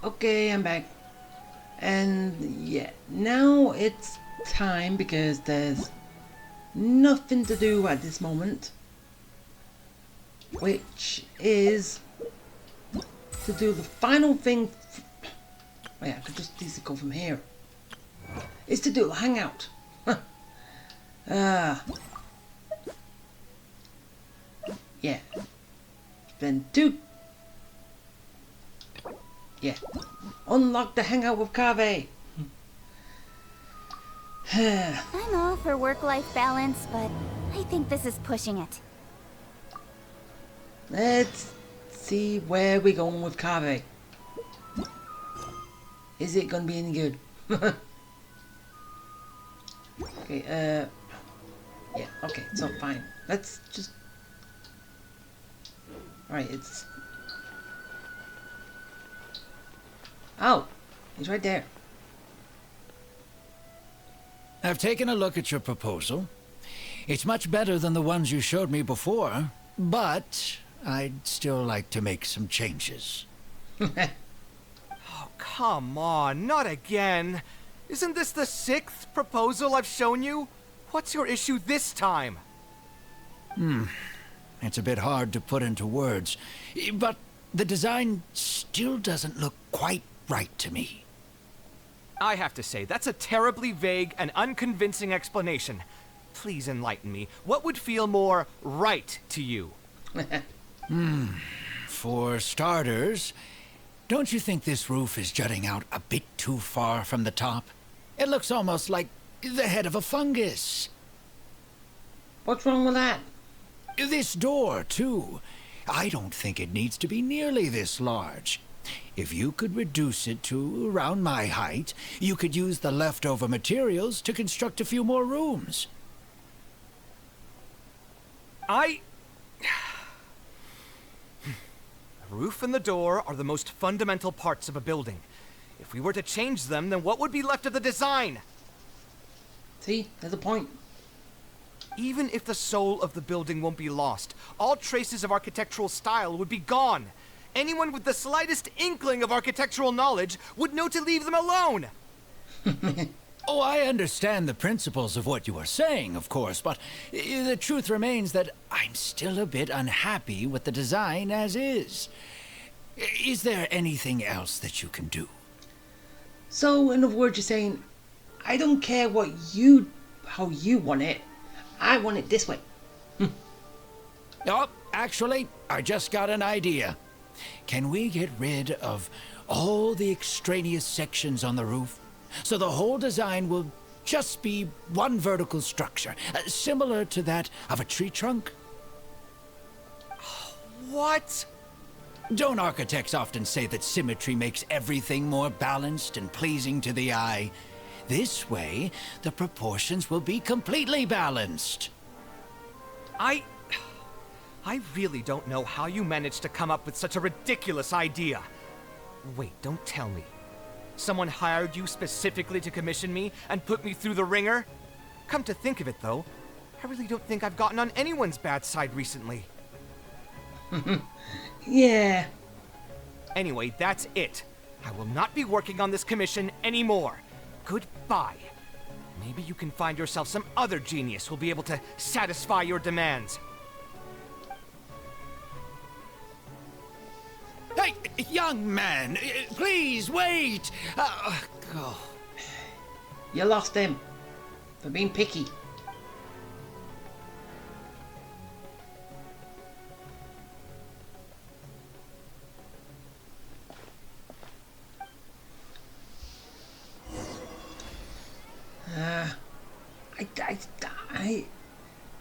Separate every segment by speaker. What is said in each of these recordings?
Speaker 1: Okay, I'm back. And yeah, now it's time because there's nothing to do at this moment, which is to do the final thing. Wait, I could just easily go from here. Is to do the hangout. Ah, yeah. Then do. Yeah. Unlock the hangout with Kaveh.
Speaker 2: I'm all for work-life balance, but I think this is pushing it.
Speaker 1: Let's see where we're going with Kaveh. Is it gonna be any good? Okay, yeah, okay, so fine. Let's just... Alright, it's... Oh, he's right there.
Speaker 3: I've taken a look at your proposal. It's much better than the ones you showed me before, but I'd still like to make some changes.
Speaker 4: Oh, come on, not again. Isn't this the 6th proposal I've shown you? What's your issue this time?
Speaker 3: It's a bit hard to put into words, but the design still doesn't look quite right to me.
Speaker 4: I have to say, that's a terribly vague and unconvincing explanation. Please enlighten me. What would feel more right to you?
Speaker 3: For starters, don't you think this roof is jutting out a bit too far from the top? It looks almost like the head of a fungus.
Speaker 1: What's wrong with that?
Speaker 3: This door, too. I don't think it needs to be nearly this large. If you could reduce it to around my height, you could use the leftover materials to construct a few more rooms.
Speaker 4: The roof and the door are the most fundamental parts of a building. If we were to change them, then what would be left of the design?
Speaker 1: See, there's a point.
Speaker 4: Even if the soul of the building won't be lost, all traces of architectural style would be gone. Anyone with the slightest inkling of architectural knowledge would know to leave them alone.
Speaker 3: Oh, I understand the principles of what you are saying, of course, but the truth remains that I'm still a bit unhappy with the design as is. Is there anything else that you can do?
Speaker 1: So, in other words, you're saying, I don't care how you want it. I want it this way.
Speaker 3: Oh, actually, I just got an idea. Can we get rid of all the extraneous sections on the roof, so the whole design will just be one vertical structure, similar to that of a tree trunk?
Speaker 4: What?
Speaker 3: Don't architects often say that symmetry makes everything more balanced and pleasing to the eye? This way, the proportions will be completely balanced.
Speaker 4: I really don't know how you managed to come up with such a ridiculous idea. Wait, don't tell me. Someone hired you specifically to commission me and put me through the ringer? Come to think of it, though, I really don't think I've gotten on anyone's bad side recently.
Speaker 1: Yeah.
Speaker 4: Anyway, that's it. I will not be working on this commission anymore. Goodbye. Maybe you can find yourself some other genius who'll be able to satisfy your demands.
Speaker 3: Hey, young man, please wait. Oh.
Speaker 1: You lost him for being picky.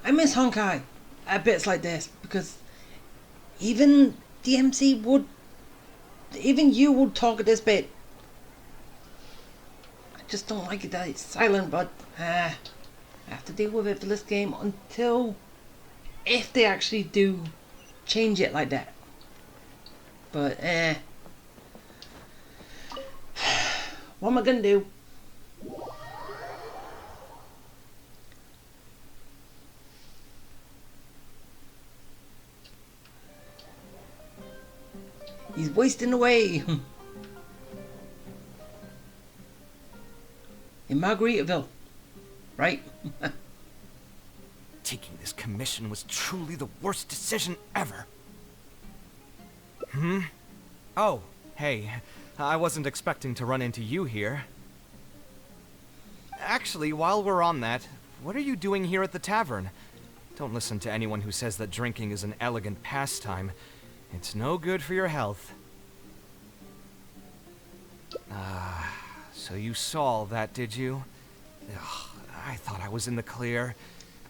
Speaker 1: I miss Honkai at bits like this because even DMC would, even you would talk at this bit. I just don't like it that it's silent, but I have to deal with it for this game until, if they actually do change it like that. But what am I gonna do? He's wasting away. in Margaritaville, right?
Speaker 4: Taking this commission was truly the worst decision ever. Oh, hey, I wasn't expecting to run into you here. Actually, while we're on that, what are you doing here at the tavern? Don't listen to anyone who says that drinking is an elegant pastime. It's no good for your health. So you saw all that, did you? Ugh, I thought I was in the clear.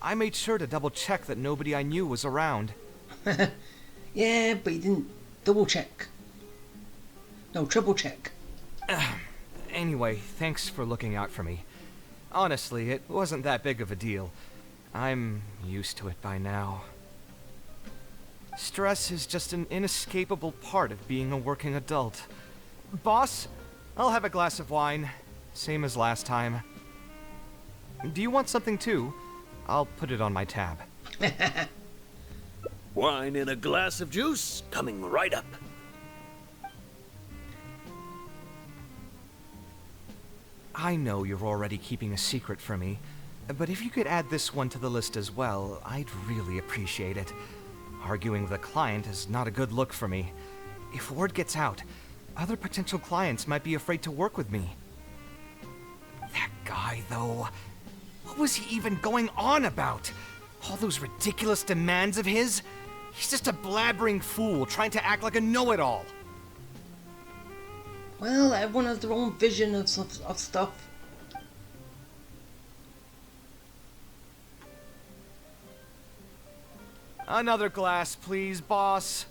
Speaker 4: I made sure to double check that nobody I knew was around.
Speaker 1: Yeah, but you didn't double check. No, triple check.
Speaker 4: Anyway, thanks for looking out for me. Honestly, it wasn't that big of a deal. I'm used to it by now. Stress is just an inescapable part of being a working adult. Boss, I'll have a glass of wine. Same as last time. Do you want something too? I'll put it on my tab.
Speaker 5: Wine and a glass of juice coming right up.
Speaker 4: I know you're already keeping a secret from me, but if you could add this one to the list as well, I'd really appreciate it. Arguing with a client is not a good look for me. If word gets out, other potential clients might be afraid to work with me. That guy, though, what was he even going on about? All those ridiculous demands of his? He's just a blabbering fool trying to act like a know-it-all.
Speaker 1: Well, everyone has their own vision of stuff.
Speaker 4: Another glass, please, boss.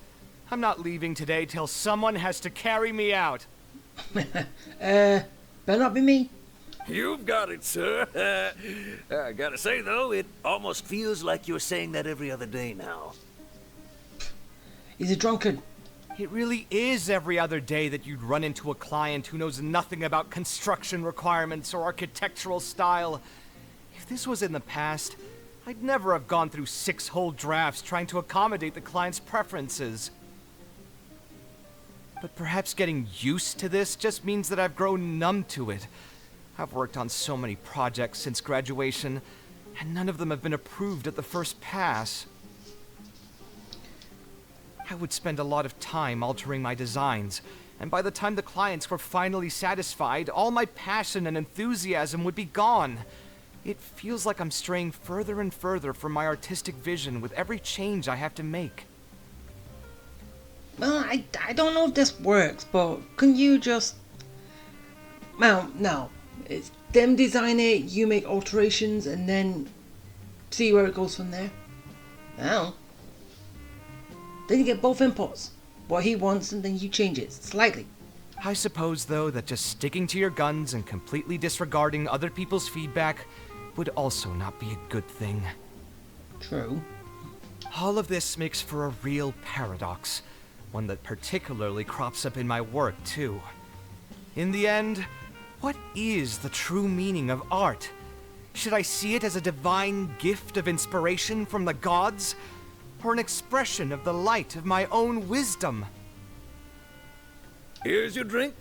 Speaker 4: I'm not leaving today till someone has to carry me out.
Speaker 1: Better not be me.
Speaker 5: You've got it, sir. I gotta say, though, it almost feels like you're saying that every other day now.
Speaker 1: He's a drunkard.
Speaker 4: It really is every other day that you'd run into a client who knows nothing about construction requirements or architectural style. If this was in the past, I'd never have gone through 6 whole drafts trying to accommodate the client's preferences. But perhaps getting used to this just means that I've grown numb to it. I've worked on so many projects since graduation, and none of them have been approved at the first pass. I would spend a lot of time altering my designs, and by the time the clients were finally satisfied, all my passion and enthusiasm would be gone. It feels like I'm straying further and further from my artistic vision with every change I have to make.
Speaker 1: Well, I don't know if this works, but can you just... Well, no. It's them design it, you make alterations, and then see where it goes from there. Now. Then you get both inputs. What he wants, and then you change it slightly.
Speaker 4: I suppose, though, that just sticking to your guns and completely disregarding other people's feedback would also not be a good thing.
Speaker 1: True.
Speaker 4: All of this makes for a real paradox, one that particularly crops up in my work, too. In the end, what is the true meaning of art? Should I see it as a divine gift of inspiration from the gods, or an expression of the light of my own wisdom?
Speaker 5: Here's your drink.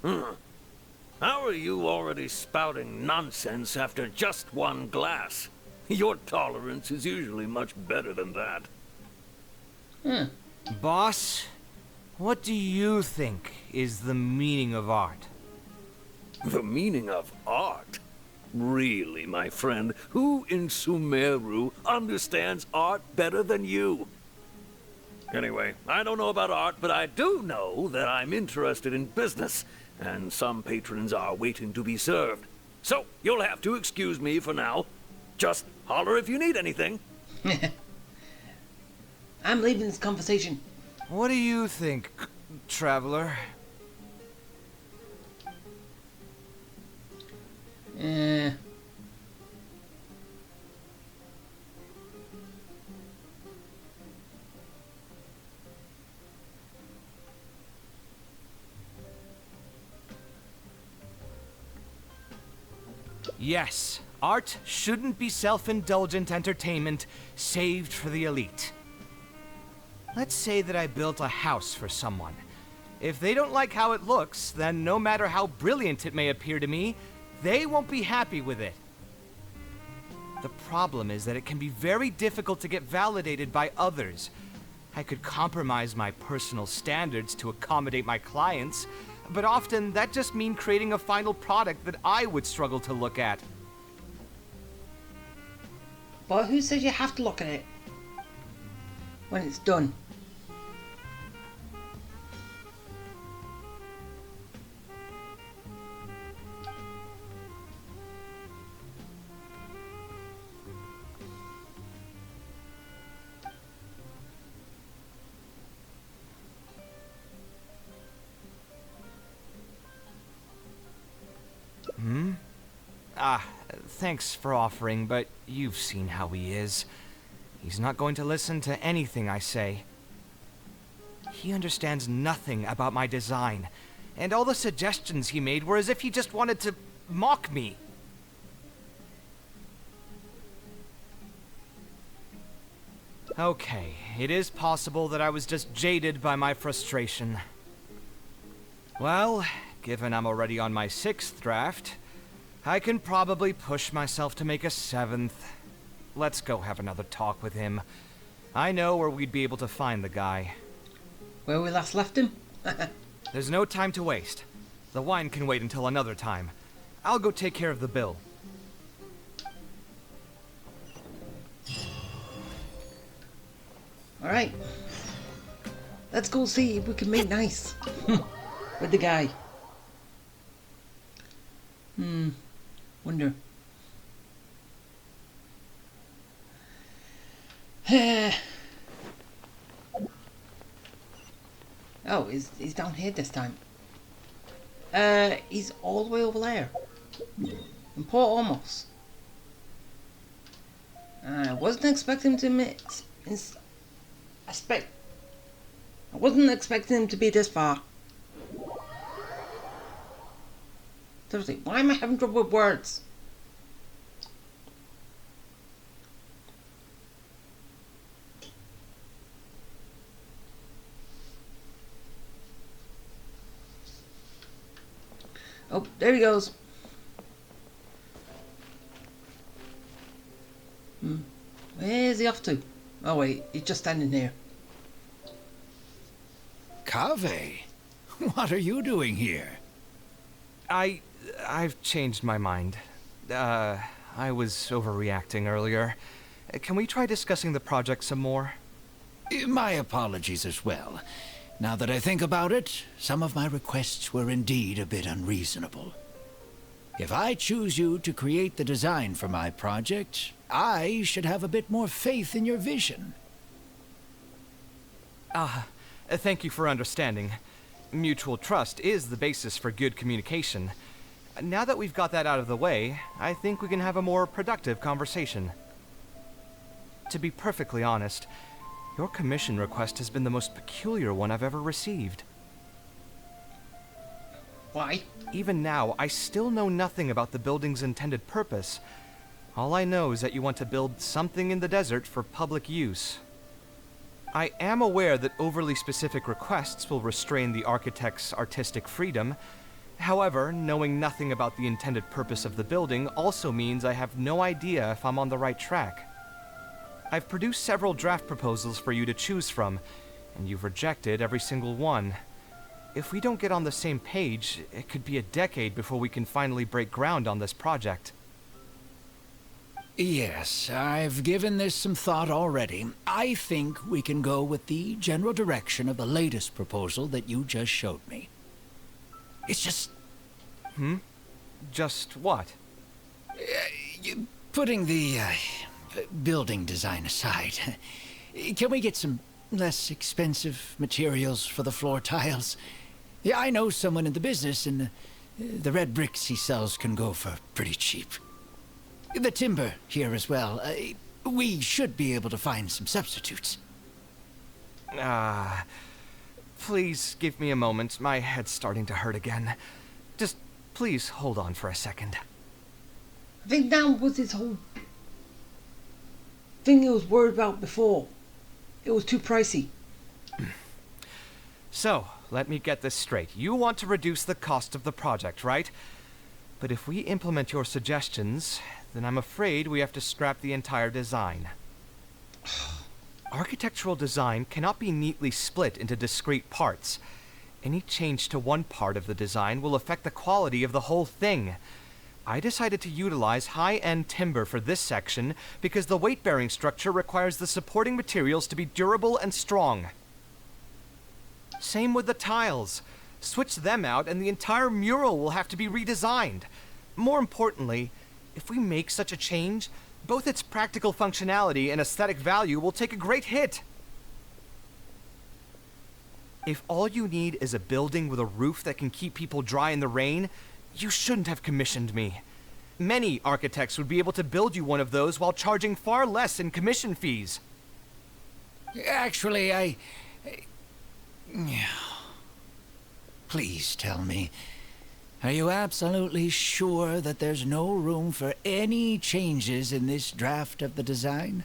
Speaker 5: How are you already spouting nonsense after just one glass? Your tolerance is usually much better than that.
Speaker 4: Boss, what do you think is the meaning of art?
Speaker 5: The meaning of art? Really, my friend, who in Sumeru understands art better than you? Anyway, I don't know about art, but I do know that I'm interested in business, and some patrons are waiting to be served. So, you'll have to excuse me for now. Just holler if you need anything.
Speaker 1: I'm leaving this conversation.
Speaker 4: What do you think, traveler? Yes, art shouldn't be self-indulgent entertainment saved for the elite. Let's say that I built a house for someone. If they don't like how it looks, then no matter how brilliant it may appear to me, they won't be happy with it. The problem is that it can be very difficult to get validated by others. I could compromise my personal standards to accommodate my clients, but often that just means creating a final product that I would struggle to look at.
Speaker 1: But who says you have to look at it when it's done?
Speaker 4: Thanks for offering, but you've seen how he is. He's not going to listen to anything I say. He understands nothing about my design, and all the suggestions he made were as if he just wanted to mock me. Okay, it is possible that I was just jaded by my frustration. Well, given I'm already on my 6th draft, I can probably push myself to make a 7th. Let's go have another talk with him. I know where we'd be able to find the guy.
Speaker 1: Where we last left him?
Speaker 4: There's no time to waste. The wine can wait until another time. I'll go take care of the bill.
Speaker 1: Alright. Let's go see if we can make nice with the guy. Wonder. Oh, he's down here this time. He's all the way over there. In Port Almost. I wasn't expecting him to I wasn't expecting him to be this far. Seriously, why am I having trouble with words? Oh, there he goes. Where's he off to? Oh wait, he's just standing here.
Speaker 3: Kaveh, what are you doing here?
Speaker 4: I've changed my mind. I was overreacting earlier. Can we try discussing the project some more?
Speaker 3: My apologies as well. Now that I think about it, some of my requests were indeed a bit unreasonable. If I choose you to create the design for my project, I should have a bit more faith in your vision.
Speaker 4: Thank you for understanding. Mutual trust is the basis for good communication. Now that we've got that out of the way, I think we can have a more productive conversation. To be perfectly honest, your commission request has been the most peculiar one I've ever received.
Speaker 1: Why?
Speaker 4: Even now, I still know nothing about the building's intended purpose. All I know is that you want to build something in the desert for public use. I am aware that overly specific requests will restrain the architect's artistic freedom. However, knowing nothing about the intended purpose of the building also means I have no idea if I'm on the right track. I've produced several draft proposals for you to choose from, and you've rejected every single one. If we don't get on the same page, it could be a decade before we can finally break ground on this project.
Speaker 3: Yes, I've given this some thought already. I think we can go with the general direction of the latest proposal that you just showed me. It's just...
Speaker 4: Just what?
Speaker 3: Putting the building design aside, can we get some less expensive materials for the floor tiles? Yeah, I know someone in the business, and the red bricks he sells can go for pretty cheap. The timber here as well. We should be able to find some substitutes.
Speaker 4: Please give me a moment. My head's starting to hurt again. Just please hold on for a second.
Speaker 1: I think that was his whole thing he was worried about before. It was too pricey.
Speaker 4: So, let me get this straight. You want to reduce the cost of the project, right? But if we implement your suggestions, then I'm afraid we have to scrap the entire design. Architectural design cannot be neatly split into discrete parts. Any change to one part of the design will affect the quality of the whole thing. I decided to utilize high-end timber for this section because the weight-bearing structure requires the supporting materials to be durable and strong. Same with the tiles. Switch them out and the entire mural will have to be redesigned. More importantly, if we make such a change, both its practical functionality and aesthetic value will take a great hit. If all you need is a building with a roof that can keep people dry in the rain, you shouldn't have commissioned me. Many architects would be able to build you one of those while charging far less in commission fees.
Speaker 3: Actually, Please tell me, are you absolutely sure that there's no room for any changes in this draft of the design?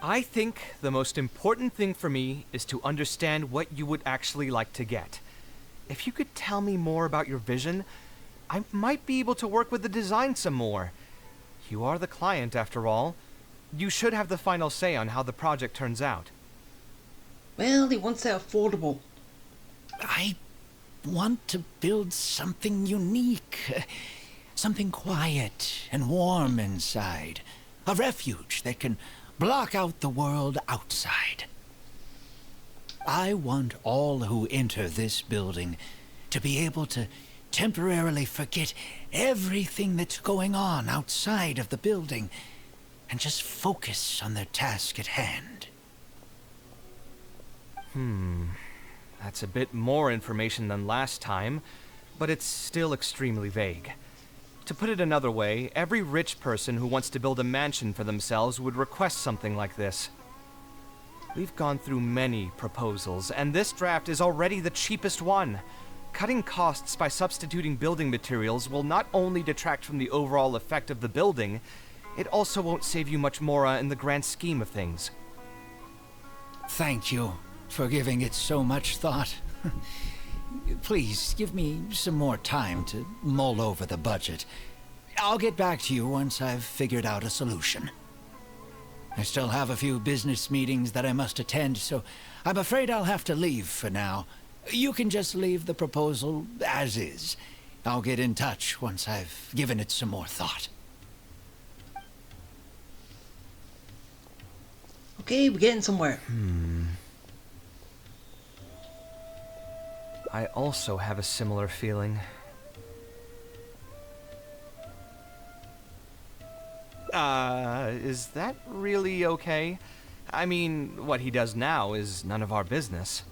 Speaker 4: I think the most important thing for me is to understand what you would actually like to get. If you could tell me more about your vision, I might be able to work with the design some more. You are the client, after all. You should have the final say on how the project turns out.
Speaker 1: Well, he wants it affordable.
Speaker 3: I want to build something unique. Something quiet and warm inside. A refuge that can block out the world outside. I want all who enter this building to be able to temporarily forget everything that's going on outside of the building and just focus on their task at hand.
Speaker 4: That's a bit more information than last time, but it's still extremely vague. To put it another way, every rich person who wants to build a mansion for themselves would request something like this. We've gone through many proposals, and this draft is already the cheapest one. Cutting costs by substituting building materials will not only detract from the overall effect of the building, it also won't save you much more in the grand scheme of things.
Speaker 3: Thank you for giving it so much thought. Please give me some more time to mull over the budget. I'll get back to you once I've figured out a solution. I still have a few business meetings that I must attend, so I'm afraid I'll have to leave for now. You can just leave the proposal as is. I'll get in touch once I've given it some more thought.
Speaker 1: Okay, we're getting somewhere.
Speaker 4: I also have a similar feeling. Is that really okay? I mean, what he does now is none of our business.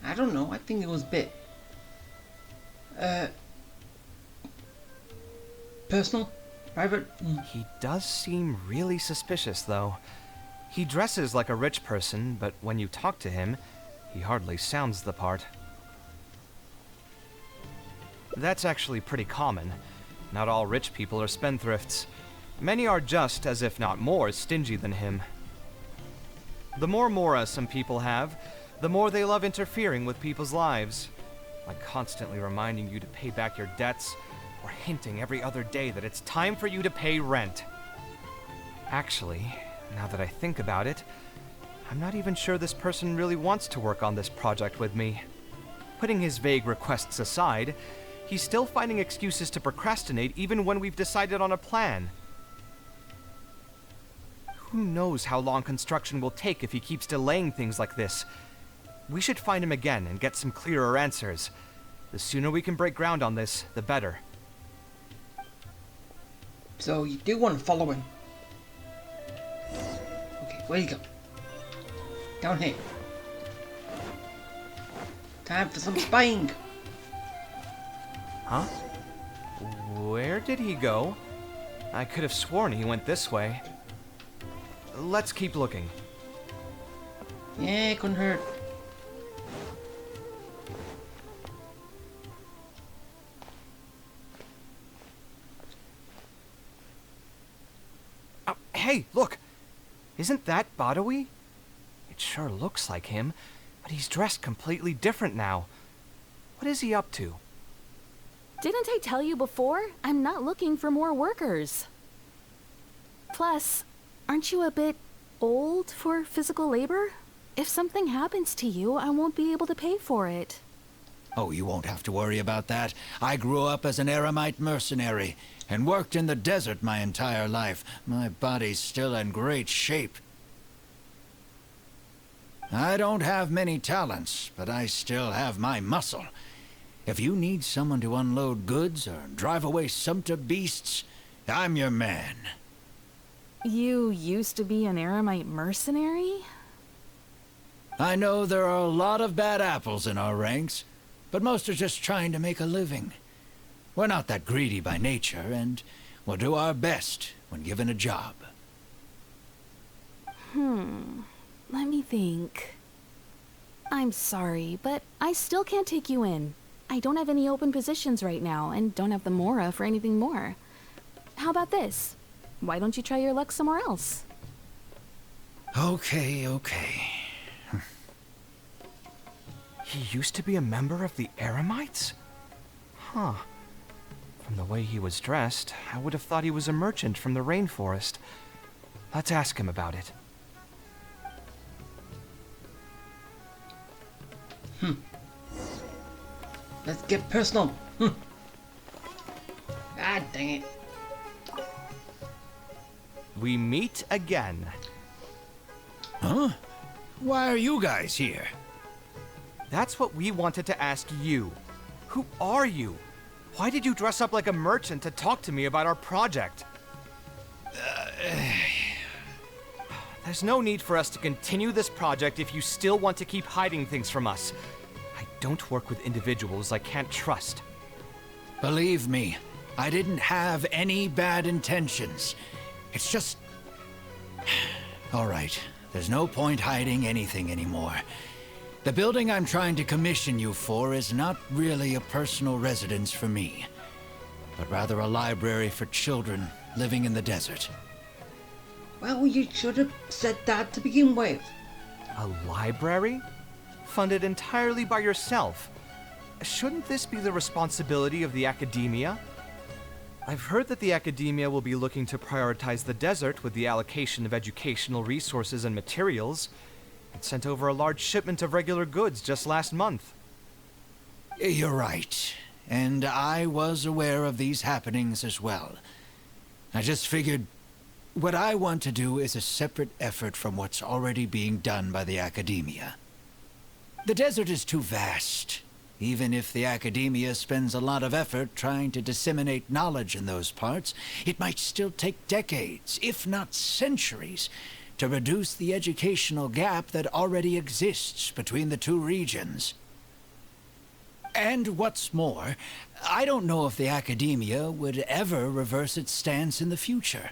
Speaker 1: I don't know, I think it was a bit... personal? Private?
Speaker 4: He does seem really suspicious, though. He dresses like a rich person, but when you talk to him, he hardly sounds the part. That's actually pretty common. Not all rich people are spendthrifts. Many are just, as if not more, stingy than him. The more mora some people have, the more they love interfering with people's lives. Like constantly reminding you to pay back your debts, or hinting every other day that it's time for you to pay rent. Actually, now that I think about it, I'm not even sure this person really wants to work on this project with me. Putting his vague requests aside, he's still finding excuses to procrastinate even when we've decided on a plan. Who knows how long construction will take if he keeps delaying things like this? We should find him again and get some clearer answers. The sooner we can break ground on this, the better.
Speaker 1: So you do want to follow him. Okay, where you go? Down here. Time for some spying.
Speaker 4: Huh? Where did he go? I could have sworn he went this way. Let's keep looking.
Speaker 1: Yeah, couldn't hurt.
Speaker 4: Hey, look! Isn't that Badawi? It sure looks like him, but he's dressed completely different now. What is he up to?
Speaker 6: Didn't I tell you before? I'm not looking for more workers. Plus, aren't you a bit old for physical labor? If something happens to you, I won't be able to pay for it.
Speaker 3: Oh, you won't have to worry about that. I grew up as an eremite mercenary and worked in the desert my entire life. My body's still in great shape. I don't have many talents, but I still have my muscle. If you need someone to unload goods or drive away sumpter beasts, I'm your man.
Speaker 6: You used to be an eremite mercenary?
Speaker 3: I know there are a lot of bad apples in our ranks, but most are just trying to make a living. We're not that greedy by nature, and we'll do our best when given a job.
Speaker 6: Let me think. I'm sorry, but I still can't take you in. I don't have any open positions right now, and don't have the Mora for anything more. How about this? Why don't you try your luck somewhere else?
Speaker 3: Okay.
Speaker 4: He used to be a member of the Eremites? Huh. From the way he was dressed, I would have thought he was a merchant from the rainforest. Let's ask him about it.
Speaker 1: Let's get personal. Ah, dang it.
Speaker 4: We meet again.
Speaker 3: Huh? Why are you guys here?
Speaker 4: That's what we wanted to ask you. Who are you? Why did you dress up like a merchant to talk to me about our project? There's no need for us to continue this project if you still want to keep hiding things from us. I don't work with individuals I can't trust.
Speaker 3: Believe me, I didn't have any bad intentions. It's just... All right, there's no point hiding anything anymore. The building I'm trying to commission you for is not really a personal residence for me, but rather a library for children living in the desert.
Speaker 1: Well, you should have said that to begin with.
Speaker 4: A library? Funded entirely by yourself? Shouldn't this be the responsibility of the academia? I've heard that the academia will be looking to prioritize the desert with the allocation of educational resources and materials. It sent over a large shipment of regular goods just last month.
Speaker 3: You're right, and I was aware of these happenings as well. I just figured what I want to do is a separate effort from what's already being done by the academia. The desert is too vast. Even if the academia spends a lot of effort trying to disseminate knowledge in those parts, it might still take decades, if not centuries, to reduce the educational gap that already exists between the two regions. And what's more, I don't know if the academia would ever reverse its stance in the future.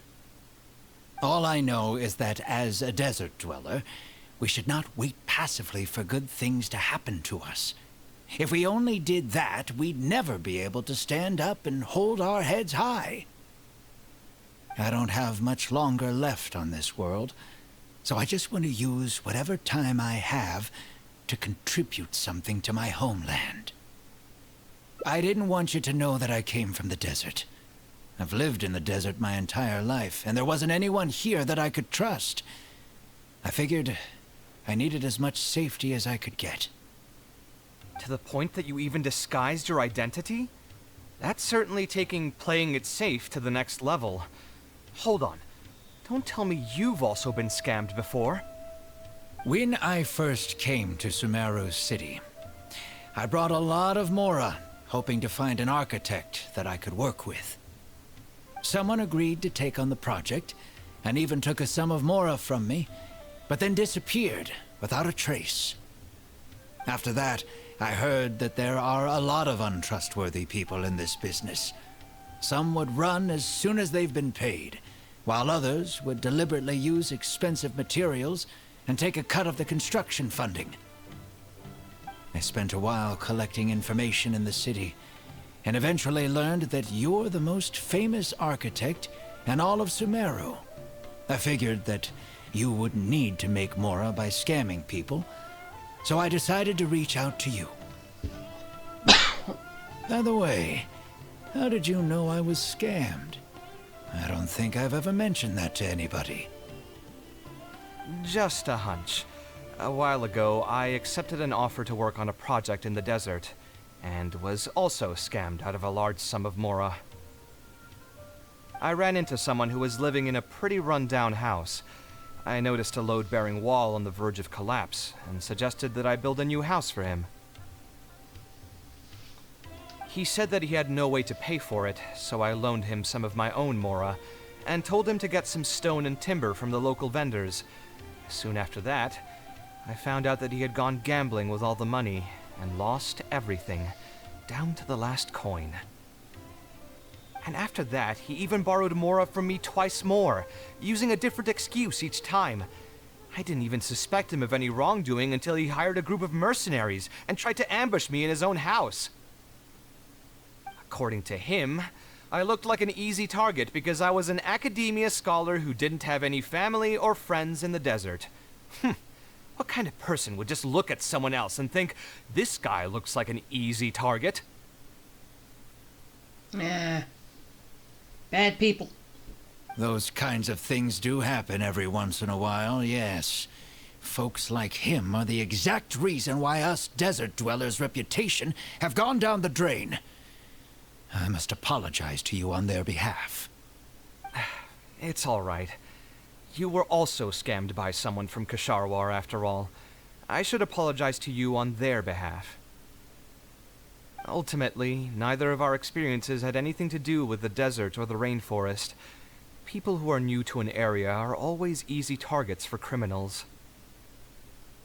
Speaker 3: All I know is that as a desert dweller, we should not wait passively for good things to happen to us. If we only did that, we'd never be able to stand up and hold our heads high. I don't have much longer left on this world, so I just want to use whatever time I have to contribute something to my homeland. I didn't want you to know that I came from the desert. I've lived in the desert my entire life, and there wasn't anyone here that I could trust. I figured I needed as much safety as I could get.
Speaker 4: To the point that you even disguised your identity? That's certainly taking playing it safe to the next level. Hold on. Don't tell me you've also been scammed before.
Speaker 3: When I first came to Sumeru's city, I brought a lot of Mora, hoping to find an architect that I could work with. Someone agreed to take on the project, and even took a sum of Mora from me, but then disappeared without a trace. After that, I heard that there are a lot of untrustworthy people in this business. Some would run as soon as they've been paid, while others would deliberately use expensive materials and take a cut of the construction funding. I spent a while collecting information in the city, and eventually learned that you're the most famous architect in all of Sumeru. I figured that you wouldn't need to make Mora by scamming people, so I decided to reach out to you. By the way, How did you know I was scammed? I don't think I've ever mentioned that to anybody.
Speaker 4: Just a hunch. A while ago, I accepted an offer to work on a project in the desert, and was also scammed out of a large sum of mora. I ran into someone who was living in a pretty run-down house. I noticed a load-bearing wall on the verge of collapse, and suggested that I build a new house for him. He said that he had no way to pay for it, so I loaned him some of my own mora, and told him to get some stone and timber from the local vendors. Soon after that, I found out that he had gone gambling with all the money, and lost everything, down to the last coin. And after that, he even borrowed mora from me twice more, using a different excuse each time. I didn't even suspect him of any wrongdoing until he hired a group of mercenaries and tried to ambush me in his own house. According to him, I looked like an easy target because I was an academia scholar who didn't have any family or friends in the desert. What kind of person would just look at someone else and think, this guy looks like an easy target?
Speaker 1: Bad people.
Speaker 3: Those kinds of things do happen every once in a while, yes. Folks like him are the exact reason why us desert dwellers' reputation have gone down the drain. I must apologize to you on their behalf.
Speaker 4: It's all right. You were also scammed by someone from Kasharwar, after all. I should apologize to you on their behalf. Ultimately, neither of our experiences had anything to do with the desert or the rainforest. People who are new to an area are always easy targets for criminals.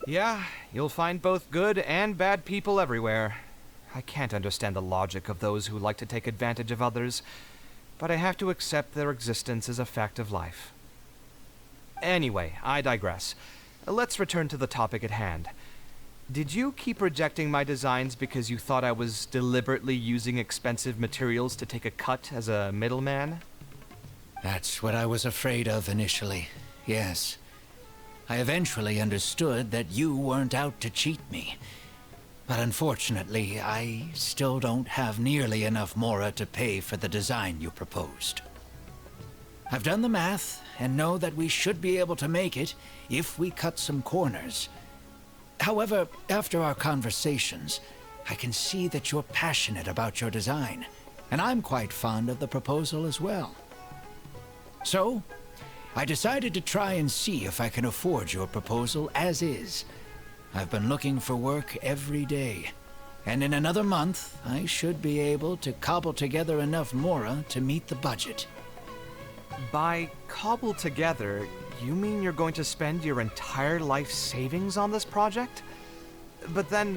Speaker 4: Yeah, you'll find both good and bad people everywhere. I can't understand the logic of those who like to take advantage of others, but I have to accept their existence as a fact of life. Anyway, I digress. Let's return to the topic at hand. Did you keep rejecting my designs because you thought I was deliberately using expensive materials to take a cut as a middleman?
Speaker 3: That's what I was afraid of initially, yes. I eventually understood that you weren't out to cheat me. But unfortunately, I still don't have nearly enough mora to pay for the design you proposed. I've done the math and know that we should be able to make it if we cut some corners. However, after our conversations, I can see that you're passionate about your design, and I'm quite fond of the proposal as well. So, I decided to try and see if I can afford your proposal as is. I've been looking for work every day, and in another month, I should be able to cobble together enough mora to meet the budget.
Speaker 4: By cobble together, you mean you're going to spend your entire life savings on this project? But then,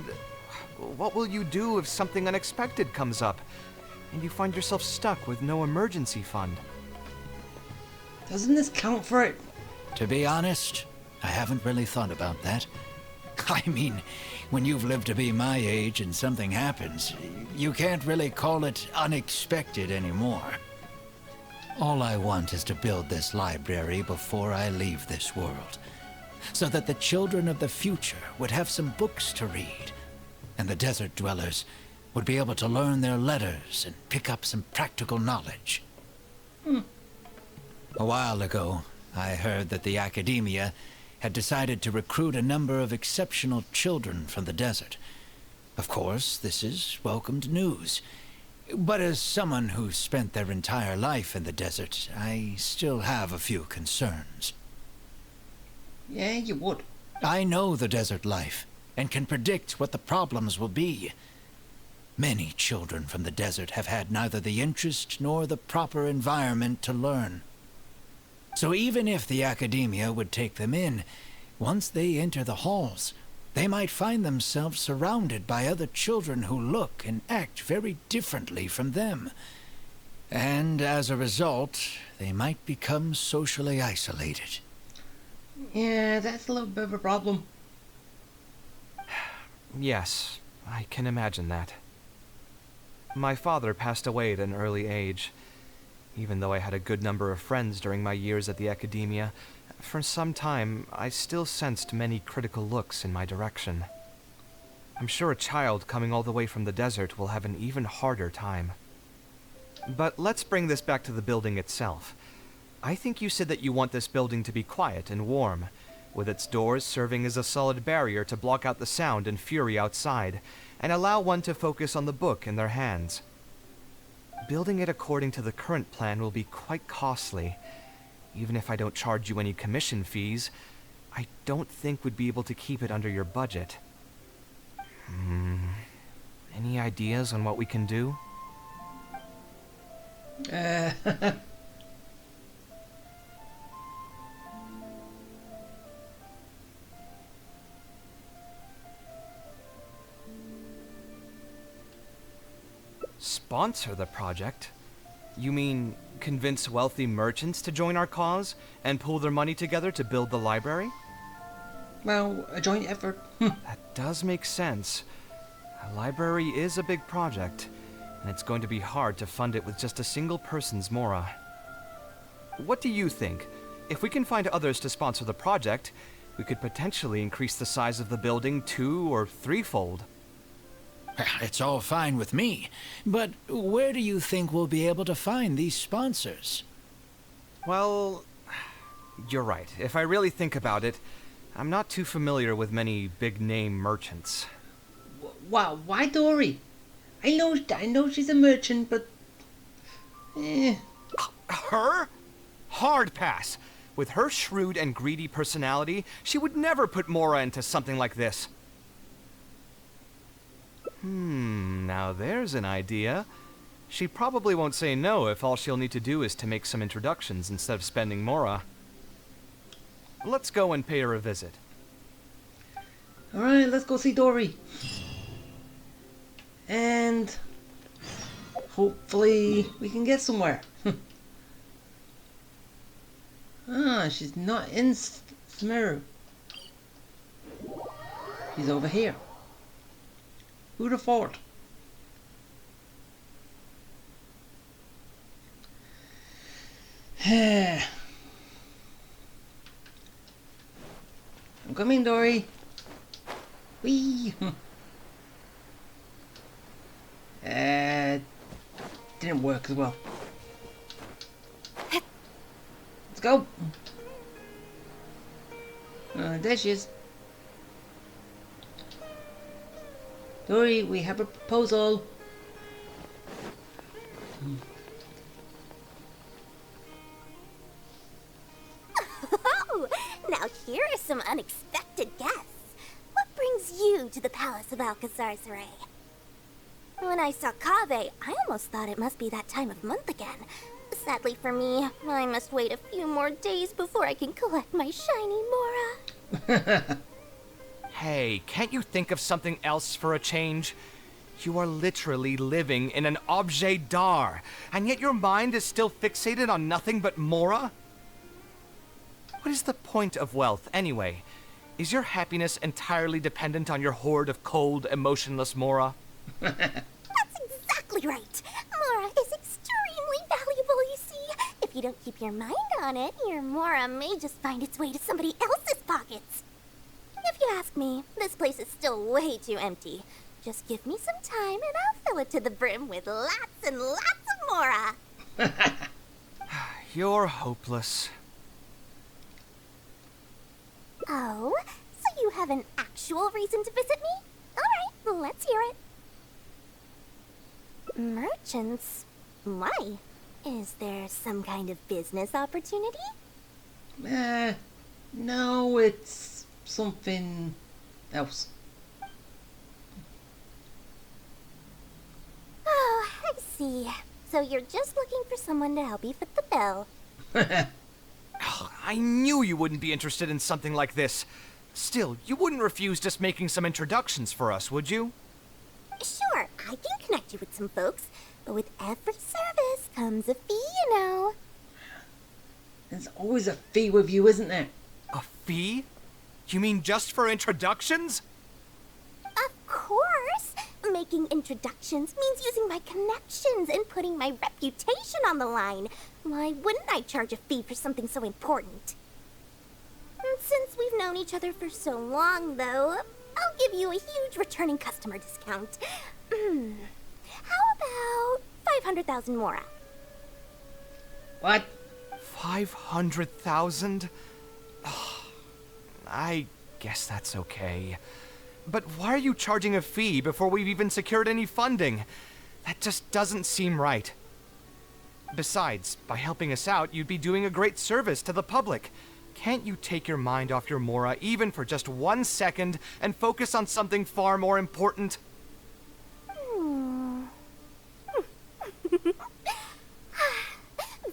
Speaker 4: what will you do if something unexpected comes up, and you find yourself stuck with no emergency fund?
Speaker 1: Doesn't this count for it?
Speaker 3: To be honest, I haven't really thought about that. I mean, when you've lived to be my age and something happens, you can't really call it unexpected anymore. All I want is to build this library before I leave this world, so that the children of the future would have some books to read, and the desert dwellers would be able to learn their letters and pick up some practical knowledge. A while ago, I heard that the academia had decided to recruit a number of exceptional children from the desert. Of course, this is welcomed news. But as someone who spent their entire life in the desert, I still have a few concerns.
Speaker 1: Yeah, you would.
Speaker 3: I know the desert life, and can predict what the problems will be. Many children from the desert have had neither the interest nor the proper environment to learn. So even if the academia would take them in, once they enter the halls, they might find themselves surrounded by other children who look and act very differently from them. And as a result, they might become socially isolated.
Speaker 1: Yeah, that's a little bit of a problem.
Speaker 4: Yes, I can imagine that. My father passed away at an early age. Even though I had a good number of friends during my years at the academia, for some time I still sensed many critical looks in my direction. I'm sure a child coming all the way from the desert will have an even harder time. But let's bring this back to the building itself. I think you said that you want this building to be quiet and warm, with its doors serving as a solid barrier to block out the sound and fury outside, and allow one to focus on the book in their hands. Building it according to the current plan will be quite costly. Even if I don't charge you any commission fees, I don't think we'd be able to keep it under your budget. Any ideas on what we can do? Sponsor the project? You mean convince wealthy merchants to join our cause and pool their money together to build the library?
Speaker 1: Well, a joint effort.
Speaker 4: That does make sense. A library is a big project, and it's going to be hard to fund it with just a single person's mora. What do you think? If we can find others to sponsor the project, we could potentially increase the size of the building 2- or 3-fold.
Speaker 3: It's all fine with me, but where do you think we'll be able to find these sponsors?
Speaker 4: Well, you're right. If I really think about it, I'm not too familiar with many big-name merchants.
Speaker 1: Wow, why Dory? I know she's a merchant, but...
Speaker 4: Her? Hard pass. With her shrewd and greedy personality, she would never put Mora into something like this. Now there's an idea. She probably won't say no if all she'll need to do is to make some introductions instead of spending Mora. Let's go and pay her a visit.
Speaker 1: Alright, let's go see Dory. And hopefully we can get somewhere. She's not in Sumeru. She's over here. Who'd have thought? I'm coming, Dory. Whee! Didn't work as well. Let's go. There she is. Dory, we have a proposal.
Speaker 2: Oh, now here are some unexpected guests. What brings you to the Palace of Alcazar's Ray? When I saw Kaveh, I almost thought it must be that time of month again. Sadly for me, I must wait a few more days before I can collect my shiny Mora.
Speaker 4: Hey, can't you think of something else for a change? You are literally living in an objet d'art, and yet your mind is still fixated on nothing but Mora? What is the point of wealth, anyway? Is your happiness entirely dependent on your hoard of cold, emotionless Mora?
Speaker 2: That's exactly right. Mora is extremely valuable, you see. If you don't keep your mind on it, your Mora may just find its way to somebody else's pockets. If you ask me, this place is still way too empty. Just give me some time and I'll fill it to the brim with lots and lots of Mora.
Speaker 4: You're hopeless.
Speaker 2: Oh, so you have an actual reason to visit me? Alright, let's hear it. Merchants? Why? Is there some kind of business opportunity?
Speaker 1: No, it's something else.
Speaker 2: Oh, I see. So you're just looking for someone to help you fit the bill.
Speaker 4: I knew you wouldn't be interested in something like this. Still, you wouldn't refuse just making some introductions for us, would you?
Speaker 2: Sure, I can connect you with some folks, but with every service comes a fee, you know.
Speaker 1: There's always a fee with you, isn't there?
Speaker 4: A fee? You mean just for introductions?
Speaker 2: Of course! Making introductions means using my connections and putting my reputation on the line. Why wouldn't I charge a fee for something so important? And since we've known each other for so long, though, I'll give you a huge returning customer discount. How about 500,000 Mora?
Speaker 1: What?
Speaker 4: 500,000? I guess that's okay. But why are you charging a fee before we've even secured any funding? That just doesn't seem right. Besides, by helping us out, you'd be doing a great service to the public. Can't you take your mind off your Mora even for just 1 second and focus on something far more important?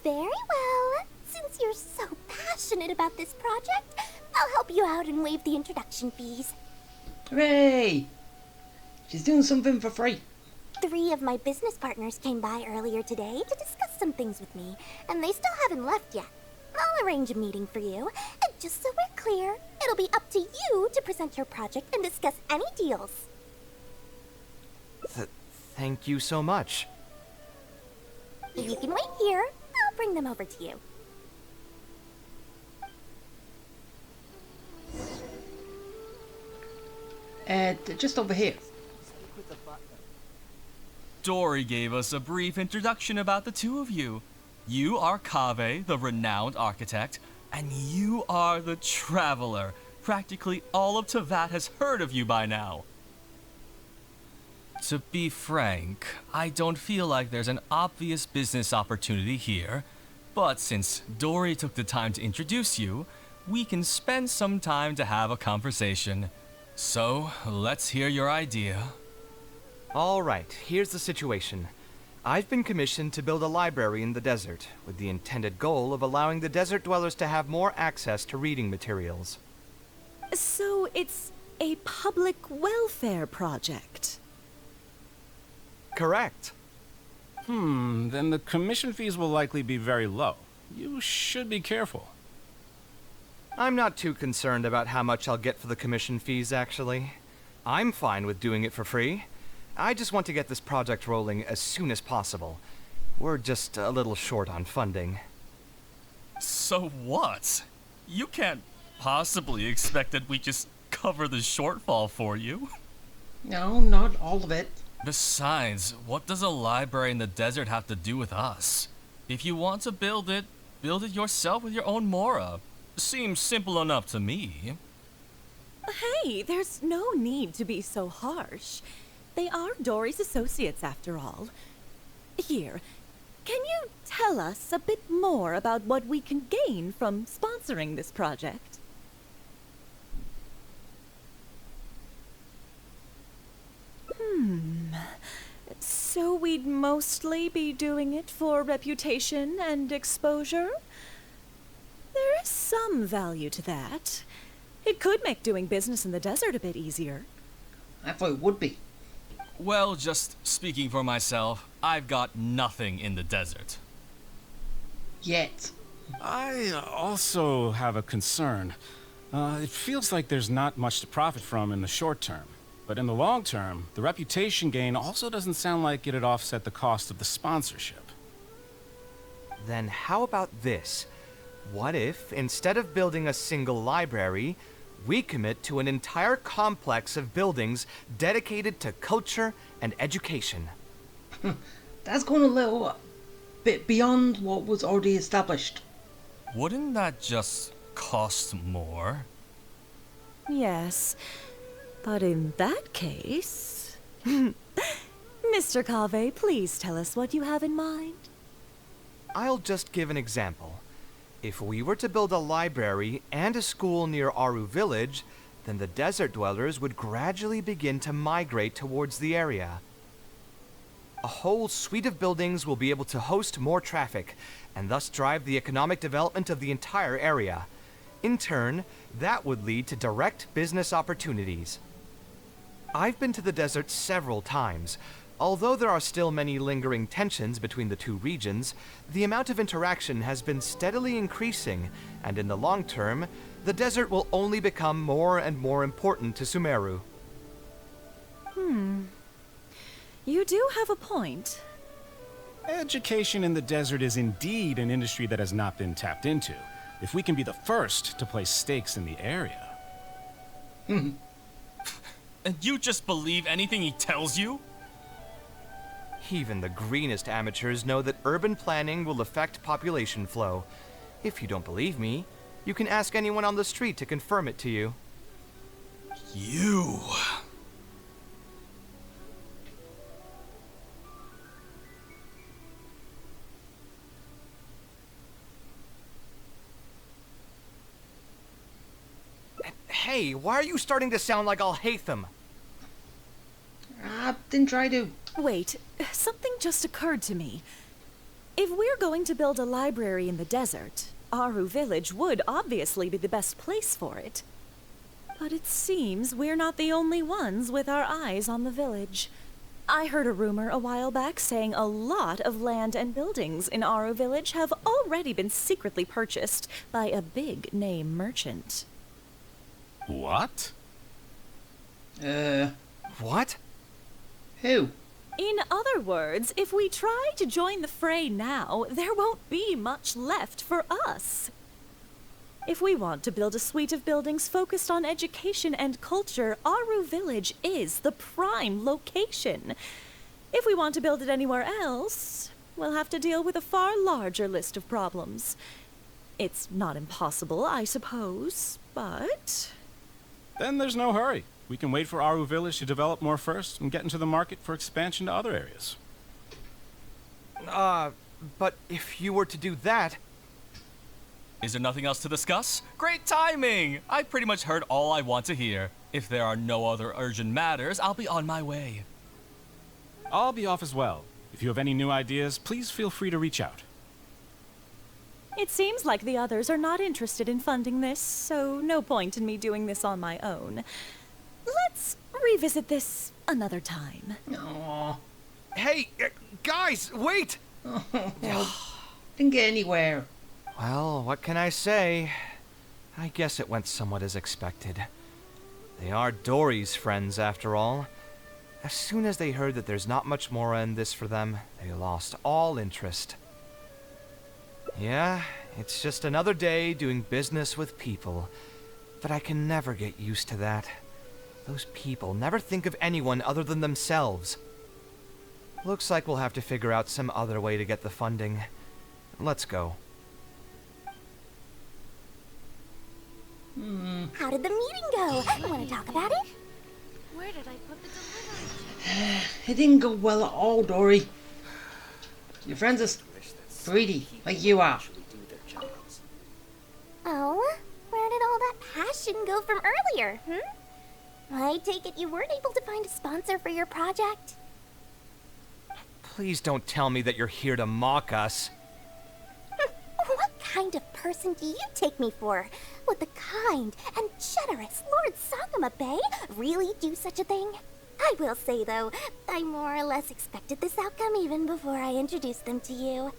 Speaker 2: Very well. Since you're so passionate about this project, I'll help you out and waive the introduction fees.
Speaker 1: Hooray! She's doing something for free.
Speaker 2: 3 of my business partners came by earlier today to discuss some things with me, and they still haven't left yet. I'll arrange a meeting for you, and just so we're clear, it'll be up to you to present your project and discuss any deals.
Speaker 4: Thank you so much.
Speaker 2: You can wait here. I'll bring them over to you.
Speaker 1: Just over here.
Speaker 7: Dory gave us a brief introduction about the two of you. You are Kaveh, the renowned architect, and you are the traveler. Practically all of Teyvat has heard of you by now. To be frank, I don't feel like there's an obvious business opportunity here, but since Dory took the time to introduce you, we can spend some time to have a conversation. So, let's hear your idea.
Speaker 4: All right, here's the situation. I've been commissioned to build a library in the desert, with the intended goal of allowing the desert dwellers to have more access to reading materials.
Speaker 8: So it's a public welfare project.
Speaker 4: Correct.
Speaker 9: Then the commission fees will likely be very low. You should be careful.
Speaker 4: I'm not too concerned about how much I'll get for the commission fees, actually. I'm fine with doing it for free. I just want to get this project rolling as soon as possible. We're just a little short on funding.
Speaker 7: So what? You can't possibly expect that we just cover the shortfall for you.
Speaker 1: No, not all of it.
Speaker 7: Besides, what does a library in the desert have to do with us? If you want to build it yourself with your own Mora. Seems simple enough to me.
Speaker 8: Hey, there's no need to be so harsh. They are Dory's associates, after all. Here, can you tell us a bit more about what we can gain from sponsoring this project? So we'd mostly be doing it for reputation and exposure? There is some value to that. It could make doing business in the desert a bit easier.
Speaker 1: I thought it would be.
Speaker 7: Well, just speaking for myself, I've got nothing in the desert.
Speaker 1: Yet.
Speaker 9: I also have a concern. It feels like there's not much to profit from in the short term. But in the long term, the reputation gain also doesn't sound like it'd offset the cost of the sponsorship.
Speaker 4: Then how about this? What if, instead of building a single library, we commit to an entire complex of buildings dedicated to culture and education?
Speaker 1: That's going a little bit beyond what was already established.
Speaker 7: Wouldn't that just cost more?
Speaker 8: Yes, but in that case... Mr. Kaveh, please tell us what you have in mind.
Speaker 4: I'll just give an example. If we were to build a library and a school near Aru Village, then the desert dwellers would gradually begin to migrate towards the area. A whole suite of buildings will be able to host more traffic, and thus drive the economic development of the entire area. In turn, that would lead to direct business opportunities. I've been to the desert several times. Although there are still many lingering tensions between the two regions, the amount of interaction has been steadily increasing, and in the long term, the desert will only become more and more important to Sumeru.
Speaker 8: You do have a point.
Speaker 9: Education in the desert is indeed an industry that has not been tapped into. If we can be the first to place stakes in the area.
Speaker 7: And you just believe anything he tells you?
Speaker 4: Even the greenest amateurs know that urban planning will affect population flow. If you don't believe me, you can ask anyone on the street to confirm it to you.
Speaker 7: You.
Speaker 4: Hey, why are you starting to sound like I'll hate them?
Speaker 1: I didn't try to.
Speaker 8: Wait, something just occurred to me. If we're going to build a library in the desert, Aru Village would obviously be the best place for it. But it seems we're not the only ones with our eyes on the village. I heard a rumor a while back saying a lot of land and buildings in Aru Village have already been secretly purchased by a big-name merchant.
Speaker 9: What?
Speaker 4: What?
Speaker 1: Who?
Speaker 8: In other words, if we try to join the fray now, there won't be much left for us. If we want to build a suite of buildings focused on education and culture, Aru Village is the prime location. If we want to build it anywhere else, we'll have to deal with a far larger list of problems. It's not impossible, I suppose, but...
Speaker 9: Then there's no hurry. We can wait for Aru Village to develop more first and get into the market for expansion to other areas.
Speaker 4: But if you were to do that...
Speaker 7: Is there nothing else to discuss? Great timing! I pretty much heard all I want to hear. If there are no other urgent matters, I'll be on my way.
Speaker 9: I'll be off as well. If you have any new ideas, please feel free to reach out.
Speaker 8: it seems like the others are not interested in funding this, so no point in me doing this on my own. Let's revisit this another time.
Speaker 1: Aww.
Speaker 4: Hey, guys, wait!
Speaker 1: Didn't get anywhere.
Speaker 4: Well, what can I say? I guess it went somewhat as expected. They are Dory's friends, after all. As soon as they heard that there's not much more in this for them, they lost all interest. Yeah, it's just another day doing business with people. But I can never get used to that. Those people never think of anyone other than themselves. Looks like we'll have to figure out some other way to get the funding. Let's go.
Speaker 2: How did the meeting go? Want to talk about it?
Speaker 10: Where did I put the delivery?
Speaker 1: It didn't go well at all, Dory. Your friends are greedy, like you are.
Speaker 2: Oh, where did all that passion go from earlier, I take it you weren't able to find a sponsor for your project?
Speaker 4: Please don't tell me that you're here to mock us.
Speaker 2: What kind of person do you take me for? Would the kind and generous Lord Sakuma Bay really do such a thing? I will say, though, I more or less expected this outcome even before I introduced them to you.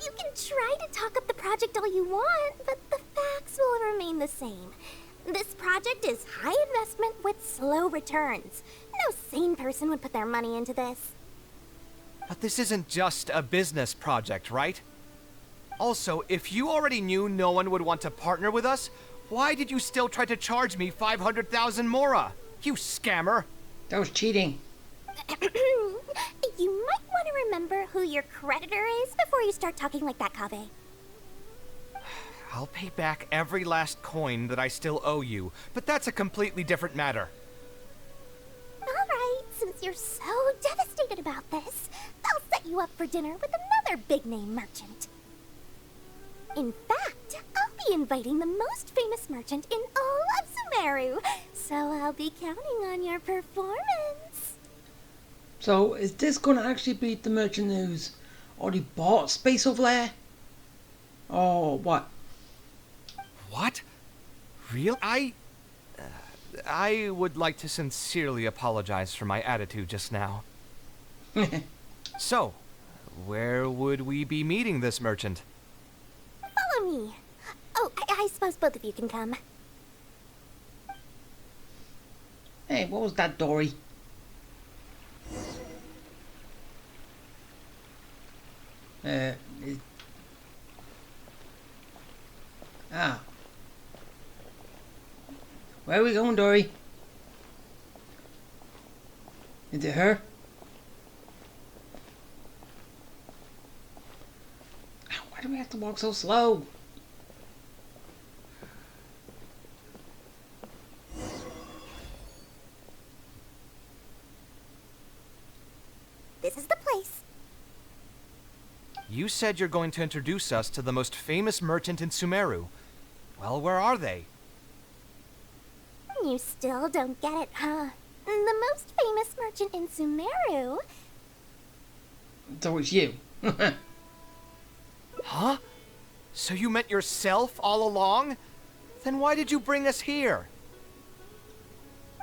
Speaker 2: You can try to talk up the project all you want, but the facts will remain the same. This project is high investment with slow returns. No sane person would put their money into this.
Speaker 4: But this isn't just a business project, right? Also, if you already knew no one would want to partner with us, why did you still try to charge me 500,000 mora? You scammer!
Speaker 1: That was cheating.
Speaker 2: You might want to remember who your creditor is before you start talking like that, Kaveh.
Speaker 4: I'll pay back every last coin that I still owe you, but that's a completely different matter.
Speaker 2: Alright, since you're so devastated about this, I'll set you up for dinner with another big-name merchant. In fact, I'll be inviting the most famous merchant in all of Sumeru, so I'll be counting on your performance.
Speaker 1: So, is this gonna actually be the merchant who's already bought space over there? Or what?
Speaker 4: What? Real? I would like to sincerely apologize for my attitude just now. So, where would we be meeting this merchant?
Speaker 2: Follow me. Oh, I suppose both of you can come.
Speaker 1: Hey, what was that, Dory? Where are we going, Dory? Is it her? you have to walk so slow?
Speaker 2: This is the place.
Speaker 4: You said you're going to introduce us to the most famous merchant in Sumeru. Well, where are they?
Speaker 2: You still don't get it, huh? The most famous merchant in Sumeru.
Speaker 1: So it's you.
Speaker 4: Huh? So you meant yourself all along? Then why did you bring us here?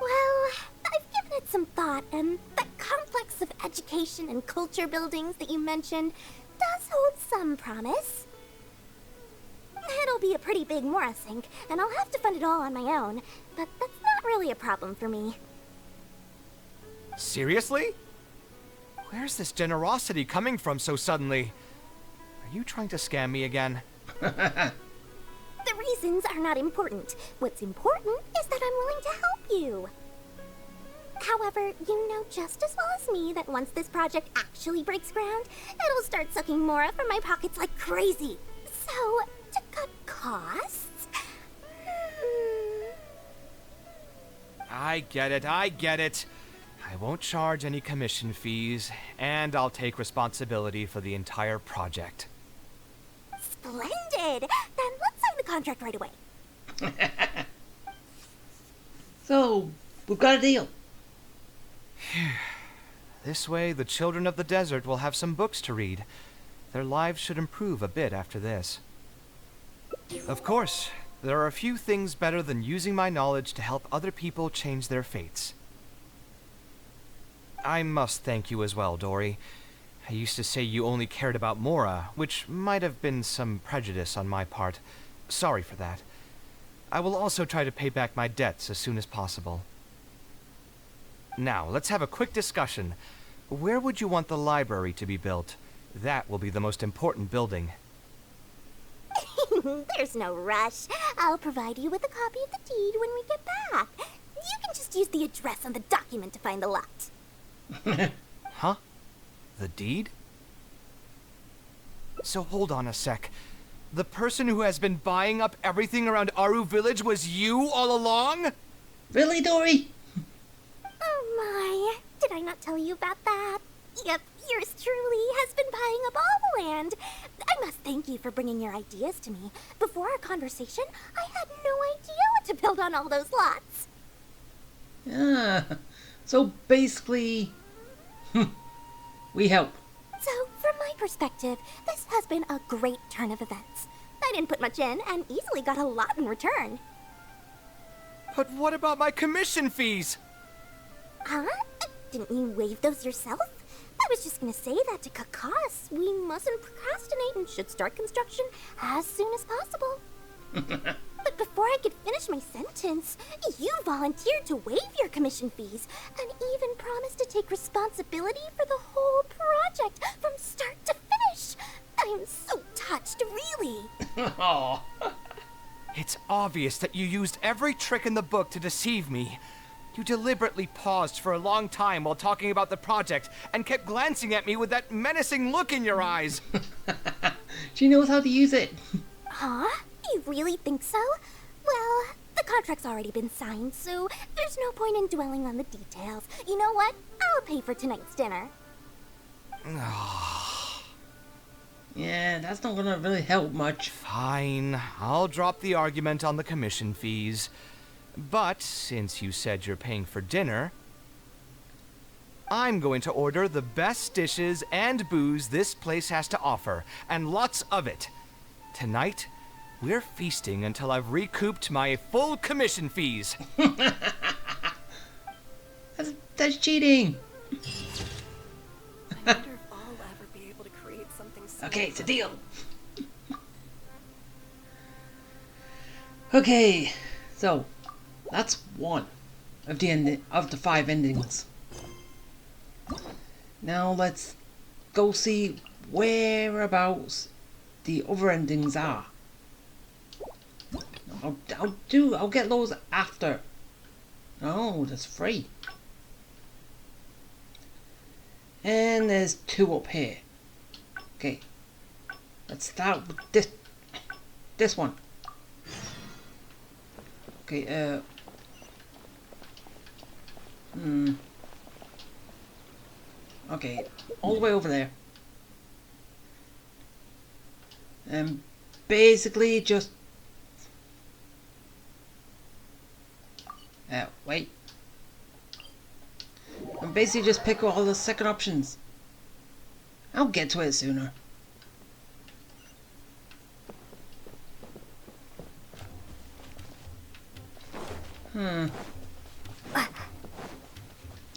Speaker 2: Well, I've given it some thought, and that complex of education and culture buildings that you mentioned does hold some promise. It'll be a pretty big Mora sink, and I'll have to fund it all on my own, but that's not really a problem for me.
Speaker 4: Seriously? Where's this generosity coming from so suddenly? Are you trying to scam me again?
Speaker 2: The reasons are not important. What's important is that I'm willing to help you. However, you know just as well as me that once this project actually breaks ground, it'll start sucking Mora from my pockets like crazy. So, to cut costs...
Speaker 4: I get it, I get it. I won't charge any commission fees, and I'll take responsibility for the entire project.
Speaker 2: Splendid! Then let's sign the contract right away.
Speaker 1: So, we've got a deal.
Speaker 4: This way, the children of the desert will have some books to read. Their lives should improve a bit after this. Of course, there are a few things better than using my knowledge to help other people change their fates. I must thank you as well, Dory. I used to say you only cared about Mora, which might have been some prejudice on my part. Sorry for that. I will also try to pay back my debts as soon as possible. Now, let's have a quick discussion. Where would you want the library to be built? That will be the most important building.
Speaker 2: There's no rush. I'll provide you with a copy of the deed when we get back. You can just use the address on the document to find the lot.
Speaker 4: Huh? The deed? So hold on a sec. The person who has been buying up everything around Aru Village was you all along?
Speaker 1: Really, Dory?
Speaker 2: Oh my, did I not tell you about that? Yep, yours truly has been buying up all the land. I must thank you for bringing your ideas to me. Before our conversation, I had no idea what to build on all those lots.
Speaker 1: Ah, so basically, we help.
Speaker 2: So, from my perspective, this has been a great turn of events. I didn't put much in and easily got a lot in return.
Speaker 4: But what about my commission fees?
Speaker 2: Huh? Didn't you waive those yourself? I was just gonna say that to cut costs. We mustn't procrastinate and should start construction as soon as possible. But before I could finish my sentence, you volunteered to waive your commission fees and even promised to take responsibility for the whole project from start to finish. I'm so touched, really.
Speaker 1: Aw.
Speaker 4: It's obvious that you used every trick in the book to deceive me. You deliberately paused for a long time while talking about the project and kept glancing at me with that menacing look in your eyes.
Speaker 1: She knows how to use it.
Speaker 2: Huh? You really think so? Well, the contract's already been signed, so there's no point in dwelling on the details. You know what? I'll pay for tonight's dinner.
Speaker 1: Yeah, that's not gonna really help much.
Speaker 4: Fine, I'll drop the argument on the commission fees. But since you said you're paying for dinner, I'm going to order the best dishes and booze this place has to offer, and lots of it. Tonight, we're feasting until I've recouped my full commission fees.
Speaker 1: That's cheating.
Speaker 8: I wonder if I'll ever be able to create something similar.
Speaker 1: Okay, it's a deal. Okay, so that's one of the 5 endings. Now let's go see whereabouts the other endings are. I'll get those after. Oh, that's 3. And there's 2 up here. Okay. Let's start with this one. Okay, okay, all the way over there. And basically just... wait. And basically just pick all the second options. I'll get to it sooner.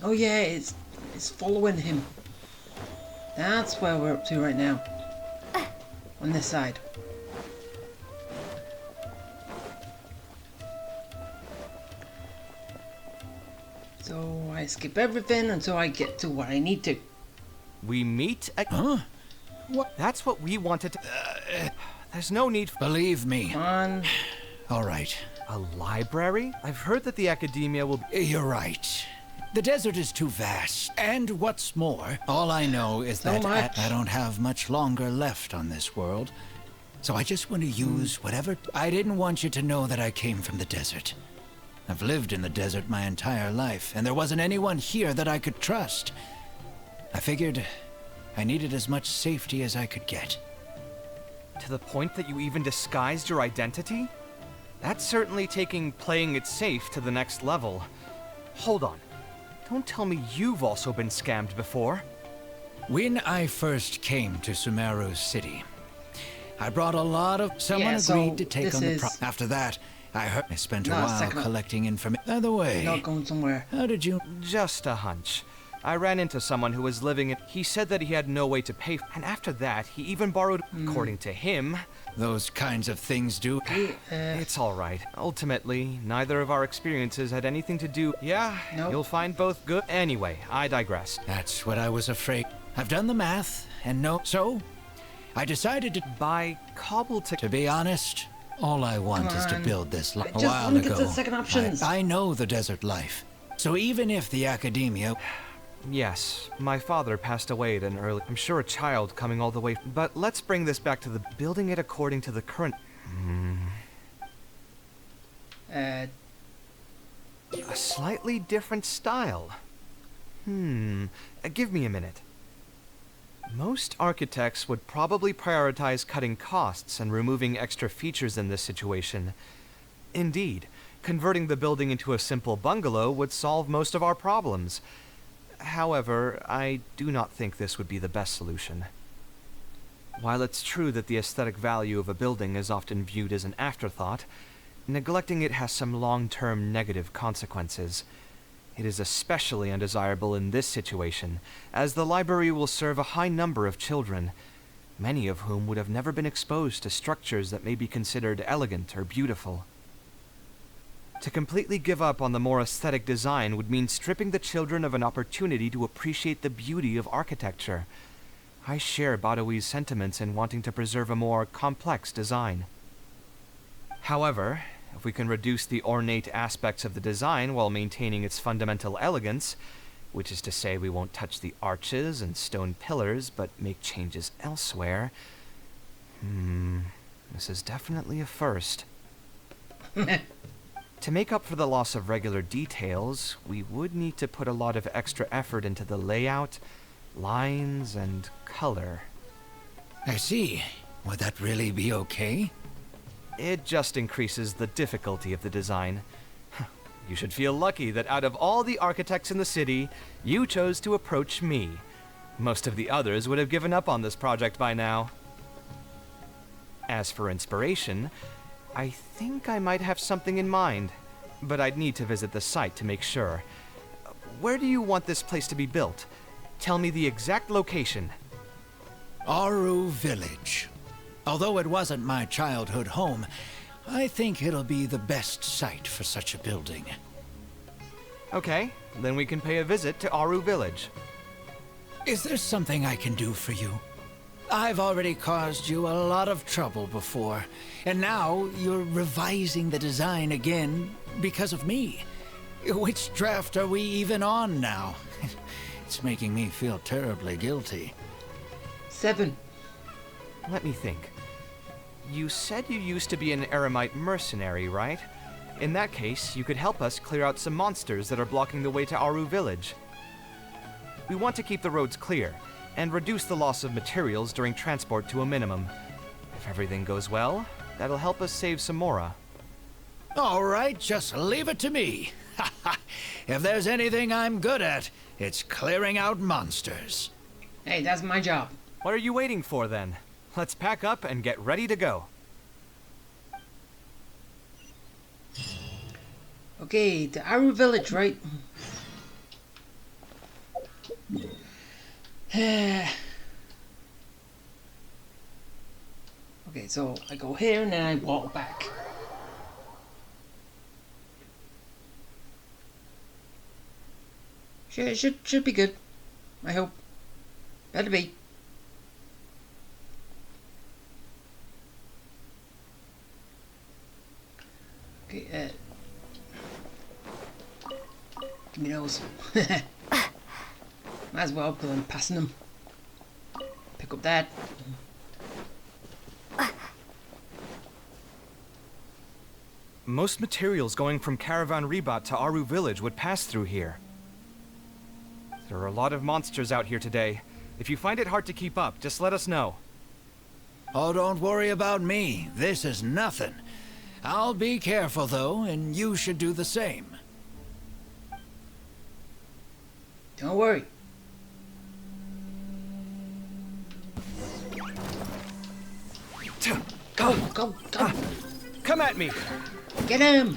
Speaker 1: Oh yeah, it's following him. That's where we're up to right now. On this side. So I skip everything until I get to what I need to.
Speaker 4: We meet at...
Speaker 3: Huh?
Speaker 4: What? That's what we wanted to... There's no need for...
Speaker 3: Believe me.
Speaker 1: Come on.
Speaker 3: All right.
Speaker 4: A library? I've heard that the academia will...
Speaker 3: You're right. The desert is too vast. And what's more, all I know is
Speaker 1: So
Speaker 3: that
Speaker 1: much.
Speaker 3: I don't have much longer left on this world. So I just want to use whatever... I didn't want you to know that I came from the desert. I've lived in the desert my entire life, and there wasn't anyone here that I could trust. I figured I needed as much safety as I could get.
Speaker 4: To the point that you even disguised your identity? That's certainly taking playing it safe to the next level. Hold on. Don't tell me you've also been scammed before.
Speaker 3: When I first came to Sumeru City, I brought a lot of... Someone
Speaker 1: Yeah, so
Speaker 3: agreed to take
Speaker 1: this
Speaker 3: on the
Speaker 1: is-
Speaker 3: After that, I spent a
Speaker 1: No,
Speaker 3: while
Speaker 1: second-
Speaker 3: collecting information. By the way,
Speaker 1: Not going somewhere.
Speaker 3: how did you...
Speaker 4: Just a hunch. I ran into someone who was living in... He said that he had no way to pay, and after that, he even borrowed... According to him...
Speaker 3: Those kinds of things do...
Speaker 4: It's all right. Ultimately, neither of our experiences had anything to do... Yeah,
Speaker 1: Nope.
Speaker 4: you'll find both good... Anyway, I digress.
Speaker 3: That's what I was afraid. I've done the math, and no... So, I decided to...
Speaker 4: By cobble to...
Speaker 3: To be honest, all I want is to
Speaker 1: on.
Speaker 3: build this
Speaker 1: I
Speaker 3: a
Speaker 1: just
Speaker 3: while
Speaker 1: wanna get
Speaker 3: ago.
Speaker 1: to the second options.
Speaker 3: I know the desert life. So even if the academia...
Speaker 4: Yes, my father passed away at an early... I'm sure a child coming all the way... But let's bring this back to the... Building it according to the current... A slightly different style. Give me a minute. Most architects would probably prioritize cutting costs and removing extra features in this situation. Indeed, converting the building into a simple bungalow would solve most of our problems. However, I do not think this would be the best solution. While it's true that the aesthetic value of a building is often viewed as an afterthought, neglecting it has some long-term negative consequences. It is especially undesirable in this situation, as the library will serve a high number of children, many of whom would have never been exposed to structures that may be considered elegant or beautiful. To completely give up on the more aesthetic design would mean stripping the children of an opportunity to appreciate the beauty of architecture. I share Badawai's sentiments in wanting to preserve a more complex design. However, if we can reduce the ornate aspects of the design while maintaining its fundamental elegance, which is to say we won't touch the arches and stone pillars but make changes elsewhere, this is definitely a first. To make up for the loss of regular details, we would need to put a lot of extra effort into the layout, lines, and color.
Speaker 3: I see. Would that really be okay?
Speaker 4: It just increases the difficulty of the design. You should feel lucky that out of all the architects in the city, you chose to approach me. Most of the others would have given up on this project by now. As for inspiration, I think I might have something in mind, but I'd need to visit the site to make sure. Where do you want this place to be built? Tell me the exact location.
Speaker 3: Aru Village. Although it wasn't my childhood home, I think it'll be the best site for such a building.
Speaker 4: Okay, then we can pay a visit to Aru Village.
Speaker 3: Is there something I can do for you? I've already caused you a lot of trouble before, and now you're revising the design again because of me. Which draft are we even on now? It's making me feel terribly guilty.
Speaker 1: 7.
Speaker 4: Let me think. You said you used to be an Eremite mercenary, right? In that case, you could help us clear out some monsters that are blocking the way to Aru Village. We want to keep the roads clear, and reduce the loss of materials during transport to a minimum. If everything goes well, that'll help us save some Mora.
Speaker 3: All right, just leave it to me. If there's anything I'm good at, it's clearing out monsters.
Speaker 1: Hey, that's my job.
Speaker 4: What are you waiting for then? Let's pack up and get ready to go.
Speaker 1: Okay, the Aru Village, right? Okay, so I go here and then I walk back. Should be good. I hope. Better be. Okay, give me those. Might as well, because I'm passing them. Pick up that.
Speaker 4: Most materials going from Caravan Ribat to Aru Village would pass through here. There are a lot of monsters out here today. If you find it hard to keep up, just let us know.
Speaker 3: Oh, don't worry about me. This is nothing. I'll be careful, though, and you should do the same.
Speaker 1: Don't worry. Go, go, go.
Speaker 4: Come at me!
Speaker 1: Get him!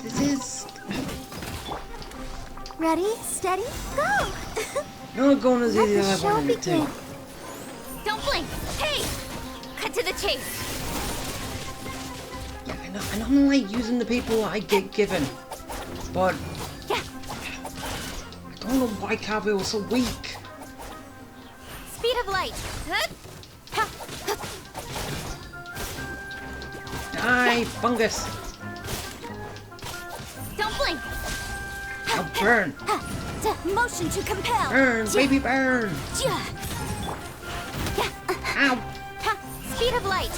Speaker 1: This is...
Speaker 2: Ready, steady, go!
Speaker 1: You're not going as
Speaker 2: Let
Speaker 1: easy
Speaker 2: the
Speaker 1: as I
Speaker 2: show
Speaker 1: wanted it
Speaker 2: begin.
Speaker 1: to.
Speaker 10: Don't blink! Hey! Cut to the chase!
Speaker 1: Yeah, I don't like using the people I get given. But...
Speaker 10: Yeah!
Speaker 1: I don't know why Kaveh was so weak.
Speaker 10: Speed of light!
Speaker 1: Die, fungus!
Speaker 10: Don't blink!
Speaker 1: Now burn!
Speaker 2: Motion to compel!
Speaker 1: Burn, baby, burn! Ow!
Speaker 10: Speed of light!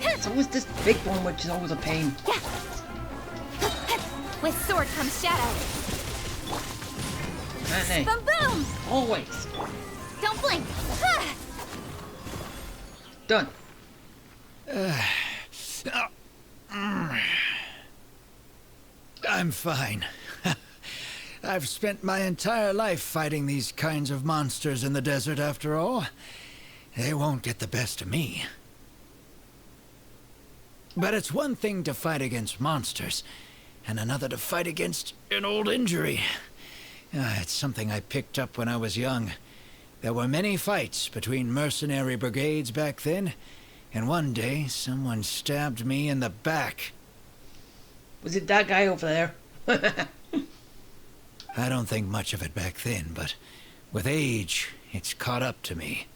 Speaker 1: It's always this big one which is always a pain.
Speaker 10: With sword comes shadow!
Speaker 1: Hey,
Speaker 10: Boom boom!
Speaker 1: always.
Speaker 10: Don't blink!
Speaker 1: Done.
Speaker 3: I'm fine. I've spent my entire life fighting these kinds of monsters in the desert, after all. They won't get the best of me. But it's one thing to fight against monsters, and another to fight against an old injury. It's something I picked up when I was young. There were many fights between mercenary brigades back then, and one day someone stabbed me in the back.
Speaker 1: Was it that guy over there?
Speaker 3: I don't think much of it back then, but with age, it's caught up to me.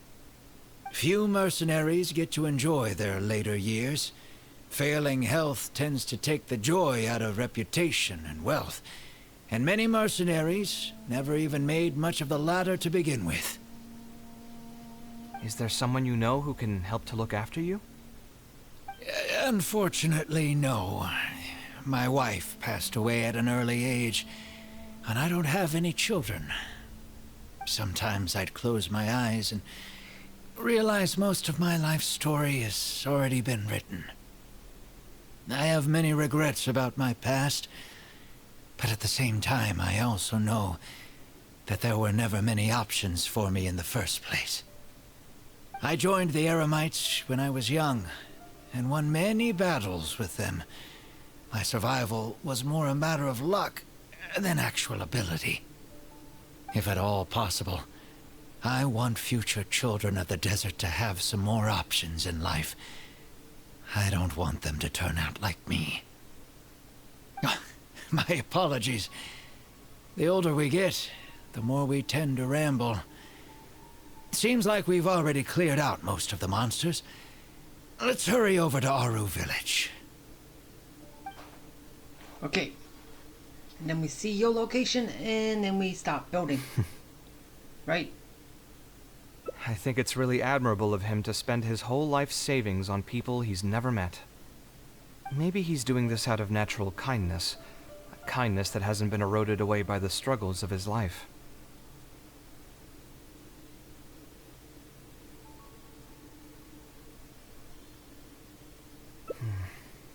Speaker 3: Few mercenaries get to enjoy their later years. Failing health tends to take the joy out of reputation and wealth, and many mercenaries never even made much of the latter to begin with.
Speaker 4: Is there someone you know who can help to look after you?
Speaker 3: Unfortunately, no. My wife passed away at an early age, and I don't have any children. Sometimes I'd close my eyes and realize most of my life story has already been written. I have many regrets about my past, but at the same time I also know that there were never many options for me in the first place. I joined the Eremites when I was young, and won many battles with them. My survival was more a matter of luck than actual ability. If at all possible, I want future children of the desert to have some more options in life. I don't want them to turn out like me. My apologies. The older we get, the more we tend to ramble. Seems like we've already cleared out most of the monsters. Let's hurry over to Aru Village.
Speaker 1: Okay. And then we see your location and then we start building. Right?
Speaker 4: I think it's really admirable of him to spend his whole life savings on people he's never met. Maybe he's doing this out of natural kindness, a kindness that hasn't been eroded away by the struggles of his life.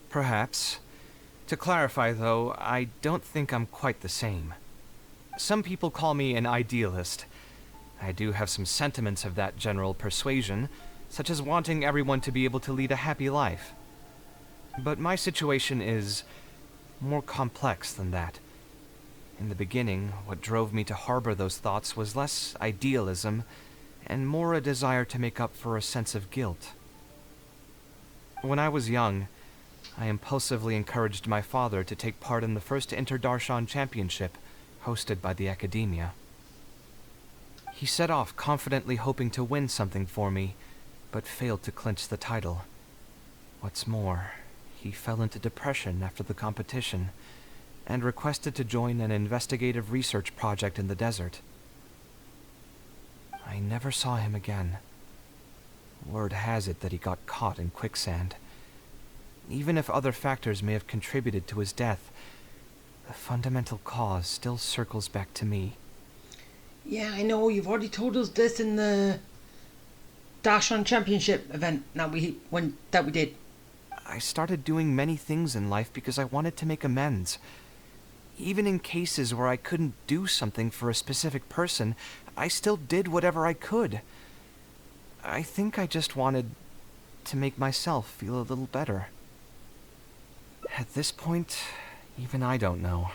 Speaker 4: Perhaps. To clarify, though, I don't think I'm quite the same. Some people call me an idealist. I do have some sentiments of that general persuasion, such as wanting everyone to be able to lead a happy life. But my situation is more complex than that. In the beginning, what drove me to harbor those thoughts was less idealism and more a desire to make up for a sense of guilt. When I was young, I impulsively encouraged my father to take part in the first Inter-Darshan Championship, hosted by the Academia. He set off confidently hoping to win something for me, but failed to clinch the title. What's more, he fell into depression after the competition, and requested to join an investigative research project in the desert. I never saw him again. Word has it that he got caught in quicksand. Even if other factors may have contributed to his death, the fundamental cause still circles back to me.
Speaker 1: Yeah, I know, you've already told us this in the Darshan Championship event that we did.
Speaker 4: I started doing many things in life because I wanted to make amends. Even in cases where I couldn't do something for a specific person, I still did whatever I could. I think I just wanted to make myself feel a little better. At this point, even I don't know.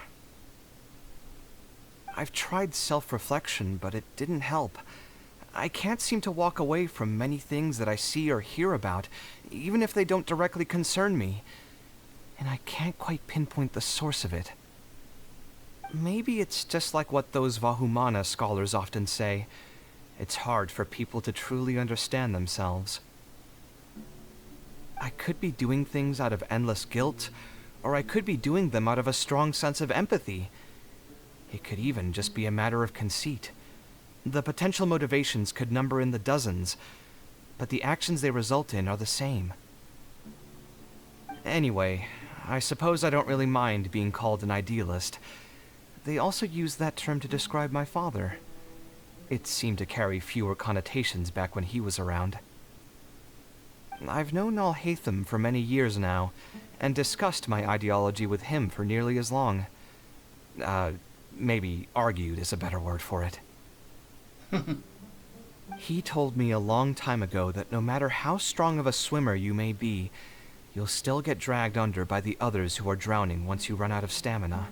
Speaker 4: I've tried self-reflection, but it didn't help. I can't seem to walk away from many things that I see or hear about, even if they don't directly concern me. And I can't quite pinpoint the source of it. Maybe it's just like what those Vahumana scholars often say. It's hard for people to truly understand themselves. I could be doing things out of endless guilt, or I could be doing them out of a strong sense of empathy. It could even just be a matter of conceit. The potential motivations could number in the dozens, but the actions they result in are the same. Anyway, I suppose I don't really mind being called an idealist. They also use that term to describe my father. It seemed to carry fewer connotations back when he was around. I've known Alhaitham for many years now, and discussed my ideology with him for nearly as long. Maybe argued is a better word for it. He told me a long time ago that no matter how strong of a swimmer you may be, you'll still get dragged under by the others who are drowning once you run out of stamina.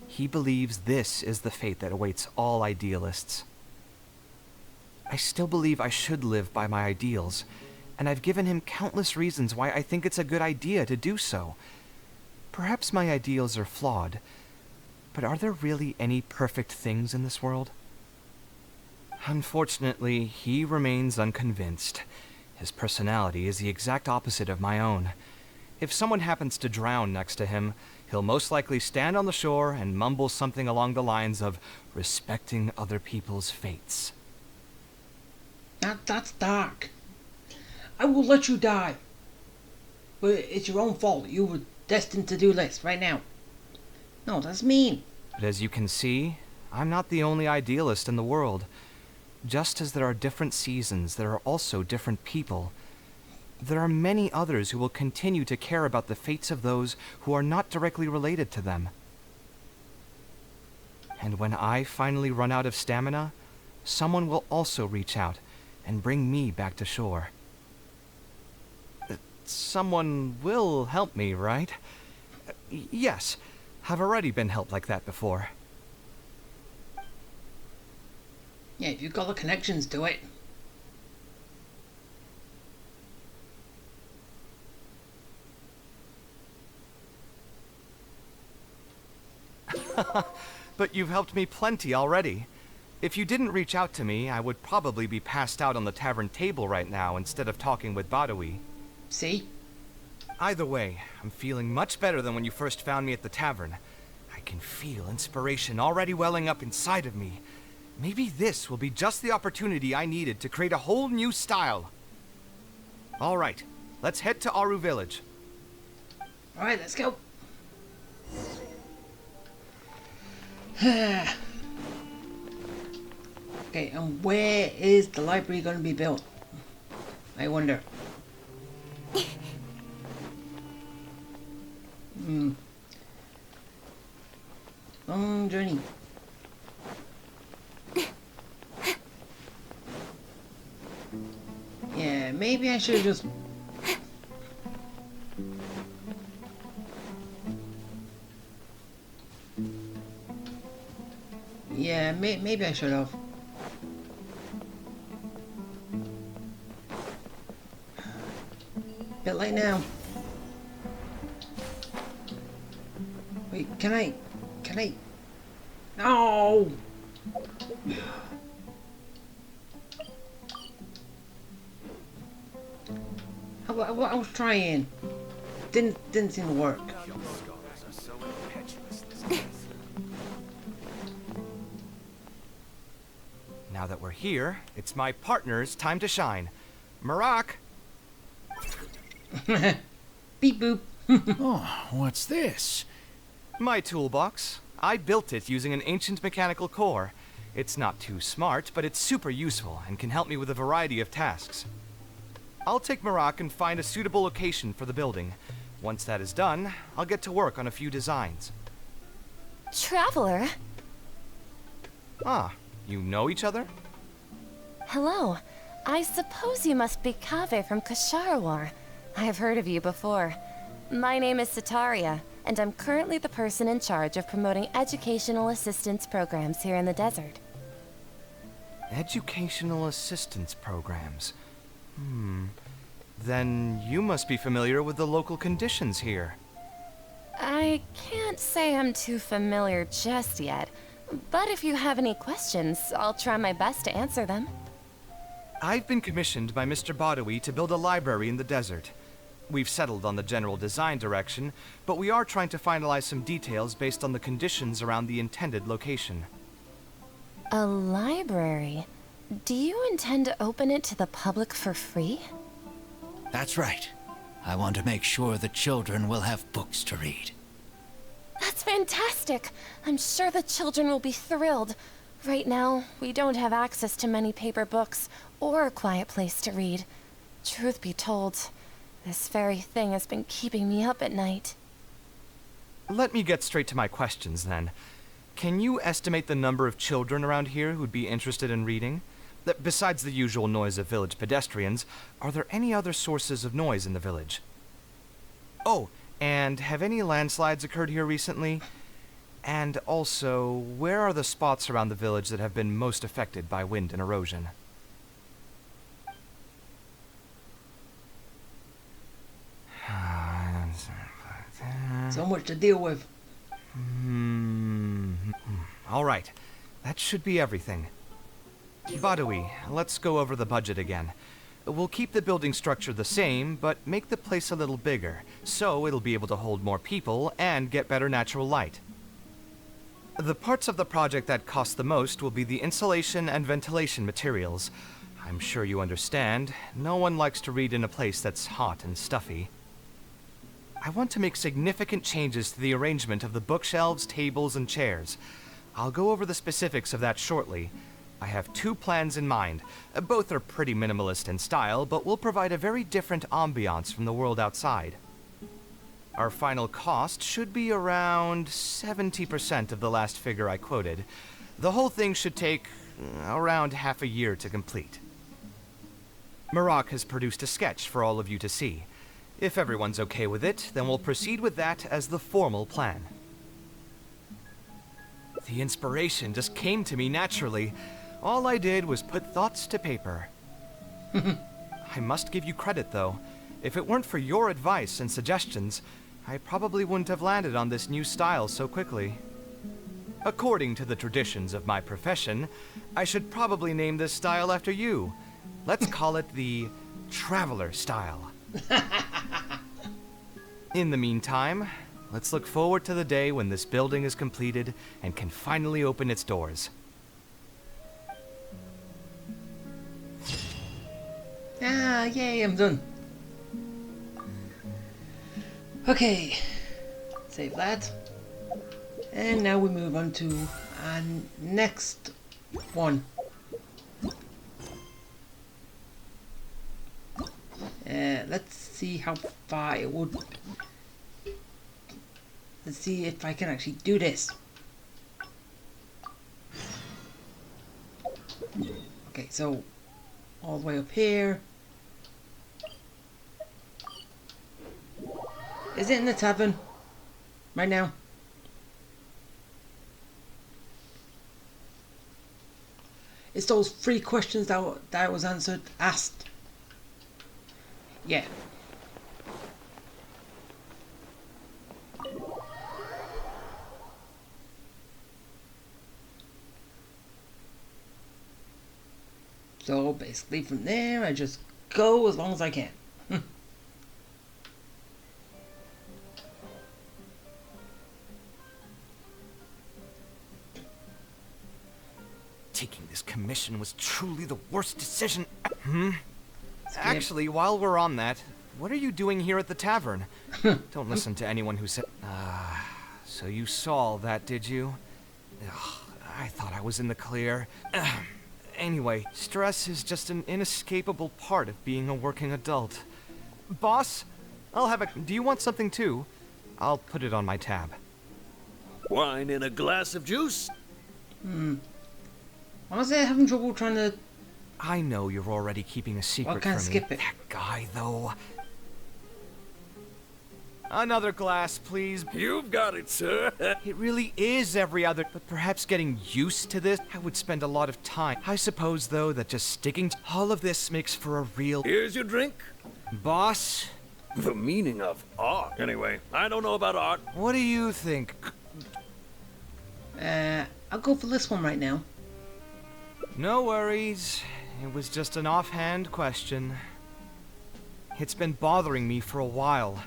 Speaker 4: He believes this is the fate that awaits all idealists. I still believe I should live by my ideals, and I've given him countless reasons why I think it's a good idea to do so. Perhaps my ideals are flawed, but are there really any perfect things in this world? Unfortunately, he remains unconvinced. His personality is the exact opposite of my own. If someone happens to drown next to him, he'll most likely stand on the shore and mumble something along the lines of respecting other people's fates.
Speaker 1: That's dark. I will let you die. But it's your own fault. You were destined to do this right now. No, that's mean.
Speaker 4: But as you can see, I'm not the only idealist in the world. Just as there are different seasons, there are also different people. There are many others who will continue to care about the fates of those who are not directly related to them. And when I finally run out of stamina, someone will also reach out and bring me back to shore. Someone will help me, right? Yes, I've already been helped like that before.
Speaker 1: Yeah, if you've got the connections to it.
Speaker 4: But you've helped me plenty already. If you didn't reach out to me, I would probably be passed out on the tavern table right now instead of talking with Badawi.
Speaker 1: See?
Speaker 4: Either way, I'm feeling much better than when you first found me at the tavern. I can feel inspiration already welling up inside of me. Maybe this will be just the opportunity I needed to create a whole new style. All right, let's head to Aru Village.
Speaker 1: All right, let's go. Okay, and where is the library going to be built? I wonder. Long journey. Yeah, maybe I should just... Yeah, maybe I should have. Bit late now. Wait, can I? No! I was trying. Didn't seem to work.
Speaker 4: Now that we're here, it's my partner's time to shine. Marak!
Speaker 1: Beep boop.
Speaker 3: Oh, what's this?
Speaker 4: My toolbox. I built it using an ancient mechanical core. It's not too smart, but it's super useful and can help me with a variety of tasks. I'll take Marak and find a suitable location for the building. Once that is done, I'll get to work on a few designs.
Speaker 11: Traveler?
Speaker 4: Ah, you know each other?
Speaker 11: Hello. I suppose you must be Kaveh from Kasharawar. I've heard of you before. My name is Sataria, and I'm currently the person in charge of promoting educational assistance programs here in the desert.
Speaker 4: Educational assistance programs. Then you must be familiar with the local conditions here.
Speaker 11: I can't say I'm too familiar just yet, but if you have any questions, I'll try my best to answer them.
Speaker 4: I've been commissioned by Mr. Badawi to build a library in the desert. We've settled on the general design direction, but we are trying to finalize some details based on the conditions around the intended location.
Speaker 11: A library? Do you intend to open it to the public for free?
Speaker 3: That's right. I want to make sure the children will have books to read.
Speaker 11: That's fantastic! I'm sure the children will be thrilled. Right now, we don't have access to many paper books or a quiet place to read. Truth be told, this very thing has been keeping me up at night.
Speaker 4: Let me get straight to my questions then. Can you estimate the number of children around here who'd be interested in reading? Besides the usual noise of village pedestrians, are there any other sources of noise in the village? Oh, and have any landslides occurred here recently? And also, where are the spots around the village that have been most affected by wind and erosion?
Speaker 1: So much to deal with.
Speaker 4: All right, that should be everything. Badawi, let's go over the budget again. We'll keep the building structure the same, but make the place a little bigger, so it'll be able to hold more people and get better natural light. The parts of the project that cost the most will be the insulation and ventilation materials. I'm sure you understand, no one likes to read in a place that's hot and stuffy. I want to make significant changes to the arrangement of the bookshelves, tables, and chairs. I'll go over the specifics of that shortly. I have two plans in mind. Both are pretty minimalist in style, but will provide a very different ambiance from the world outside. Our final cost should be around 70% of the last figure I quoted. The whole thing should take around half a year to complete. Marak has produced a sketch for all of you to see. If everyone's okay with it, then we'll proceed with that as the formal plan. The inspiration just came to me naturally. All I did was put thoughts to paper. I must give you credit, though. If it weren't for your advice and suggestions, I probably wouldn't have landed on this new style so quickly. According to the traditions of my profession, I should probably name this style after you. Let's call it the Traveler style. In the meantime, let's look forward to the day when this building is completed and can finally open its doors.
Speaker 1: Ah, yay, I'm done. Okay, save that. And now we move on to our next one. Let's see how far it would. Let's see if I can actually do this. Okay, so all the way up here. Is it in the tavern right now? It's those 3 questions that was asked. Yeah. So basically from there I just go as long as I can.
Speaker 4: Taking this commission was truly the worst decision. Actually, while we're on that, what are you doing here at the tavern? Don't listen to anyone who said... so you saw all that, did you? Ugh, I thought I was in the clear. Anyway, stress is just an inescapable part of being a working adult. Boss, I'll have a... Do you want something too? I'll put it on my tab.
Speaker 5: Wine in a glass of juice?
Speaker 1: Honestly, I'm having trouble trying to...
Speaker 4: I know you're already keeping a secret from me.
Speaker 1: Skip it.
Speaker 4: That guy, though. Another glass, please.
Speaker 5: You've got it, sir.
Speaker 4: It really is every other, but perhaps getting used to this, I would spend a lot of time. I suppose, though, that just sticking to all of this makes for a real...
Speaker 5: Here's your drink.
Speaker 4: Boss?
Speaker 5: The meaning of art. Anyway, I don't know about art.
Speaker 4: What do you think?
Speaker 1: I'll go for this one right now.
Speaker 4: No worries. It was just an offhand question. It's been bothering me for a while.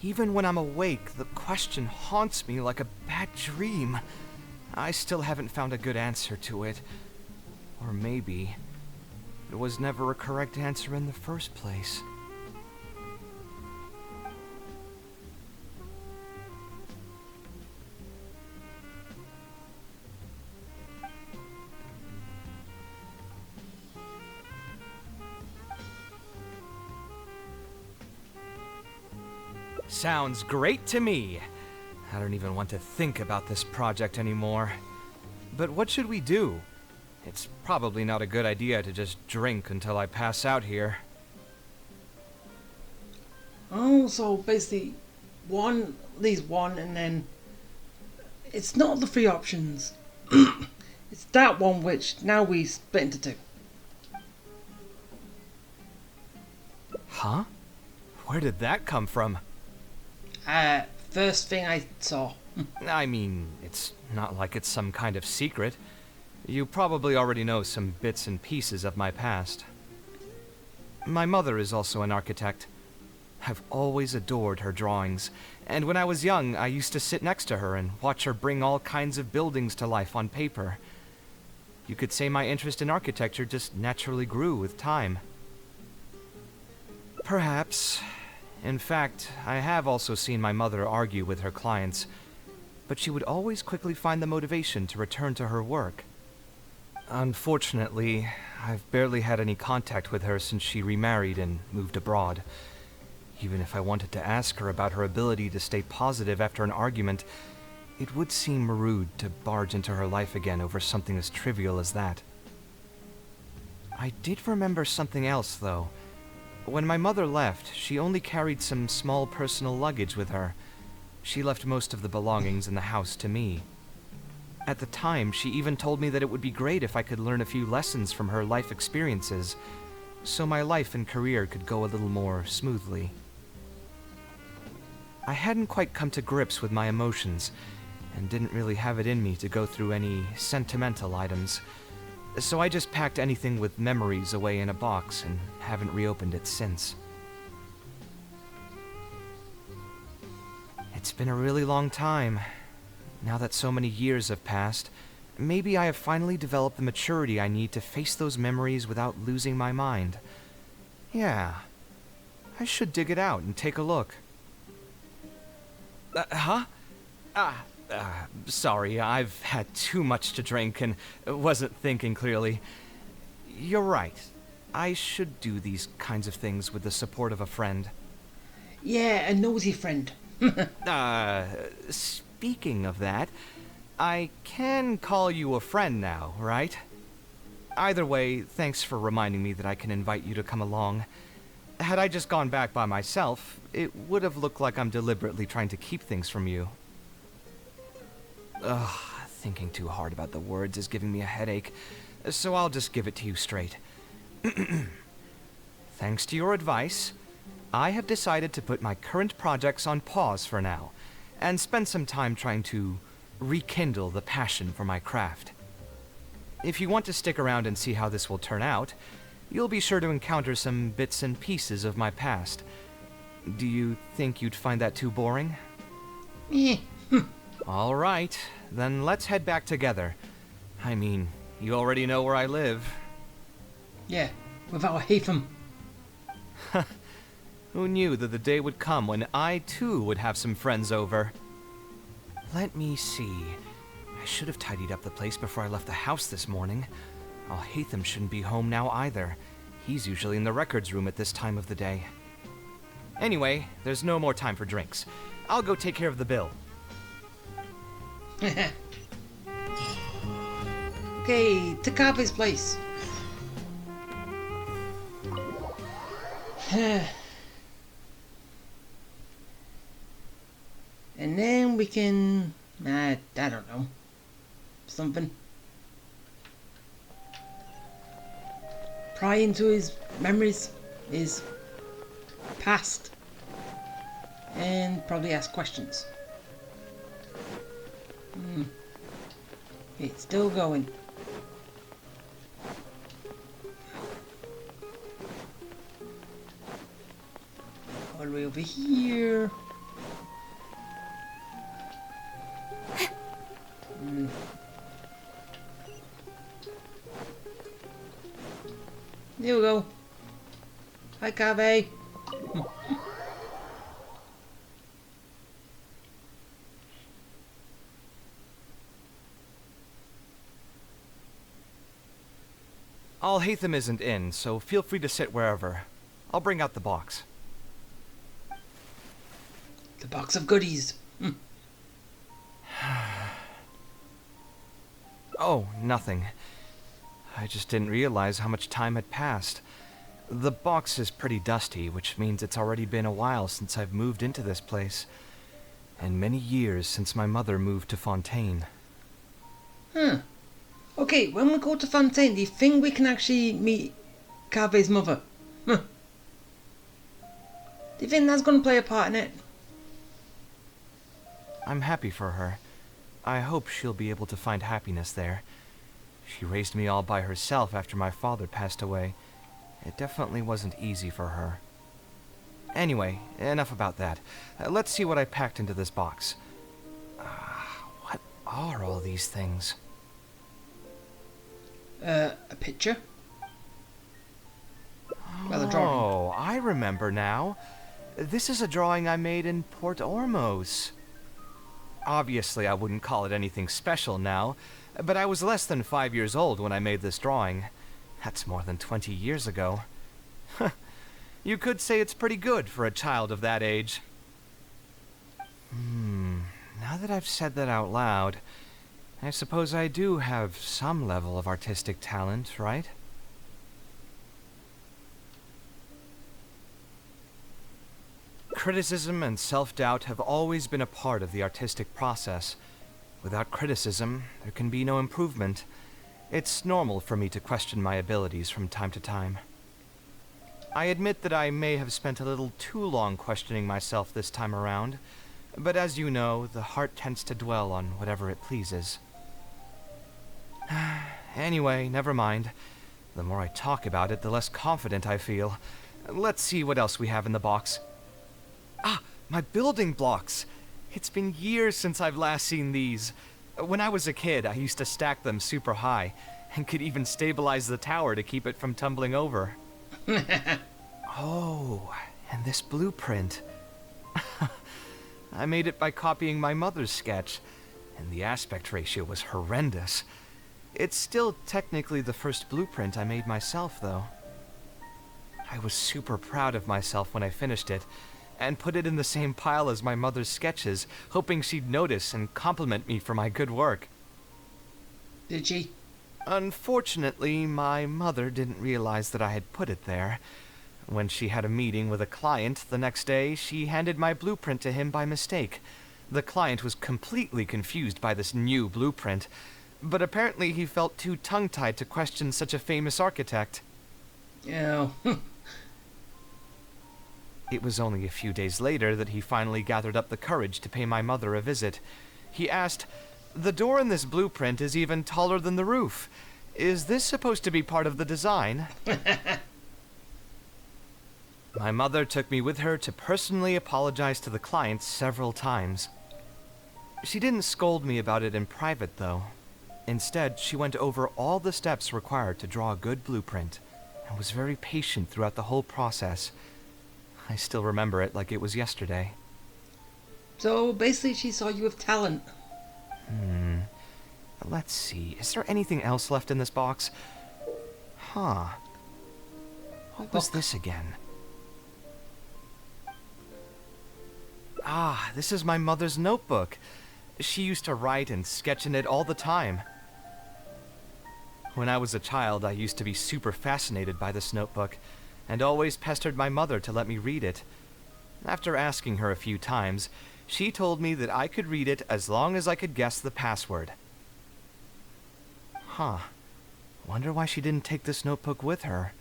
Speaker 4: Even when I'm awake, the question haunts me like a bad dream. I still haven't found a good answer to it. Or maybe it was never a correct answer in the first place. Sounds great to me. I don't even want to think about this project anymore. But what should we do? It's probably not a good idea to just drink until I pass out here.
Speaker 1: Oh, so basically leaves one and then it's not the 3 options. It's that one which now we split into 2.
Speaker 4: Huh? Where did that come from?
Speaker 1: First thing I saw.
Speaker 4: I mean, it's not like it's some kind of secret. You probably already know some bits and pieces of my past. My mother is also an architect. I've always adored her drawings, and when I was young, I used to sit next to her and watch her bring all kinds of buildings to life on paper. You could say my interest in architecture just naturally grew with time. Perhaps. In fact, I have also seen my mother argue with her clients, but she would always quickly find the motivation to return to her work. Unfortunately, I've barely had any contact with her since she remarried and moved abroad. Even if I wanted to ask her about her ability to stay positive after an argument, it would seem rude to barge into her life again over something as trivial as that. I did remember something else, though. When my mother left, she only carried some small personal luggage with her. She left most of the belongings in the house to me. At the time, she even told me that it would be great if I could learn a few lessons from her life experiences, so my life and career could go a little more smoothly. I hadn't quite come to grips with my emotions, and didn't really have it in me to go through any sentimental items. So I just packed anything with memories away in a box and haven't reopened it since. It's been a really long time. Now that so many years have passed, maybe I have finally developed the maturity I need to face those memories without losing my mind. Yeah. I should dig it out and take a look. Huh? Sorry, I've had too much to drink and wasn't thinking clearly. You're right. I should do these kinds of things with the support of a friend.
Speaker 1: Yeah, a nosy friend.
Speaker 4: Speaking of that, I can call you a friend now, right? Either way, thanks for reminding me that I can invite you to come along. Had I just gone back by myself, it would have looked like I'm deliberately trying to keep things from you. Ugh, thinking too hard about the words is giving me a headache, so I'll just give it to you straight. Thanks to your advice, I have decided to put my current projects on pause for now, and spend some time trying to rekindle the passion for my craft. If you want to stick around and see how this will turn out, you'll be sure to encounter some bits and pieces of my past. Do you think you'd find that too boring? All right, then let's head back together. I mean, you already know where I live.
Speaker 1: Yeah, without Hatham.
Speaker 4: Who knew that the day would come when I too would have some friends over? Let me see. I should have tidied up the place before I left the house this morning. Hatham shouldn't be home now either. He's usually in the records room at this time of the day. Anyway, there's no more time for drinks. I'll go take care of the bill.
Speaker 1: Okay, to Kaveh's place. And then we can... I don't know. Something. Pry into his memories, his past, and probably ask questions. It's still going. All the way over here. Here we go. Hi, Kaveh.
Speaker 4: Hatham isn't in, so feel free to sit wherever. I'll bring out the box.
Speaker 1: The box of goodies.
Speaker 4: Oh, nothing. I just didn't realize how much time had passed. The box is pretty dusty, which means it's already been a while since I've moved into this place. And many years since my mother moved to Fontaine.
Speaker 1: Okay, when we go to Fontaine, do you think we can actually meet Kaveh's mother? Do you think that's going to play a part in it?
Speaker 4: I'm happy for her. I hope she'll be able to find happiness there. She raised me all by herself after my father passed away. It definitely wasn't easy for her. Anyway, enough about that. Let's see what I packed into this box. What are all these things?
Speaker 1: A picture? Well, a drawing.
Speaker 4: Oh, I remember now. This is a drawing I made in Port Ormos. Obviously, I wouldn't call it anything special now, but I was less than 5 years old when I made this drawing. That's more than 20 years ago. You could say it's pretty good for a child of that age. Now that I've said that out loud, I suppose I do have some level of artistic talent, right? Criticism and self-doubt have always been a part of the artistic process. Without criticism, there can be no improvement. It's normal for me to question my abilities from time to time. I admit that I may have spent a little too long questioning myself this time around, but as you know, the heart tends to dwell on whatever it pleases. Anyway, never mind. The more I talk about it, the less confident I feel. Let's see what else we have in the box. Ah, my building blocks! It's been years since I've last seen these. When I was a kid, I used to stack them super high, and could even stabilize the tower to keep it from tumbling over. Oh, and this blueprint. I made it by copying my mother's sketch, and the aspect ratio was horrendous. It's still technically the first blueprint I made myself, though. I was super proud of myself when I finished it, and put it in the same pile as my mother's sketches, hoping she'd notice and compliment me for my good work.
Speaker 1: Did she?
Speaker 4: Unfortunately, my mother didn't realize that I had put it there. When she had a meeting with a client the next day, she handed my blueprint to him by mistake. The client was completely confused by this new blueprint, but apparently he felt too tongue-tied to question such a famous architect.
Speaker 1: Oh.
Speaker 4: It was only a few days later that he finally gathered up the courage to pay my mother a visit. He asked, "The door in this blueprint is even taller than the roof. Is this supposed to be part of the design?" My mother took me with her to personally apologize to the client several times. She didn't scold me about it in private, though. Instead, she went over all the steps required to draw a good blueprint, and was very patient throughout the whole process. I still remember it like it was yesterday.
Speaker 1: So basically she saw you with talent.
Speaker 4: Let's see, is there anything else left in this box? Huh. What was this again? Ah, this is my mother's notebook. She used to write and sketch in it all the time. When I was a child, I used to be super fascinated by this notebook, and always pestered my mother to let me read it. After asking her a few times, she told me that I could read it as long as I could guess the password. Huh. Wonder why she didn't take this notebook with her.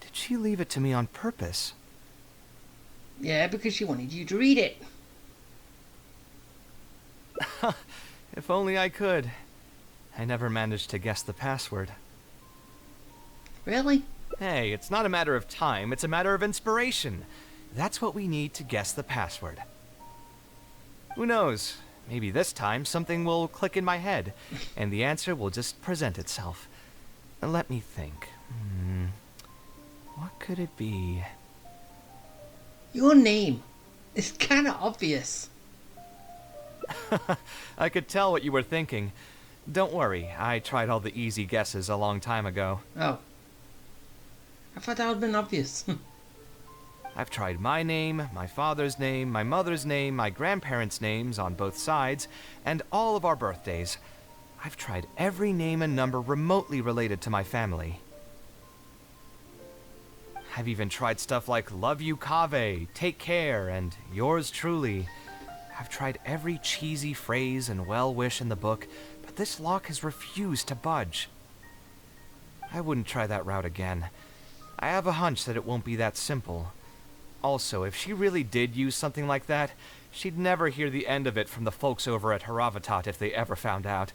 Speaker 4: Did she leave it to me on purpose?
Speaker 1: Yeah, because she wanted you to read it.
Speaker 4: If only I could. I never managed to guess the password.
Speaker 1: Really?
Speaker 4: Hey, it's not a matter of time, it's a matter of inspiration. That's what we need to guess the password. Who knows? Maybe this time something will click in my head, and the answer will just present itself. Let me think. What could it be?
Speaker 1: Your name. It's kind of obvious.
Speaker 4: I could tell what you were thinking. Don't worry, I tried all the easy guesses a long time ago.
Speaker 1: Oh. I thought that would have been obvious.
Speaker 4: I've tried my name, my father's name, my mother's name, my grandparents' names on both sides, and all of our birthdays. I've tried every name and number remotely related to my family. I've even tried stuff like love you Kaveh, take care, and yours truly. I've tried every cheesy phrase and well-wish in the book, but this lock has refused to budge. I wouldn't try that route again. I have a hunch that it won't be that simple. Also, if she really did use something like that, she'd never hear the end of it from the folks over at Haravatat if they ever found out.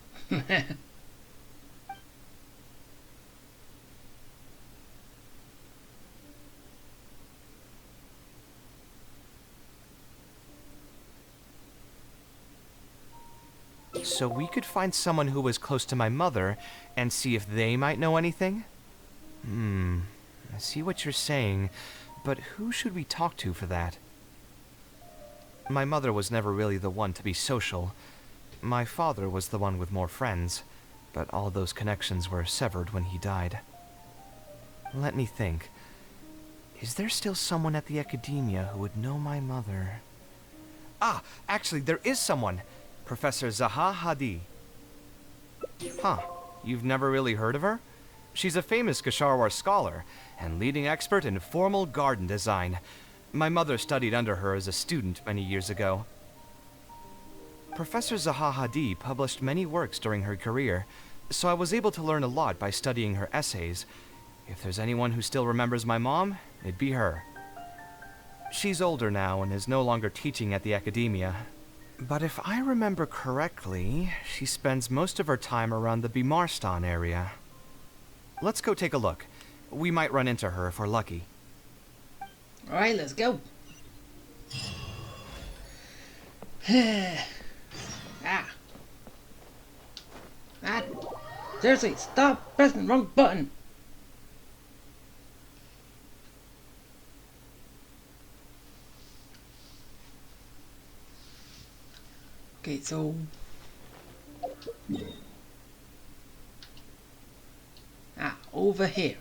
Speaker 4: So we could find someone who was close to my mother and see if they might know anything? I see what you're saying, but who should we talk to for that? My mother was never really the one to be social. My father was the one with more friends, but all those connections were severed when he died. Let me think. Is there still someone at the academia who would know my mother? Ah, actually, there is someone. Professor Zaha Hadi. Huh, you've never really heard of her? She's a famous Gasharwar scholar and leading expert in formal garden design. My mother studied under her as a student many years ago. Professor Zaha Hadi published many works during her career, so I was able to learn a lot by studying her essays. If there's anyone who still remembers my mom, it'd be her. She's older now and is no longer teaching at the academia. But if I remember correctly, she spends most of her time around the Bimarstan area. Let's go take a look. We might run into her if we're lucky.
Speaker 1: Ah. Ah. Seriously, stop pressing the wrong button. Okay, so over here,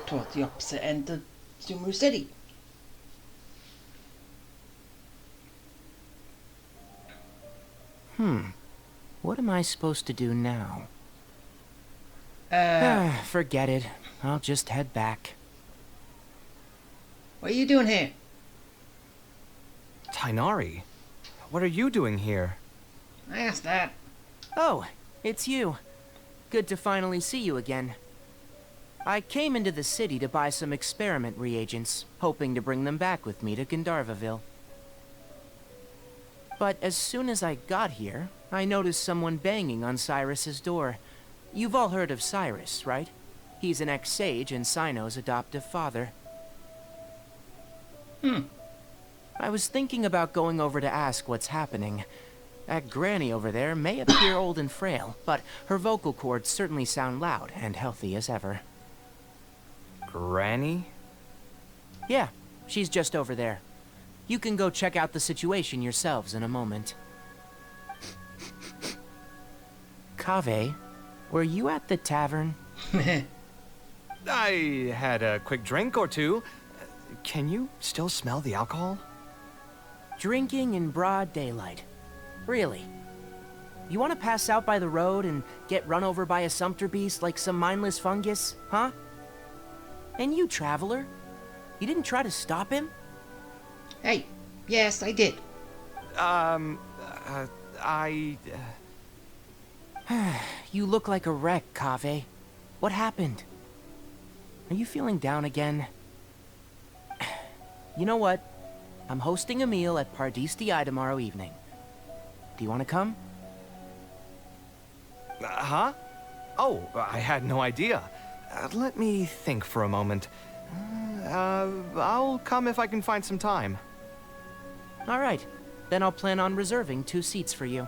Speaker 1: towards the opposite end of Sumeru City.
Speaker 12: What am I supposed to do now? Forget it. I'll just head back.
Speaker 1: What are you doing here?
Speaker 4: Tainari, what are you doing here?
Speaker 1: I asked that.
Speaker 12: Oh, it's you. Good to finally see you again. I came into the city to buy some experiment reagents, hoping to bring them back with me to Gandharvaville. But as soon as I got here, I noticed someone banging on Cyrus's door. You've all heard of Cyrus, right? He's an ex-sage and Cyno's adoptive father. I was thinking about going over to ask what's happening. That granny over there may appear old and frail, but her vocal cords certainly sound loud and healthy as ever.
Speaker 4: Granny?
Speaker 12: Yeah, she's just over there. You can go check out the situation yourselves in a moment. Kaveh, were you at the tavern?
Speaker 4: I had a quick drink or two. Can you still smell the alcohol?
Speaker 12: Drinking in broad daylight. Really? You want to pass out by the road and get run over by a sumpter beast like some mindless fungus, huh? And you, traveler? You didn't try to stop him?
Speaker 1: Hey, yes, I did.
Speaker 12: You look like a wreck, Kaveh. What happened? Are you feeling down again? You know what? I'm hosting a meal at Pardis tomorrow evening. Do you want to come?
Speaker 4: Huh? Oh, I had no idea. Let me think for a moment. I'll come if I can find some time.
Speaker 12: All right. Then I'll plan on reserving 2 seats for you.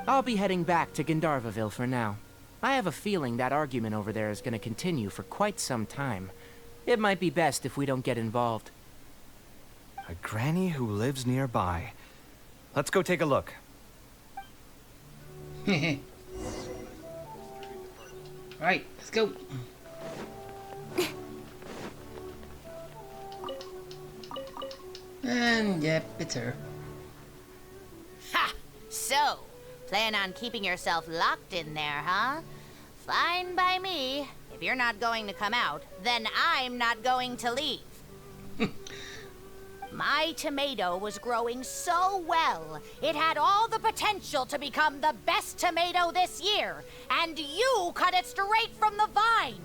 Speaker 12: I'll be heading back to Gandharvaville for now. I have a feeling that argument over there is going to continue for quite some time. It might be best if we don't get involved.
Speaker 4: A granny who lives nearby. Let's go take a look.
Speaker 1: Right, let's go. And yep, it's her.
Speaker 10: Ha! So, plan on keeping yourself locked in there, huh? Fine by me. If you're not going to come out, then I'm not going to leave. My tomato was growing so well, it had all the potential to become the best tomato this year, and you cut it straight from the vine.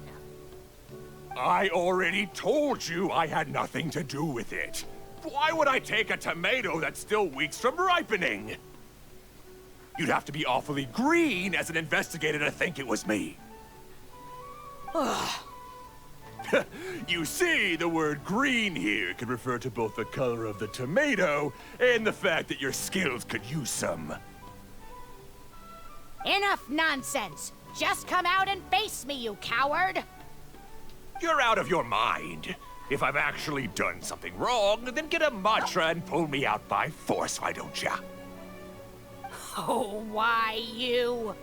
Speaker 13: I already told you I had nothing to do with it. Why would I take a tomato that's still weeks from ripening? You'd have to be awfully green as an investigator to think it was me. You see, the word green here can refer to both the color of the tomato and the fact that your skills could use some.
Speaker 10: Enough nonsense! Just come out and face me, you coward!
Speaker 13: You're out of your mind. If I've actually done something wrong, then get a mantra and pull me out by force, why don't ya?
Speaker 10: Oh, why you?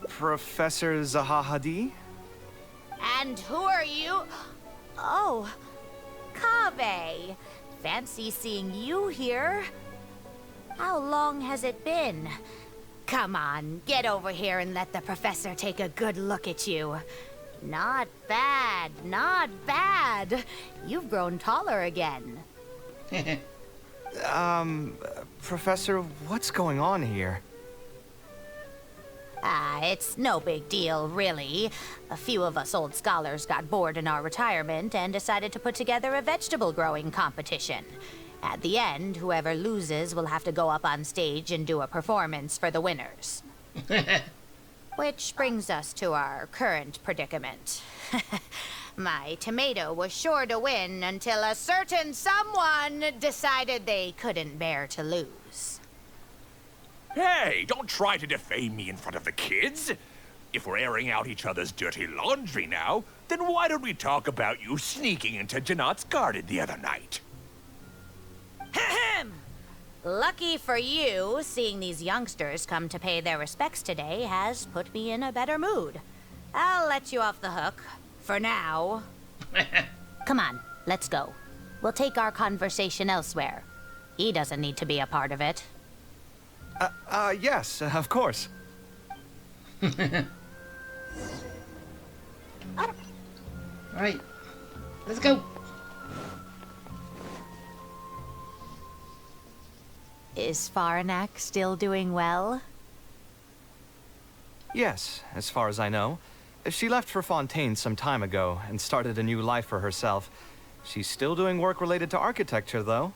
Speaker 4: Professor Zahahadi?
Speaker 10: And who are you? Oh, Kaveh. Fancy seeing you here. How long has it been? Come on, get over here and let the professor take a good look at you. Not bad, not bad. You've grown taller again.
Speaker 4: Professor, what's going on here?
Speaker 10: It's no big deal, really. A few of us old scholars got bored in our retirement and decided to put together a vegetable growing competition. At the end, whoever loses will have to go up on stage and do a performance for the winners. Which brings us to our current predicament. My tomato was sure to win until a certain someone decided they couldn't bear to lose.
Speaker 13: Hey, don't try to defame me in front of the kids. If we're airing out each other's dirty laundry now, then why don't we talk about you sneaking into Janat's garden the other night?
Speaker 10: Ahem! Lucky for you, seeing these youngsters come to pay their respects today has put me in a better mood. I'll let you off the hook. For now. Come on, let's go. We'll take our conversation elsewhere. He doesn't need to be a part of it.
Speaker 4: Yes, of course.
Speaker 1: Right. Let's go.
Speaker 10: Is Faranak still doing well?
Speaker 7: Yes, as far as I know. She left for Fontaine some time ago and started a new life for herself. She's still doing work related to architecture, though.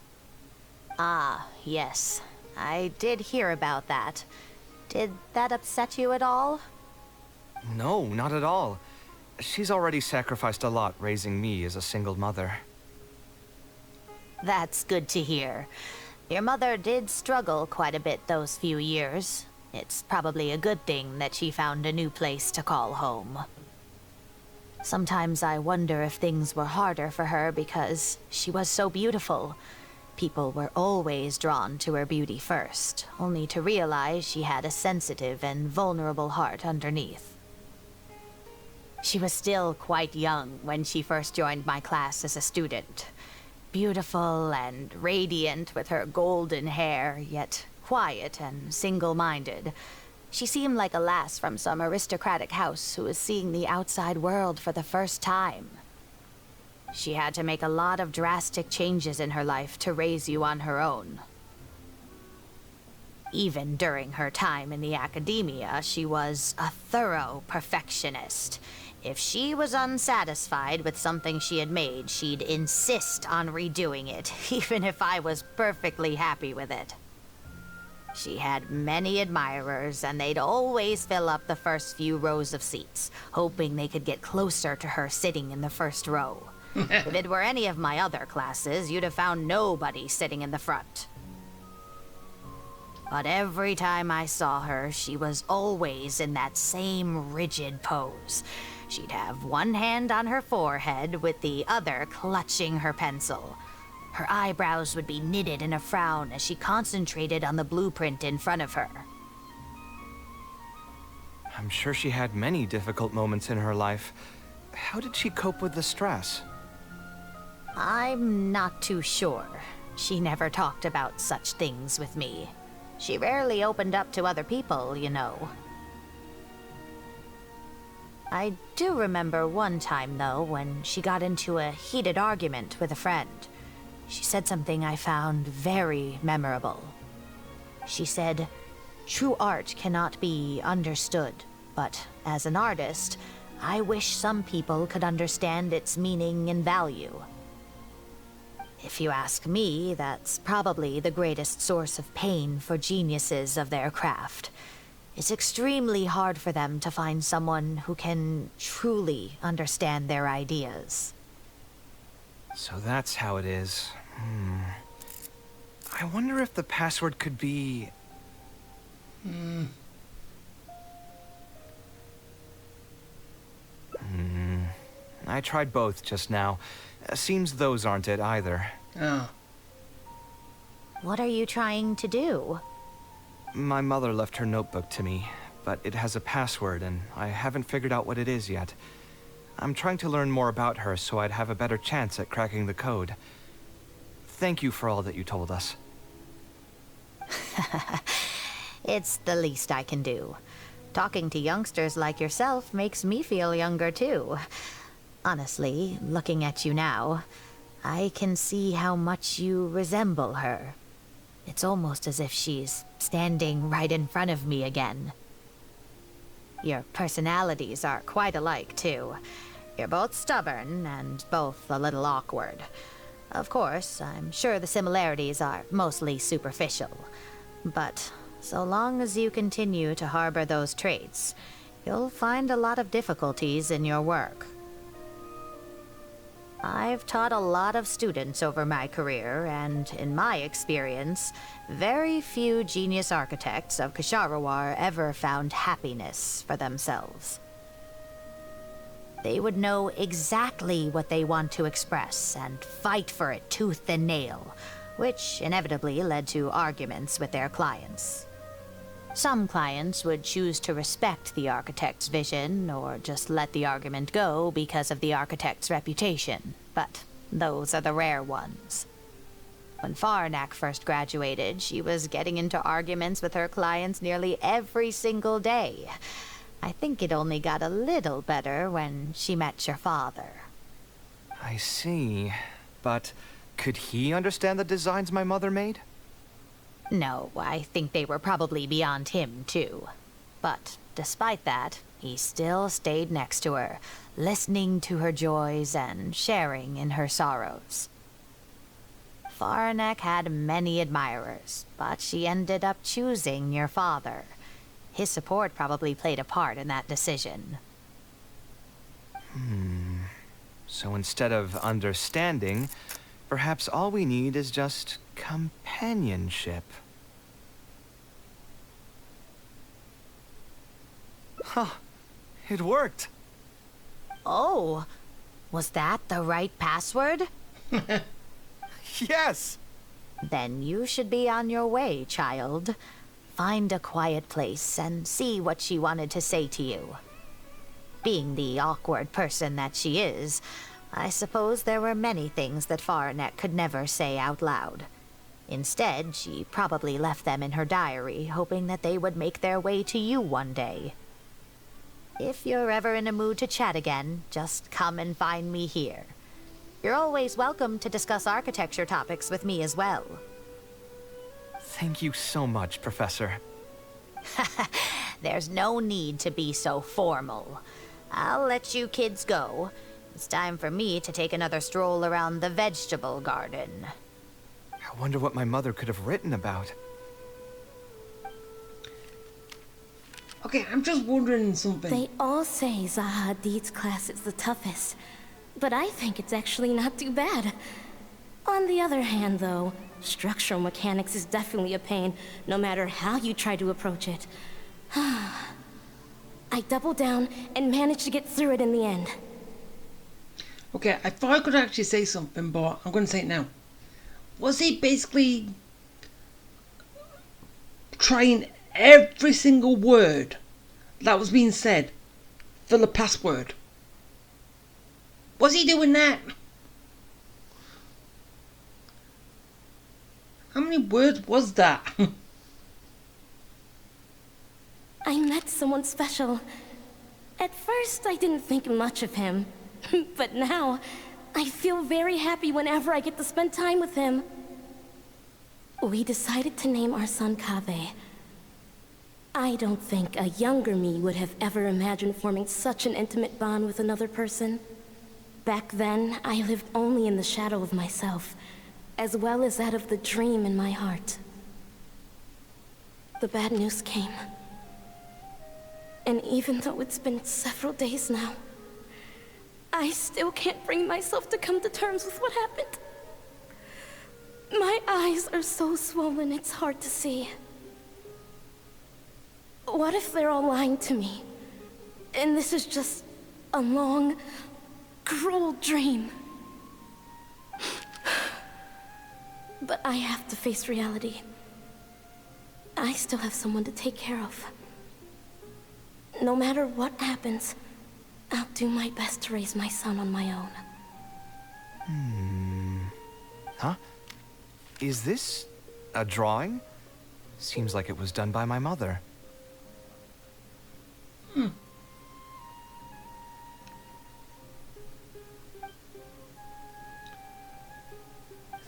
Speaker 10: Ah, yes. I did hear about that. Did that upset you at all?
Speaker 7: No, not at all. She's already sacrificed a lot raising me as a single mother.
Speaker 10: That's good to hear. Your mother did struggle quite a bit those few years. It's probably a good thing that she found a new place to call home. Sometimes I wonder if things were harder for her because she was so beautiful. People were always drawn to her beauty first, only to realize she had a sensitive and vulnerable heart underneath. She was still quite young when she first joined my class as a student. Beautiful and radiant with her golden hair, yet quiet and single-minded. She seemed like a lass from some aristocratic house who was seeing the outside world for the first time. She had to make a lot of drastic changes in her life to raise you on her own. Even during her time in the academia, she was a thorough perfectionist. If she was unsatisfied with something she had made, she'd insist on redoing it, even if I was perfectly happy with it. She had many admirers, and they'd always fill up the first few rows of seats, hoping they could get closer to her sitting in the first row. If it were any of my other classes, you'd have found nobody sitting in the front. But every time I saw her, she was always in that same rigid pose. She'd have one hand on her forehead with the other clutching her pencil. Her eyebrows would be knitted in a frown as she concentrated on the blueprint in front of her.
Speaker 7: I'm sure she had many difficult moments in her life. How did she cope with the stress?
Speaker 10: I'm not too sure. She never talked about such things with me. She rarely opened up to other people, you know. I do remember one time, though, when she got into a heated argument with a friend. She said something I found very memorable. She said, "True art cannot be understood, but as an artist, I wish some people could understand its meaning and value." If you ask me, that's probably the greatest source of pain for geniuses of their craft. It's extremely hard for them to find someone who can truly understand their ideas.
Speaker 7: So that's how it is. I wonder if the password could be... I tried both just now. Seems those aren't it either.
Speaker 1: Oh.
Speaker 10: What are you trying to do?
Speaker 7: My mother left her notebook to me, but it has a password and I haven't figured out what it is yet. I'm trying to learn more about her so I'd have a better chance at cracking the code. Thank you for all that you told us.
Speaker 10: It's the least I can do. Talking to youngsters like yourself makes me feel younger too. Honestly, looking at you now, I can see how much you resemble her. It's almost as if she's standing right in front of me again. Your personalities are quite alike, too. You're both stubborn and both a little awkward. Of course, I'm sure the similarities are mostly superficial. But so long as you continue to harbor those traits, you'll find a lot of difficulties in your work. I've taught a lot of students over my career, and in my experience, very few genius architects of Ksharawar ever found happiness for themselves. They would know exactly what they want to express and fight for it tooth and nail, which inevitably led to arguments with their clients. Some clients would choose to respect the architect's vision or just let the argument go because of the architect's reputation, but those are the rare ones. When Faranak first graduated, she was getting into arguments with her clients nearly every single day. I think it only got a little better when she met your father.
Speaker 4: I see. But could he understand the designs my mother made?
Speaker 10: No, I think they were probably beyond him, too. But despite that, he still stayed next to her, listening to her joys and sharing in her sorrows. Faranek had many admirers, but she ended up choosing your father. His support probably played a part in that decision.
Speaker 4: So instead of understanding, perhaps all we need is just companionship. Huh. It worked.
Speaker 10: Oh, was that the right password?
Speaker 4: Yes!
Speaker 10: Then you should be on your way, child. Find a quiet place and see what she wanted to say to you. Being the awkward person that she is, I suppose there were many things that Faranek could never say out loud. Instead, she probably left them in her diary, hoping that they would make their way to you one day. If you're ever in a mood to chat again, just come and find me here. You're always welcome to discuss architecture topics with me as well.
Speaker 4: Thank you so much, Professor.
Speaker 10: There's no need to be so formal. I'll let you kids go. It's time for me to take another stroll around the vegetable garden.
Speaker 4: I wonder what my mother could have written about.
Speaker 1: Okay, I'm just wondering something.
Speaker 2: They all say Zaha Hadid's class is the toughest, but I think it's actually not too bad. On the other hand, though, structural mechanics is definitely a pain, no matter how you try to approach it. I doubled down and managed to get through it in the end.
Speaker 1: Okay, I thought I could actually say something, but I'm going to say it now. Was he basically trying every single word that was being said for the password? Was he doing that? How many words was that?
Speaker 2: I met someone special. At first, I didn't think much of him. But now, I feel very happy whenever I get to spend time with him. We decided to name our son Kaveh. I don't think a younger me would have ever imagined forming such an intimate bond with another person. Back then, I lived only in the shadow of myself, as well as that of the dream in my heart. The bad news came. And even though it's been several days now, I still can't bring myself to come to terms with what happened. My eyes are so swollen it's hard to see. What if they're all lying to me? And this is just a long, cruel dream. But I have to face reality. I still have someone to take care of. No matter what happens, I'll do my best to raise my son on my own.
Speaker 4: Huh? Is this a drawing? Seems like it was done by my mother.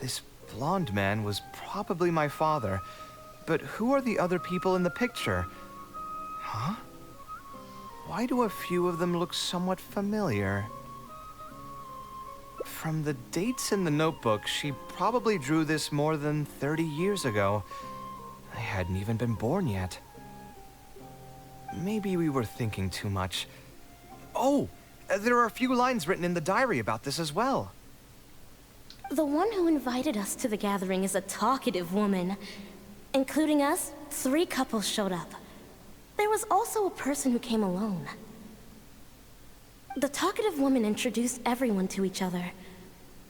Speaker 4: This blonde man was probably my father, but who are the other people in the picture? Huh? Why do a few of them look somewhat familiar? From the dates in the notebook, she probably drew this more than 30 years ago. I hadn't even been born yet. Maybe we were thinking too much. Oh, there are a few lines written in the diary about this as well.
Speaker 2: The one who invited us to the gathering is a talkative woman. Including us, 3 couples showed up. There was also a person who came alone. The talkative woman introduced everyone to each other.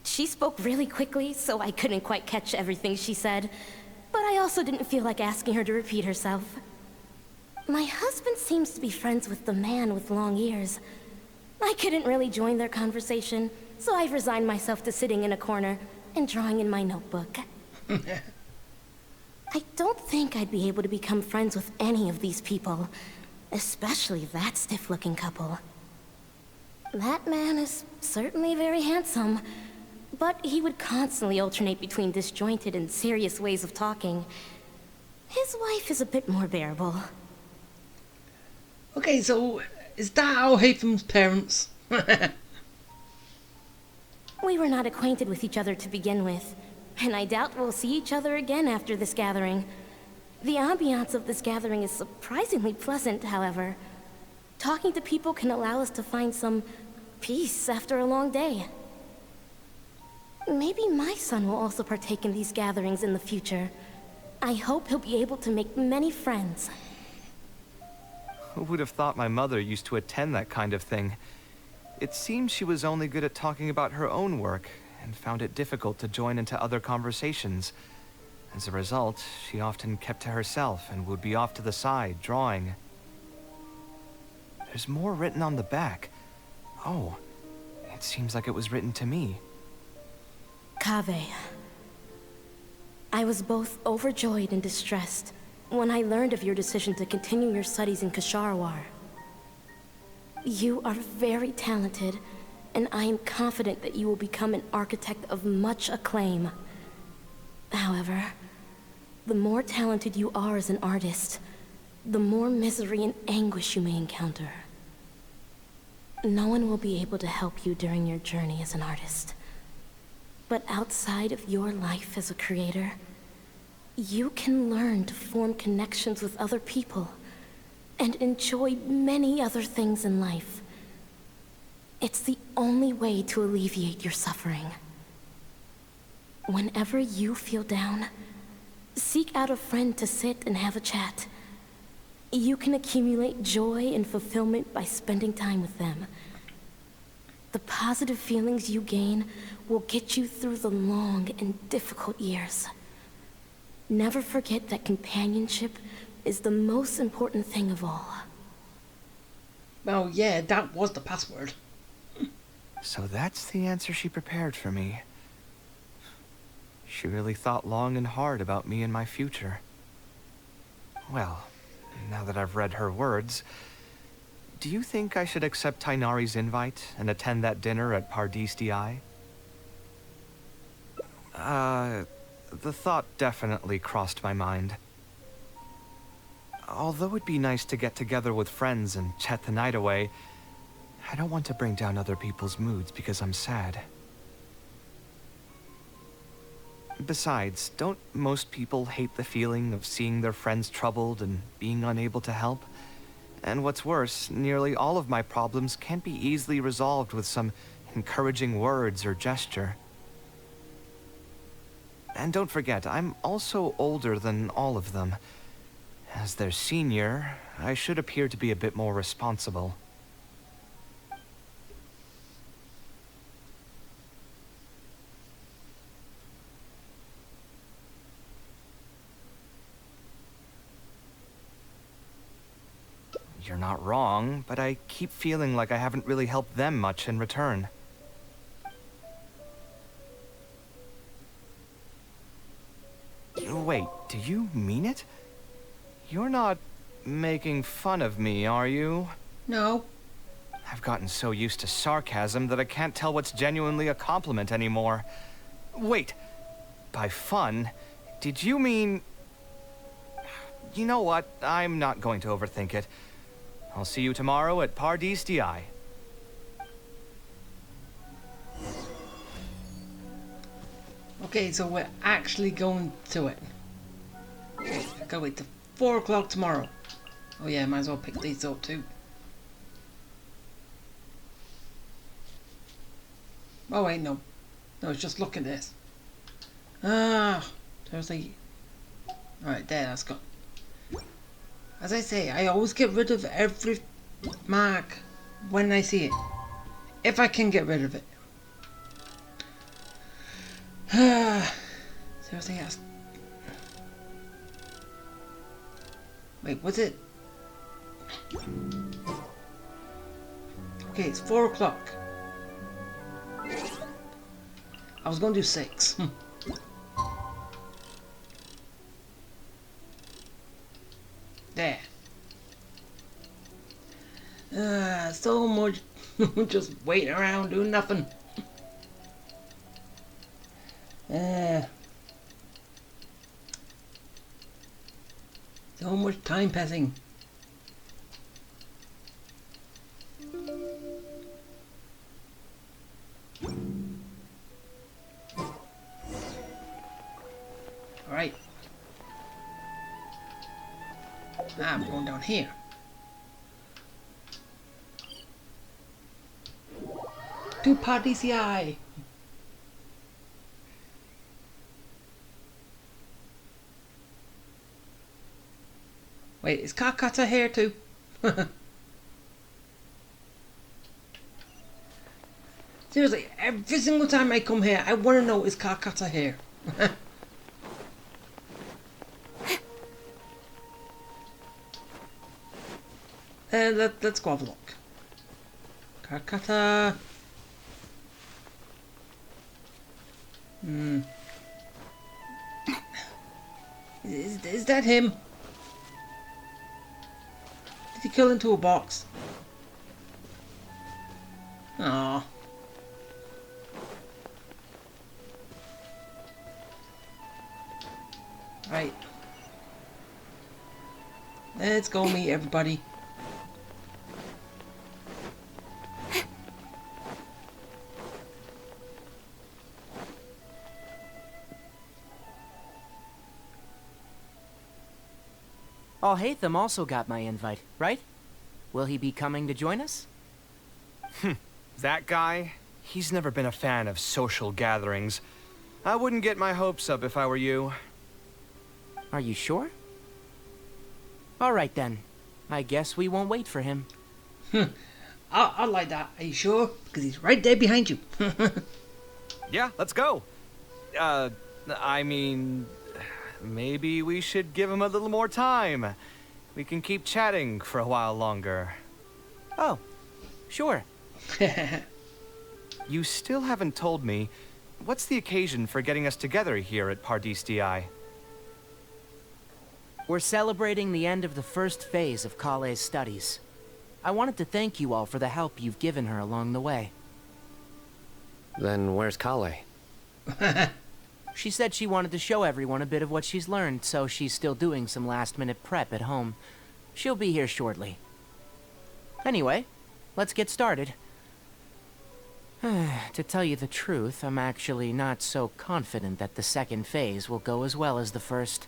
Speaker 2: She spoke really quickly, so I couldn't quite catch everything she said, but I also didn't feel like asking her to repeat herself. My husband seems to be friends with the man with long ears. I couldn't really join their conversation, so I've resigned myself to sitting in a corner and drawing in my notebook. I don't think I'd be able to become friends with any of these people, especially that stiff-looking couple. That man is certainly very handsome, but he would constantly alternate between disjointed and serious ways of talking. His wife is a bit more bearable.
Speaker 1: Okay, so is that how Hatham's parents?
Speaker 2: We were not acquainted with each other to begin with, and I doubt we'll see each other again after this gathering. The ambiance of this gathering is surprisingly pleasant, however. Talking to people can allow us to find some peace after a long day. Maybe my son will also partake in these gatherings in the future. I hope he'll be able to make many friends.
Speaker 4: Who would have thought my mother used to attend that kind of thing? It seems she was only good at talking about her own work, and found it difficult to join into other conversations. As a result, she often kept to herself and would be off to the side, drawing. There's more written on the back. Oh, it seems like it was written to me.
Speaker 2: Kaveh. I was both overjoyed and distressed when I learned of your decision to continue your studies in Kasharwar. You are very talented, and I am confident that you will become an architect of much acclaim. However, the more talented you are as an artist, the more misery and anguish you may encounter. No one will be able to help you during your journey as an artist. But outside of your life as a creator, you can learn to form connections with other people and enjoy many other things in life. It's the only way to alleviate your suffering. Whenever you feel down, seek out a friend to sit and have a chat. You can accumulate joy and fulfillment by spending time with them. The positive feelings you gain will get you through the long and difficult years. Never forget that companionship is the most important thing of all.
Speaker 1: Well, yeah, that was the password.
Speaker 4: So that's the answer she prepared for me. She really thought long and hard about me and my future. Well, now that I've read her words, do you think I should accept Tainari's invite and attend that dinner at Pardis-Di? The thought definitely crossed my mind. Although it'd be nice to get together with friends and chat the night away, I don't want to bring down other people's moods because I'm sad. Besides, don't most people hate the feeling of seeing their friends troubled and being unable to help? And what's worse, nearly all of my problems can't be easily resolved with some encouraging words or gesture. And don't forget, I'm also older than all of them. As their senior, I should appear to be a bit more responsible. You're not wrong, but I keep feeling like I haven't really helped them much in return. Wait, do you mean it? You're not making fun of me, are you?
Speaker 1: No.
Speaker 4: I've gotten so used to sarcasm that I can't tell what's genuinely a compliment anymore. Wait, by fun, did you mean... You know what? I'm not going to overthink it. I'll see you tomorrow at Pardis-Di.
Speaker 1: Okay, so we're actually going to it. Go wait till 4 o'clock tomorrow. Oh yeah, might as well pick these up too. Oh wait, no. No, it's just look at this. Ah, seriously. Alright, there, that's gone. As I say, I always get rid of every mark when I see it. If I can get rid of it. Seriously, that's... Wait, was it? Okay, it's 4 o'clock. I was going to do 6. There. So much just waiting around doing nothing. So much time passing. Alright. Now I'm going down here. To DCI. Wait, is Carcutter here too? Seriously, every single time I come here, I want to know, is Carcutter here? Let's go have a look. Carcutter. Is that him? Did he kill into a box? Aww. Right. Let's go meet everybody.
Speaker 12: Alhaitham also got my invite, right? Will he be coming to join us?
Speaker 4: That guy? He's never been a fan of social gatherings. I wouldn't get my hopes up if I were you.
Speaker 12: Are you sure? All right then. I guess we won't wait for him.
Speaker 1: I like that. Are you sure? Because he's right there behind you.
Speaker 4: Yeah, let's go. I mean, maybe we should give him a little more time. We can keep chatting for a while longer.
Speaker 12: Oh, sure.
Speaker 4: You still haven't told me, what's the occasion for getting us together here at Pardistii?
Speaker 12: We're celebrating the end of the first phase of Kaveh's studies. I wanted to thank you all for the help you've given her along the way.
Speaker 14: Then where's Kaveh?
Speaker 12: She said she wanted to show everyone a bit of what she's learned, so she's still doing some last-minute prep at home. She'll be here shortly. Anyway, let's get started. To tell you the truth, I'm actually not so confident that the second phase will go as well as the first.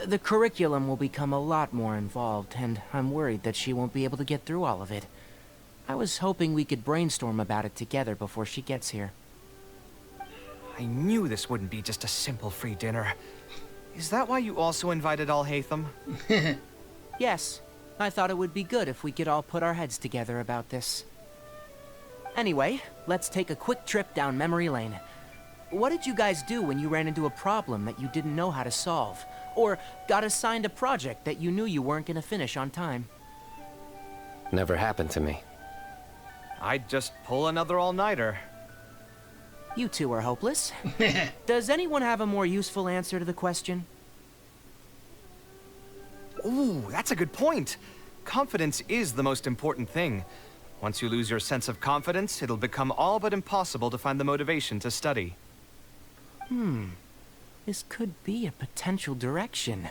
Speaker 12: The curriculum will become a lot more involved, and I'm worried that she won't be able to get through all of it. I was hoping we could brainstorm about it together before she gets here.
Speaker 4: I knew this wouldn't be just a simple free dinner. Is that why you also invited Alhaitham?
Speaker 12: Yes, I thought it would be good if we could all put our heads together about this. Anyway, let's take a quick trip down memory lane. What did you guys do when you ran into a problem that you didn't know how to solve? Or got assigned a project that you knew you weren't gonna finish on time?
Speaker 14: Never happened to me.
Speaker 4: I'd just pull another all-nighter.
Speaker 12: You two are hopeless. Does anyone have a more useful answer to the question?
Speaker 4: Ooh, that's a good point. Confidence is the most important thing. Once you lose your sense of confidence, it'll become all but impossible to find the motivation to study.
Speaker 12: This could be a potential direction.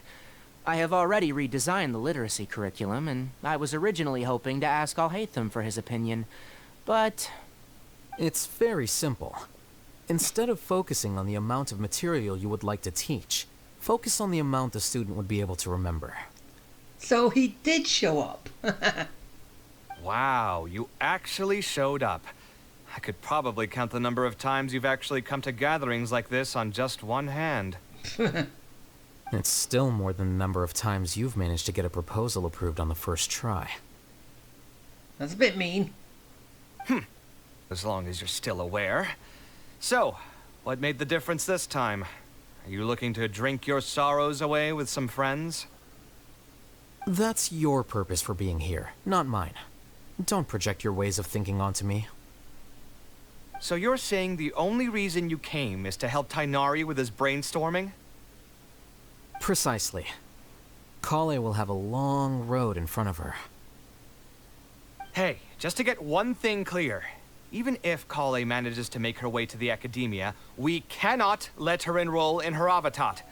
Speaker 12: I have already redesigned the literacy curriculum, and I was originally hoping to ask Alhaitham for his opinion, but...
Speaker 15: It's very simple. Instead of focusing on the amount of material you would like to teach, focus on the amount the student would be able to remember.
Speaker 1: So he did show up.
Speaker 4: Wow, you actually showed up. I could probably count the number of times you've actually come to gatherings like this on just one hand.
Speaker 15: It's still more than the number of times you've managed to get a proposal approved on the first try.
Speaker 1: That's a bit mean.
Speaker 4: As long as you're still aware. So, what made the difference this time? Are you looking to drink your sorrows away with some friends?
Speaker 15: That's your purpose for being here, not mine. Don't project your ways of thinking onto me.
Speaker 4: So you're saying the only reason you came is to help Tainari with his brainstorming?
Speaker 15: Precisely. Kale will have a long road in front of her.
Speaker 4: Hey, just to get one thing clear. Even if Kale manages to make her way to the academia, we cannot let her enroll in her avatat.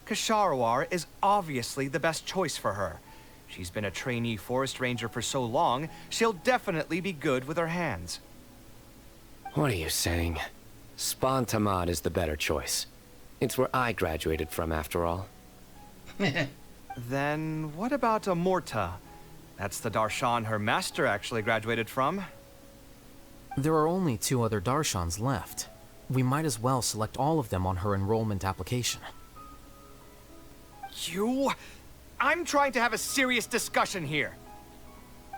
Speaker 4: Kasharawar is obviously the best choice for her. She's been a trainee forest ranger for so long, she'll definitely be good with her hands.
Speaker 14: What are you saying? Spontamad is the better choice. It's where I graduated from, after all.
Speaker 4: Then what about Amorta? That's the Darshan her master actually graduated from.
Speaker 15: There are only 2 other Darshans left. We might as well select all of them on her enrollment application.
Speaker 4: I'm trying to have a serious discussion here.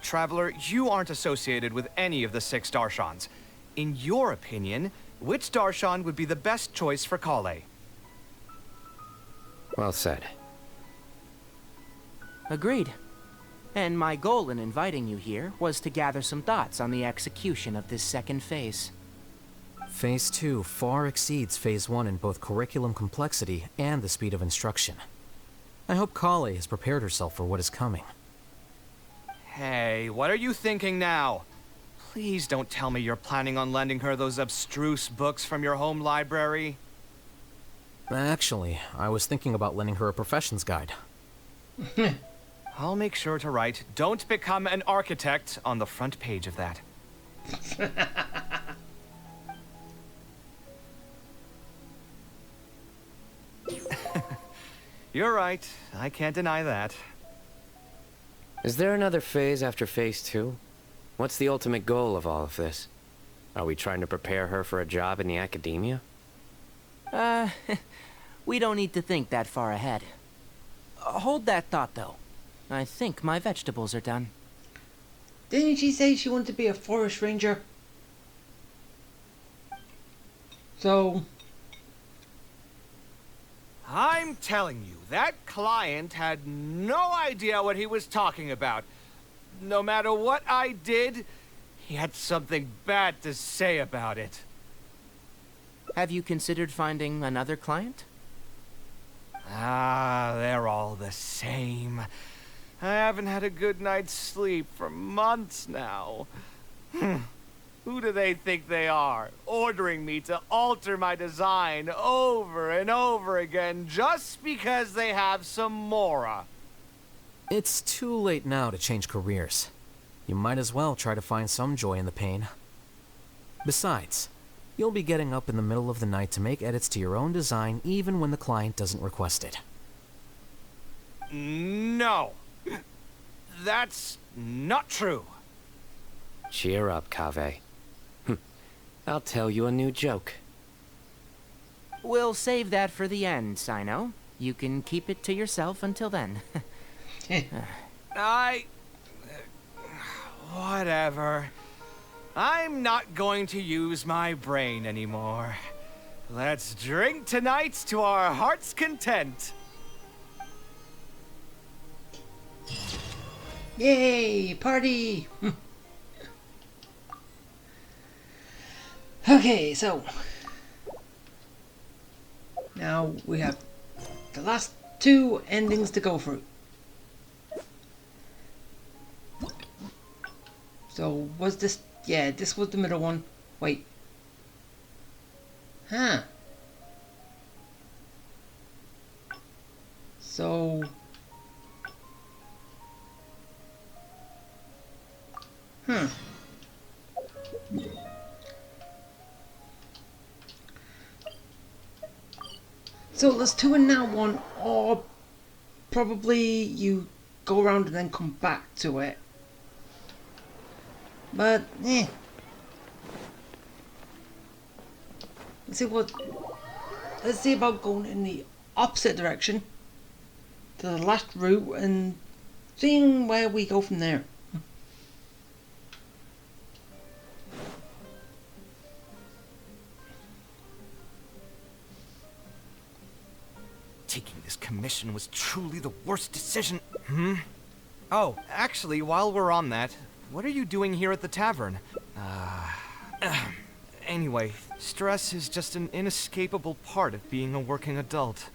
Speaker 4: Traveler, you aren't associated with any of the 6 Darshans. In your opinion, which Darshan would be the best choice for Kale?
Speaker 14: Well said.
Speaker 12: Agreed. And my goal in inviting you here was to gather some thoughts on the execution of this second phase.
Speaker 15: Phase 2 far exceeds Phase 1 in both curriculum complexity and the speed of instruction. I hope Kale has prepared herself for what is coming.
Speaker 4: Hey, what are you thinking now? Please don't tell me you're planning on lending her those abstruse books from your home library.
Speaker 15: Actually, I was thinking about lending her a professions guide.
Speaker 4: I'll make sure to write, "Don't become an architect" on the front page of that. You're right. I can't deny that.
Speaker 14: Is there another phase after Phase 2? What's the ultimate goal of all of this? Are we trying to prepare her for a job in the academia?
Speaker 12: We don't need to think that far ahead. Hold that thought, though. I think my vegetables are done.
Speaker 1: Didn't she say she wanted to be a forest ranger? So...
Speaker 4: I'm telling you, that client had no idea what he was talking about. No matter what I did, he had something bad to say about it.
Speaker 12: Have you considered finding another client?
Speaker 4: They're all the same. I haven't had a good night's sleep for months now. Who do they think they are, ordering me to alter my design over and over again just because they have some Mora?
Speaker 15: It's too late now to change careers. You might as well try to find some joy in the pain. Besides, you'll be getting up in the middle of the night to make edits to your own design even when the client doesn't request it.
Speaker 4: No. That's not true.
Speaker 14: Cheer up, Kaveh. I'll tell you a new joke.
Speaker 12: We'll save that for the end, Sino. You can keep it to yourself until then.
Speaker 4: Whatever. I'm not going to use my brain anymore. Let's drink tonight to our heart's content.
Speaker 1: Yay! Party! Okay, so... now we have the last 2 endings to go through. So, was this... yeah, this was the middle one. Wait. Huh. So... so there's 2 and now 1, or probably you go around and then come back to it. But, Let's see what. Let's see about going in the opposite direction to the last route and seeing where we go from there.
Speaker 4: Taking this commission was truly the worst decision. Oh, actually, while we're on that, what are you doing here at the tavern? Anyway, stress is just an inescapable part of being a working adult.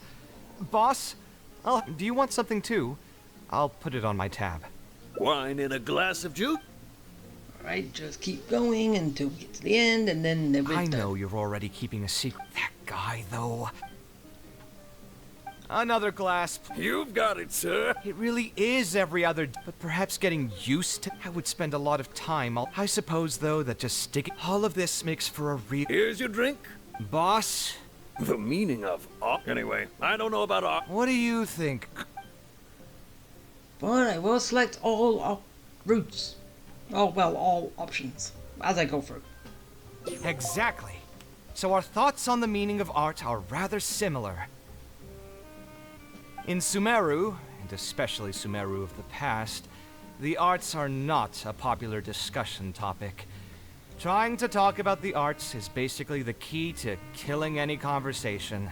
Speaker 4: Boss, do you want something too? I'll put it on my tab.
Speaker 5: Wine in a glass of juice?
Speaker 1: Alright, just keep going until we get to the end and then
Speaker 4: I know you're already keeping a secret. That guy, though. Another glass.
Speaker 5: You've got it, sir.
Speaker 4: It really is every other, but perhaps getting used to. I would spend a lot of time. I suppose, though, that just sticking all of this makes for a real.
Speaker 5: Here's your drink.
Speaker 4: Boss?
Speaker 5: The meaning of art. Anyway, I don't know about art.
Speaker 4: What do you think?
Speaker 1: But I will select all routes. Oh, well, all options as I go through.
Speaker 4: Exactly. So our thoughts on the meaning of art are rather similar. In Sumeru, and especially Sumeru of the past, the arts are not a popular discussion topic. Trying to talk about the arts is basically the key to killing any conversation.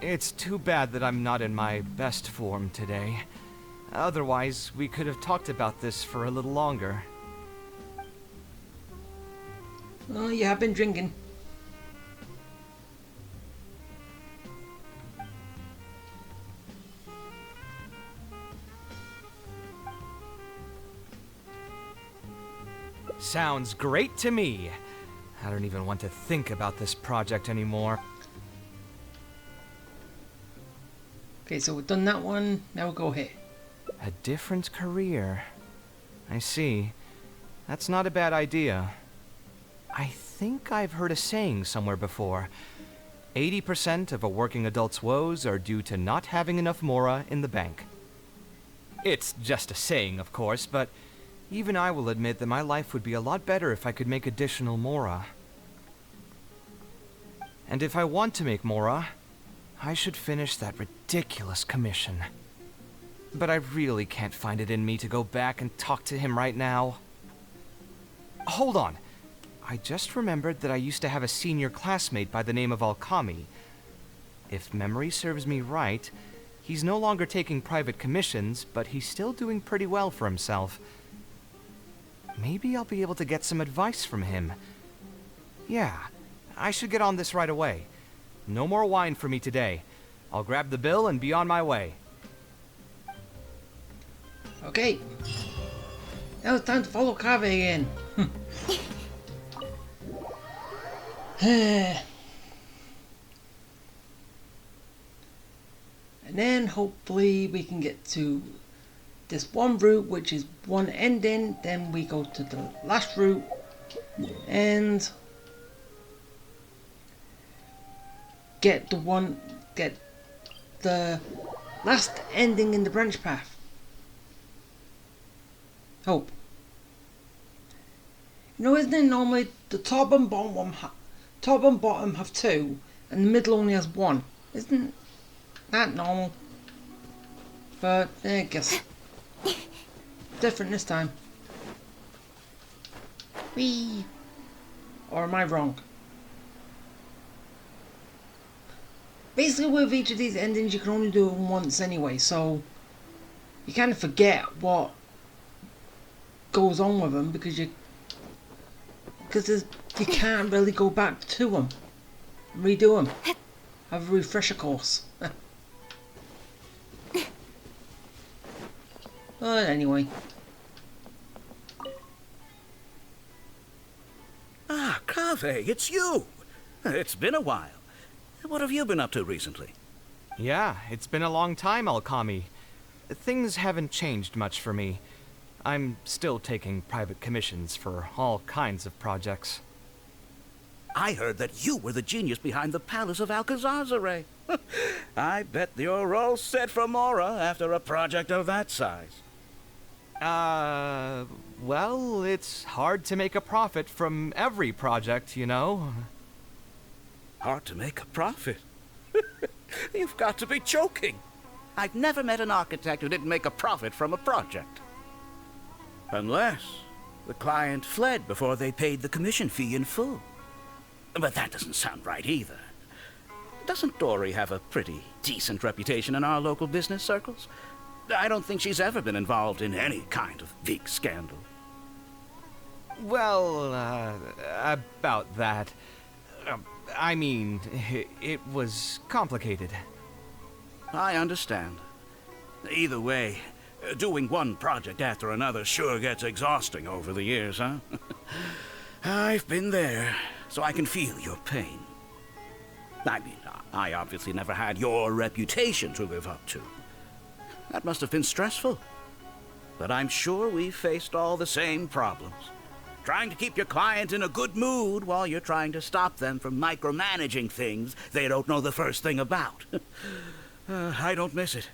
Speaker 4: It's too bad that I'm not in my best form today. Otherwise, we could have talked about this for a little longer.
Speaker 1: Well, you have been drinking.
Speaker 4: Sounds great to me. I don't even want to think about this project anymore.
Speaker 1: Okay, so we've done that one. Now we'll go here.
Speaker 4: A different career. I see. That's not a bad idea. I think I've heard a saying somewhere before. 80% of a working adult's woes are due to not having enough mora in the bank. It's just a saying, of course, but even I will admit that my life would be a lot better if I could make additional mora. And if I want to make mora, I should finish that ridiculous commission. But I really can't find it in me to go back and talk to him right now. Hold on. I just remembered that I used to have a senior classmate by the name of Alkami. If memory serves me right, he's no longer taking private commissions, but he's still doing pretty well for himself. Maybe I'll be able to get some advice from him. Yeah, I should get on this right away. No more wine for me today. I'll grab the bill and be on my way.
Speaker 1: Okay. Now it's time to follow Kaveh again. And then hopefully we can get to this one route, which is one ending, then we go to the last route and get the last ending in the branch path. Hope. You know, isn't it normally the top and bottom have two and the middle only has one? Isn't that normal? But I guess different this time. Whee! Or am I wrong? Basically, with each of these endings, you can only do them once anyway, so you kind of forget what goes on with them because you can't really go back to them, redo them, have a refresher course. But anyway.
Speaker 16: Ah, Kaveh, it's you! It's been a while. What have you been up to recently?
Speaker 4: Yeah, it's been a long time, Alkami. Things haven't changed much for me. I'm still taking private commissions for all kinds of projects.
Speaker 16: I heard that you were the genius behind the Palace of Alcazazare. I bet you're all set for Mora after a project of that size.
Speaker 4: Well, it's hard to make a profit from every project, you know.
Speaker 16: hard to make a profit. You've got to be joking. I've never met an architect who didn't make a profit from a project. Unless the client fled before they paid the commission fee in full. But that doesn't sound right either. Doesn't Dory have a pretty decent reputation in our local business circles? I don't think she's ever been involved in any kind of big scandal.
Speaker 4: Well, about that. I mean, it was complicated.
Speaker 16: I understand. Either way, doing one project after another sure gets exhausting over the years, huh? I've been there, so I can feel your pain. I mean, I obviously never had your reputation to live up to. That must have been stressful. But I'm sure we've faced all the same problems. Trying to keep your client in a good mood while you're trying to stop them from micromanaging things they don't know the first thing about. I don't miss it.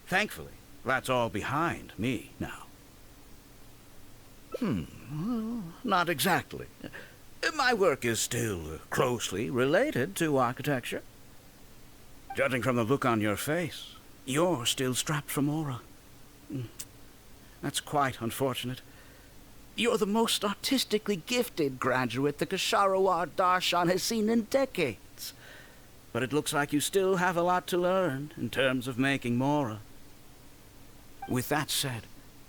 Speaker 16: Thankfully, that's all behind me now. Not exactly. My work is still closely related to architecture. Judging from the look on your face, you're still strapped for Mora. That's quite unfortunate. You're the most artistically gifted graduate the Ksharawar Darshan has seen in decades. But it looks like you still have a lot to learn in terms of making Mora. With that said,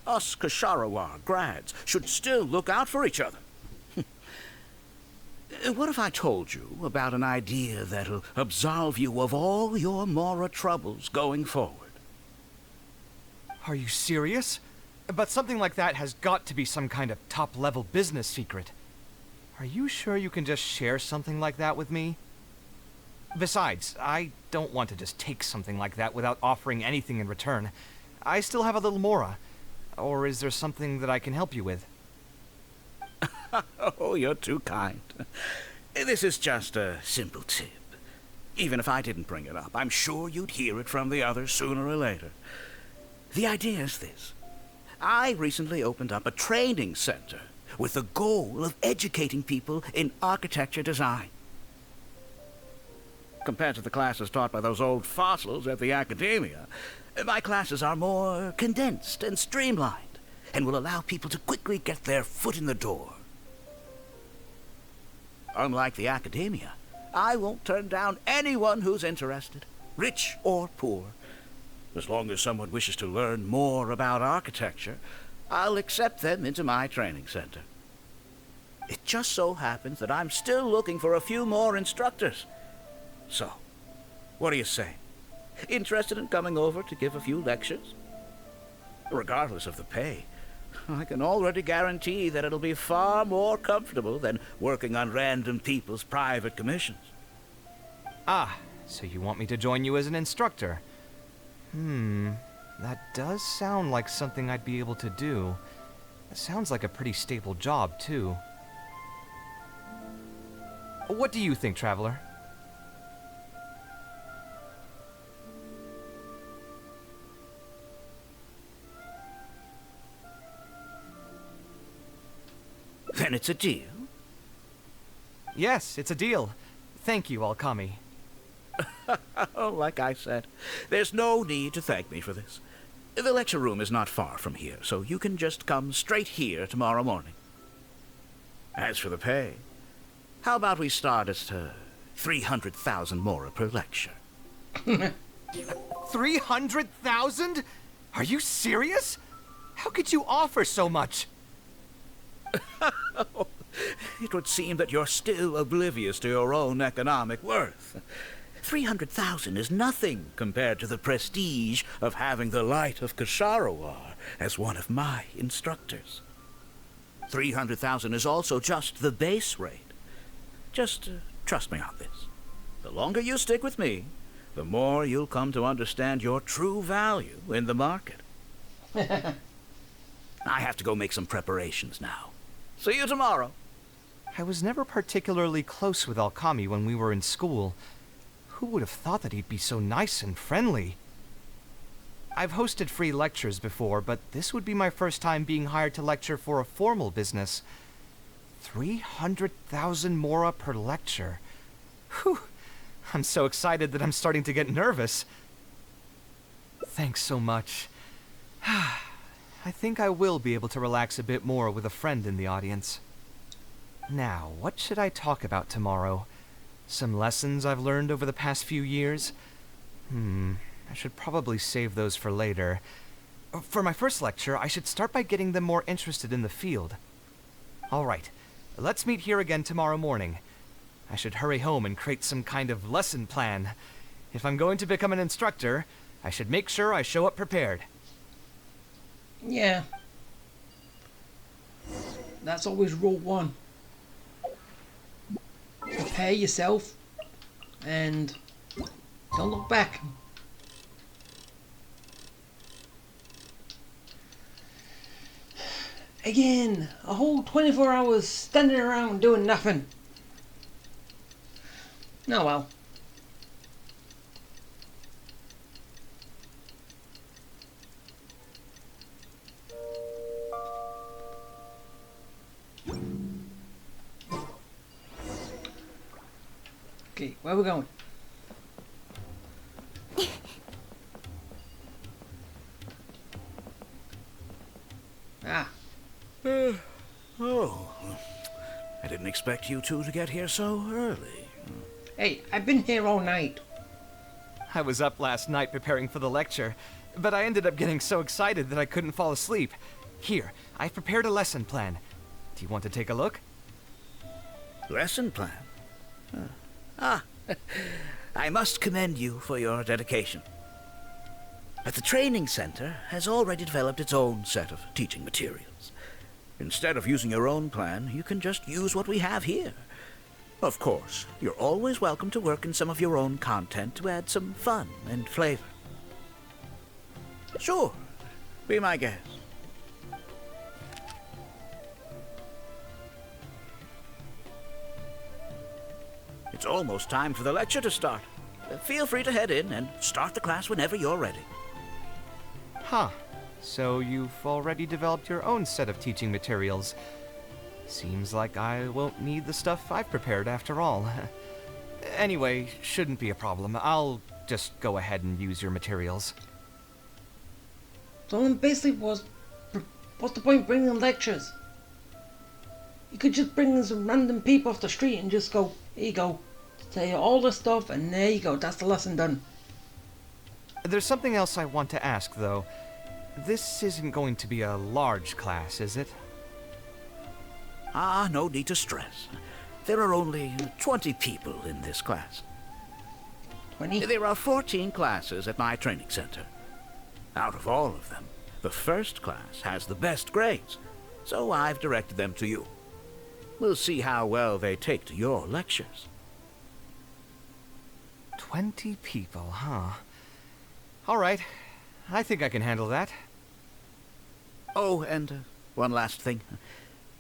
Speaker 16: us Ksharawar grads should still look out for each other. What if I told you about an idea that'll absolve you of all your Mora troubles going forward?
Speaker 4: Are you serious? But something like that has got to be some kind of top-level business secret. Are you sure you can just share something like that with me? Besides, I don't want to just take something like that without offering anything in return. I still have a little Mora. Or is there something that I can help you with?
Speaker 16: Oh, you're too kind. This is just a simple tip. Even if I didn't bring it up, I'm sure you'd hear it from the others sooner or later. The idea is this. I recently opened up a training center with the goal of educating people in architecture design. Compared to the classes taught by those old fossils at the academia, my classes are more condensed and streamlined and will allow people to quickly get their foot in the door. Unlike the academia, I won't turn down anyone who's interested, rich or poor. As long as someone wishes to learn more about architecture, I'll accept them into my training center. It just so happens that I'm still looking for a few more instructors. So, what do you say? Interested in coming over to give a few lectures? Regardless of the pay, I can already guarantee that it'll be far more comfortable than working on random people's private commissions.
Speaker 4: Ah, so you want me to join you as an instructor? That does sound like something I'd be able to do. It sounds like a pretty stable job, too. What do you think, Traveler?
Speaker 16: Then it's a deal.
Speaker 4: Yes, it's a deal. Thank you, Alkami.
Speaker 16: Like I said, there's no need to thank me for this. The lecture room is not far from here, so you can just come straight here tomorrow morning. As for the pay, how about we start at 300,000 Mora per lecture?
Speaker 4: 300,000? Are you serious? How could you offer so much?
Speaker 16: It would seem that you're still oblivious to your own economic worth. 300,000 is nothing compared to the prestige of having the Light of Ksharawar as one of my instructors. 300,000 is also just the base rate. Just trust me on this. The longer you stick with me, the more you'll come to understand your true value in the market. I have to go make some preparations now. See you tomorrow.
Speaker 4: I was never particularly close with Alkami when we were in school. Who would have thought that he'd be so nice and friendly? I've hosted free lectures before, but this would be my first time being hired to lecture for a formal business. 300,000 Mora per lecture. Whew. I'm so excited that I'm starting to get nervous. Thanks so much. I think I will be able to relax a bit more with a friend in the audience. Now, what should I talk about tomorrow? Some lessons I've learned over the past few years? I should probably save those for later. For my first lecture, I should start by getting them more interested in the field. Alright, let's meet here again tomorrow morning. I should hurry home and create some kind of lesson plan. If I'm going to become an instructor, I should make sure I show up prepared.
Speaker 1: Yeah. That's always rule one. Prepare yourself and don't look back. Again, a whole 24 hours standing around doing nothing. Oh well. Okay, where are we going? Ah.
Speaker 16: Oh. I didn't expect you two to get here so early.
Speaker 1: Hey, I've been here all night.
Speaker 4: I was up last night preparing for the lecture, but I ended up getting so excited that I couldn't fall asleep. Here, I've prepared a lesson plan. Do you want to take a look?
Speaker 16: Lesson plan? I must commend you for your dedication. But the training center has already developed its own set of teaching materials. Instead of using your own plan, you can just use what we have here. Of course, you're always welcome to work in some of your own content to add some fun and flavor. Sure, be my guest. It's almost time for the lecture to start. Feel free to head in and start the class whenever you're ready.
Speaker 4: Huh. So you've already developed your own set of teaching materials. Seems like I won't need the stuff I've prepared after all. Anyway, shouldn't be a problem. I'll just go ahead and use your materials.
Speaker 1: So then basically what's the point bringing them lectures? You could just bring in some random people off the street and just go, here you go, tell you all the stuff and there you go, that's the lesson done.
Speaker 4: There's something else I want to ask though. This isn't going to be a large class, is it?
Speaker 16: No need to stress. There are only 20 people in this class.
Speaker 1: 20?
Speaker 16: There are 14 classes at my training center. Out of all of them, the first class has the best grades, so I've directed them to you. We'll see how well they take to your lectures.
Speaker 4: 20 people, huh? Alright, I think I can handle that.
Speaker 16: Oh, and one last thing.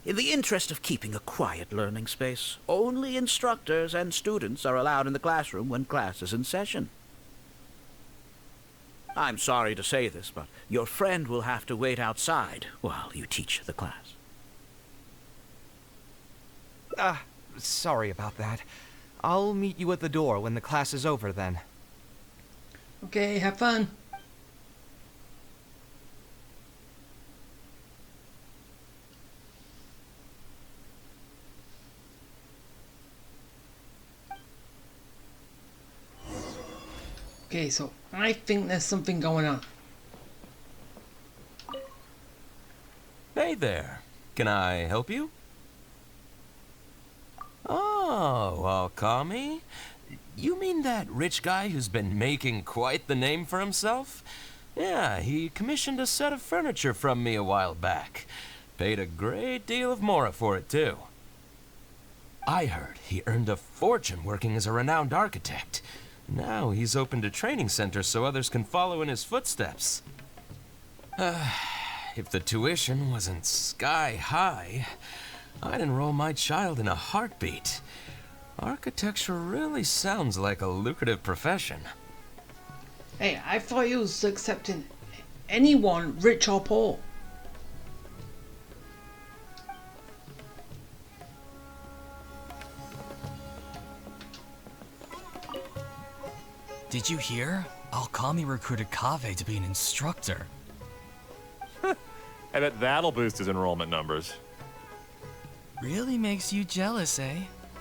Speaker 16: In the interest of keeping a quiet learning space, only instructors and students are allowed in the classroom when class is in session. I'm sorry to say this, but your friend will have to wait outside while you teach the class.
Speaker 4: Sorry about that. I'll meet you at the door when the class is over then.
Speaker 1: Okay, have fun. Okay, so I think there's something going on.
Speaker 17: Hey there. Can I help you? Oh, Okami? You mean that rich guy who's been making quite the name for himself? Yeah, he commissioned a set of furniture from me a while back. Paid a great deal of mora for it, too. I heard he earned a fortune working as a renowned architect. Now he's opened a training center so others can follow in his footsteps. If the tuition wasn't sky high, I'd enroll my child in a heartbeat. Architecture really sounds like a lucrative profession.
Speaker 1: Hey, I thought you was accepting anyone, rich or poor.
Speaker 7: Did you hear? Alkami recruited Kaveh to be an instructor.
Speaker 18: I bet that'll boost his enrollment numbers.
Speaker 7: Really makes you jealous, eh?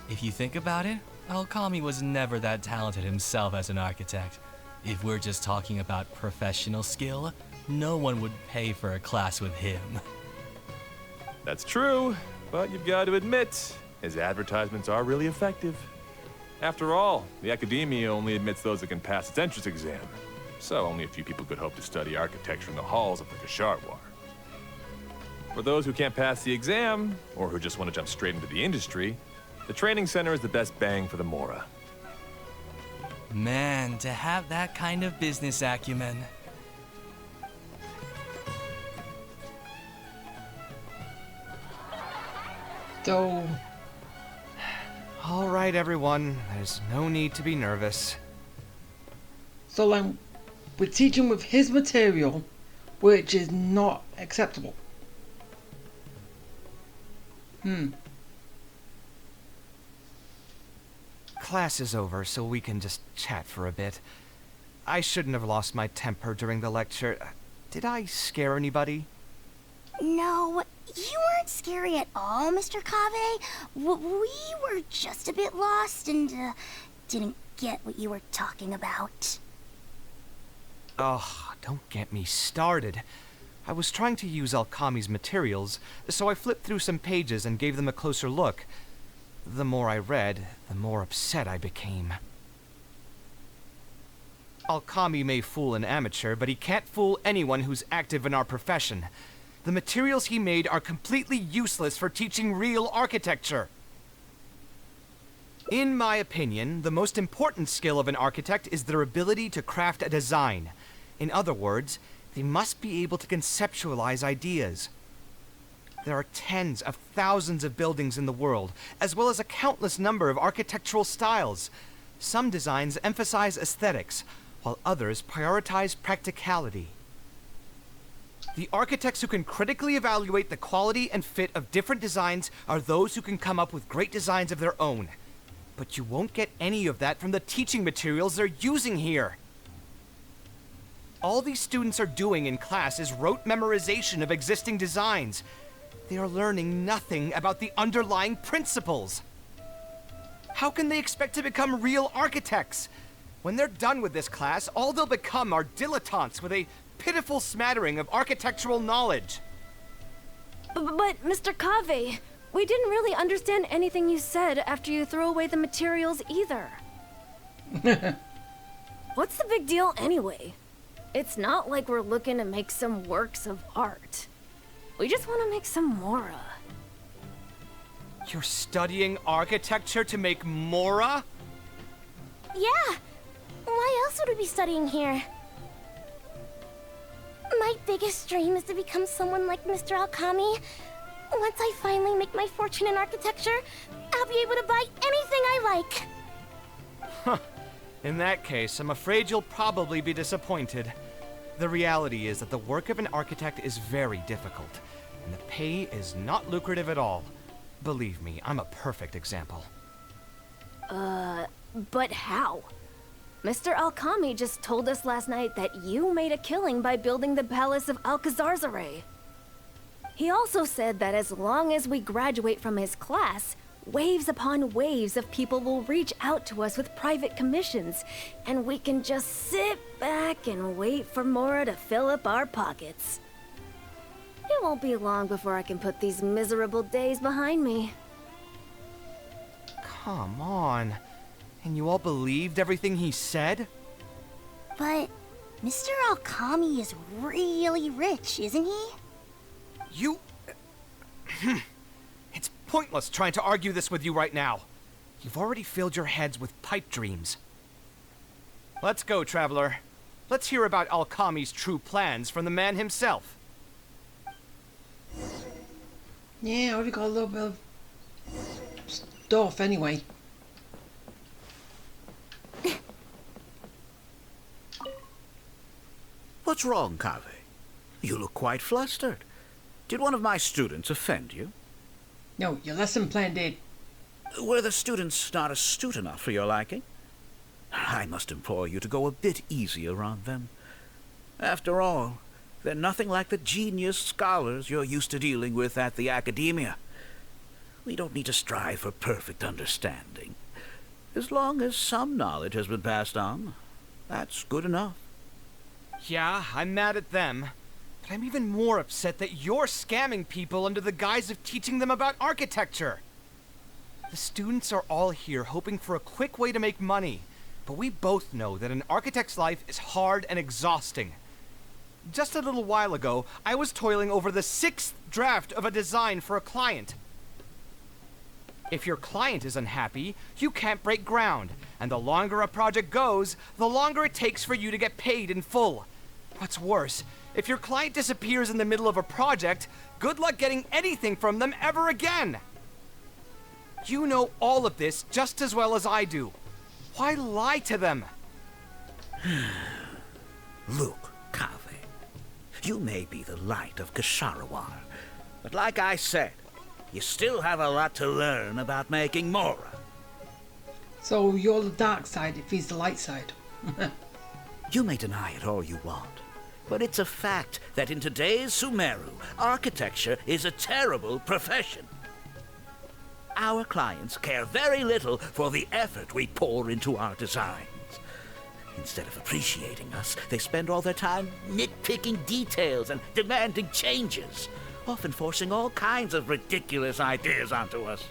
Speaker 7: If you think about it, Alkami was never that talented himself as an architect. If we're just talking about professional skill, no one would pay for a class with him.
Speaker 18: That's true, but you've got to admit, his advertisements are really effective. After all, the academia only admits those that can pass its entrance exam, so only a few people could hope to study architecture in the halls of the Kasharwar. For those who can't pass the exam, or who just want to jump straight into the industry, the training center is the best bang for the Mora.
Speaker 7: Man, to have that kind of business acumen.
Speaker 1: So...
Speaker 4: All right, everyone. There's no need to be nervous.
Speaker 1: So, like, we're teaching with his material, which is not acceptable.
Speaker 4: Class is over, so we can just chat for a bit. I shouldn't have lost my temper during the lecture. Did I scare anybody?
Speaker 2: No, you weren't scary at all, Mr. Kaveh. We were just a bit lost and didn't get what you were talking about.
Speaker 4: Oh, don't get me started. I was trying to use Alkami's materials, so I flipped through some pages and gave them a closer look. The more I read, the more upset I became. Alkami may fool an amateur, but he can't fool anyone who's active in our profession. The materials he made are completely useless for teaching real architecture. In my opinion, the most important skill of an architect is their ability to craft a design. In other words, they must be able to conceptualize ideas. There are tens of thousands of buildings in the world, as well as a countless number of architectural styles. Some designs emphasize aesthetics, while others prioritize practicality. The architects who can critically evaluate the quality and fit of different designs are those who can come up with great designs of their own. But you won't get any of that from the teaching materials they're using here. All these students are doing in class is rote memorization of existing designs. They are learning nothing about the underlying principles. How can they expect to become real architects? When they're done with this class, all they'll become are dilettantes with a pitiful smattering of architectural knowledge.
Speaker 11: But Mr. Kaveh, we didn't really understand anything you said after you threw away the materials either. What's the big deal anyway? It's not like we're looking to make some works of art. We just want to make some Mora.
Speaker 4: You're studying architecture to make Mora?
Speaker 2: Yeah. Why else would we be studying here? My biggest dream is to become someone like Mr. Alkami. Once I finally make my fortune in architecture, I'll be able to buy anything I like.
Speaker 4: Huh. In that case, I'm afraid you'll probably be disappointed. The reality is that the work of an architect is very difficult, and the pay is not lucrative at all. Believe me, I'm a perfect example.
Speaker 11: But how? Mr. Alkami just told us last night that you made a killing by building the Palace of Alcazarzare. He also said that as long as we graduate from his class, waves upon waves of people will reach out to us with private commissions, and we can just sit back and wait for Mora to fill up our pockets. It won't be long before I can put these miserable days behind me.
Speaker 4: Come on. And you all believed everything he said?
Speaker 2: But Mr. Alkami is really rich, isn't he?
Speaker 4: You... It's pointless trying to argue this with you right now. You've already filled your heads with pipe dreams. Let's go, traveler. Let's hear about Alkami's true plans from the man himself.
Speaker 1: Yeah, I already got a little bit of stuff anyway.
Speaker 16: What's wrong, Kaveh? You look quite flustered. Did one of my students offend you?
Speaker 1: No, your lesson plan did.
Speaker 16: Were the students not astute enough for your liking? I must implore you to go a bit easier on them. After all, they're nothing like the genius scholars you're used to dealing with at the academia. We don't need to strive for perfect understanding. As long as some knowledge has been passed on, that's good enough.
Speaker 4: Yeah, I'm mad at them. But I'm even more upset that you're scamming people under the guise of teaching them about architecture. The students are all here hoping for a quick way to make money, but we both know that an architect's life is hard and exhausting. Just a little while ago, I was toiling over the 6th draft of a design for a client. If your client is unhappy, you can't break ground, and the longer a project goes, the longer it takes for you to get paid in full. What's worse, if your client disappears in the middle of a project, good luck getting anything from them ever again. You know all of this just as well as I do. Why lie to them?
Speaker 16: Look, Kaveh, you may be the light of Ksharawar, but like I said, you still have a lot to learn about making Mora.
Speaker 1: So you're the dark side if he's the light side.
Speaker 16: You may deny it all you want, but it's a fact that in today's Sumeru, architecture is a terrible profession. Our clients care very little for the effort we pour into our designs. Instead of appreciating us, they spend all their time nitpicking details and demanding changes, often forcing all kinds of ridiculous ideas onto us.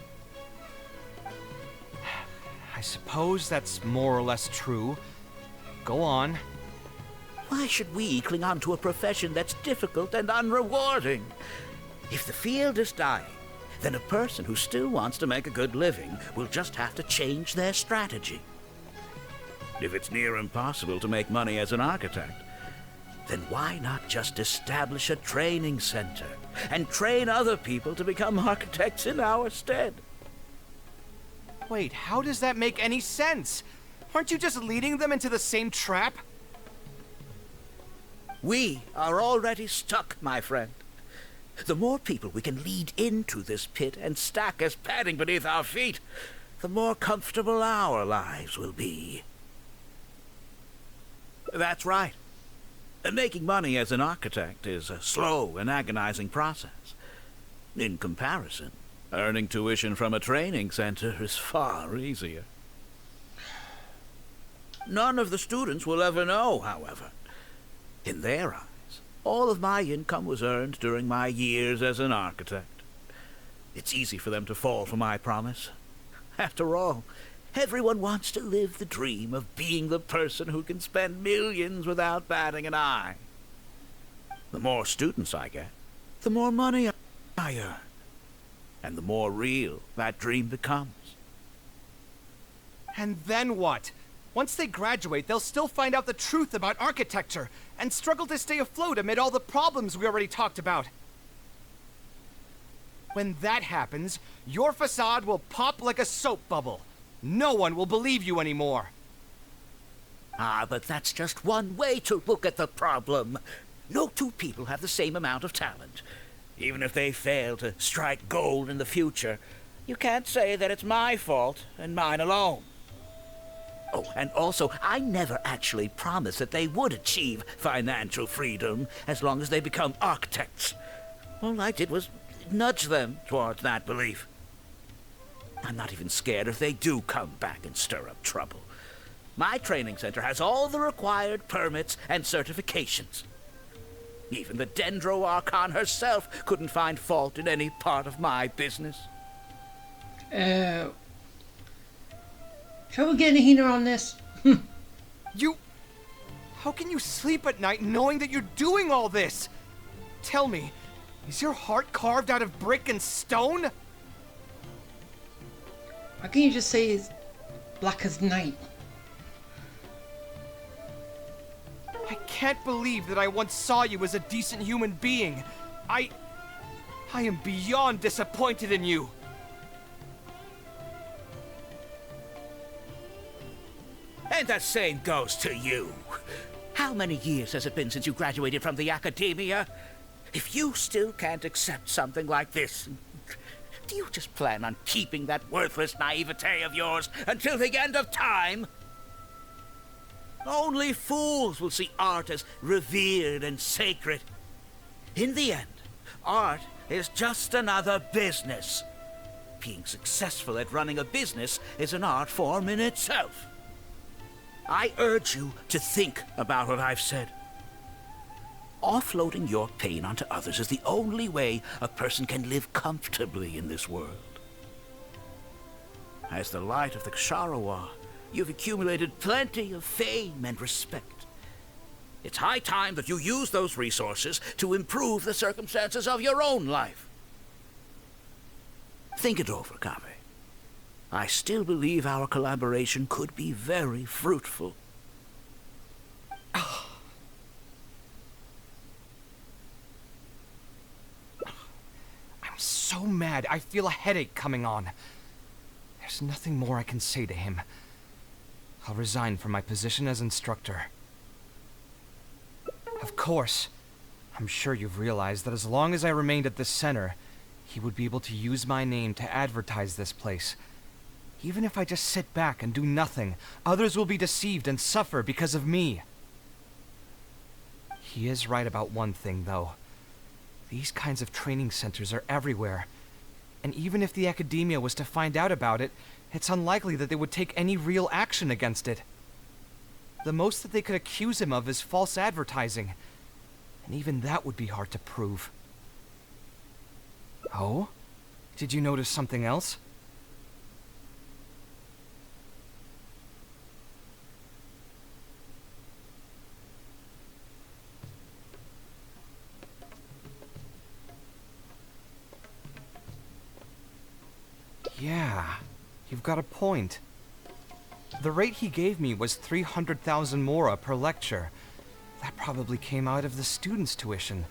Speaker 4: I suppose that's more or less true. Go on.
Speaker 16: Why should we cling on to a profession that's difficult and unrewarding? If the field is dying, then a person who still wants to make a good living will just have to change their strategy. If it's near impossible to make money as an architect, then why not just establish a training center and train other people to become architects in our stead?
Speaker 4: Wait, how does that make any sense? Aren't you just leading them into the same trap?
Speaker 16: We are already stuck, my friend. The more people we can lead into this pit and stack as padding beneath our feet, the more comfortable our lives will be. That's right. Making money as an architect is a slow and agonizing process. In comparison, earning tuition from a training center is far easier. None of the students will ever know, however. In their eyes, all of my income was earned during my years as an architect. It's easy for them to fall for my promise. After all, everyone wants to live the dream of being the person who can spend millions without batting an eye. The more students I get, the more money I earn. And the more real that dream becomes.
Speaker 4: And then what? Once they graduate, they'll still find out the truth about architecture and struggle to stay afloat amid all the problems we already talked about. When that happens, your facade will pop like a soap bubble. No one will believe you anymore.
Speaker 16: Ah, but that's just one way to look at the problem. No two people have the same amount of talent. Even if they fail to strike gold in the future, you can't say that it's my fault and mine alone. Oh, and also, I never actually promised that they would achieve financial freedom as long as they become architects. All I did was nudge them towards that belief. I'm not even scared if they do come back and stir up trouble. My training center has all the required permits and certifications. Even the Dendro Archon herself couldn't find fault in any part of my business.
Speaker 1: Shall we get Nahina on this?
Speaker 4: How can you sleep at night knowing that you're doing all this? Tell me, is your heart carved out of brick and stone?
Speaker 1: Why can't you just say it's black as night?
Speaker 4: I can't believe that I once saw you as a decent human being. I am beyond disappointed in you.
Speaker 16: And the same goes to you. How many years has it been since you graduated from the academia? If you still can't accept something like this, do you just plan on keeping that worthless naivete of yours until the end of time? Only fools will see art as revered and sacred. In the end, art is just another business. Being successful at running a business is an art form in itself. I urge you to think about what I've said. Offloading your pain onto others is the only way a person can live comfortably in this world. As the light of the Ksharowa, you've accumulated plenty of fame and respect. It's high time that you use those resources to improve the circumstances of your own life. Think it over, Kaveh. I still believe our collaboration could be very fruitful.
Speaker 4: I'm so mad, I feel a headache coming on. There's nothing more I can say to him. I'll resign from my position as instructor. Of course, I'm sure you've realized that as long as I remained at this center, he would be able to use my name to advertise this place. Even if I just sit back and do nothing, others will be deceived and suffer because of me. He is right about one thing, though. These kinds of training centers are everywhere. And even if the academia was to find out about it, it's unlikely that they would take any real action against it. The most that they could accuse him of is false advertising. And even that would be hard to prove. Oh? Did you notice something else? Yeah, you've got a point. The rate he gave me was 300,000 mora per lecture. That probably came out of the students' tuition.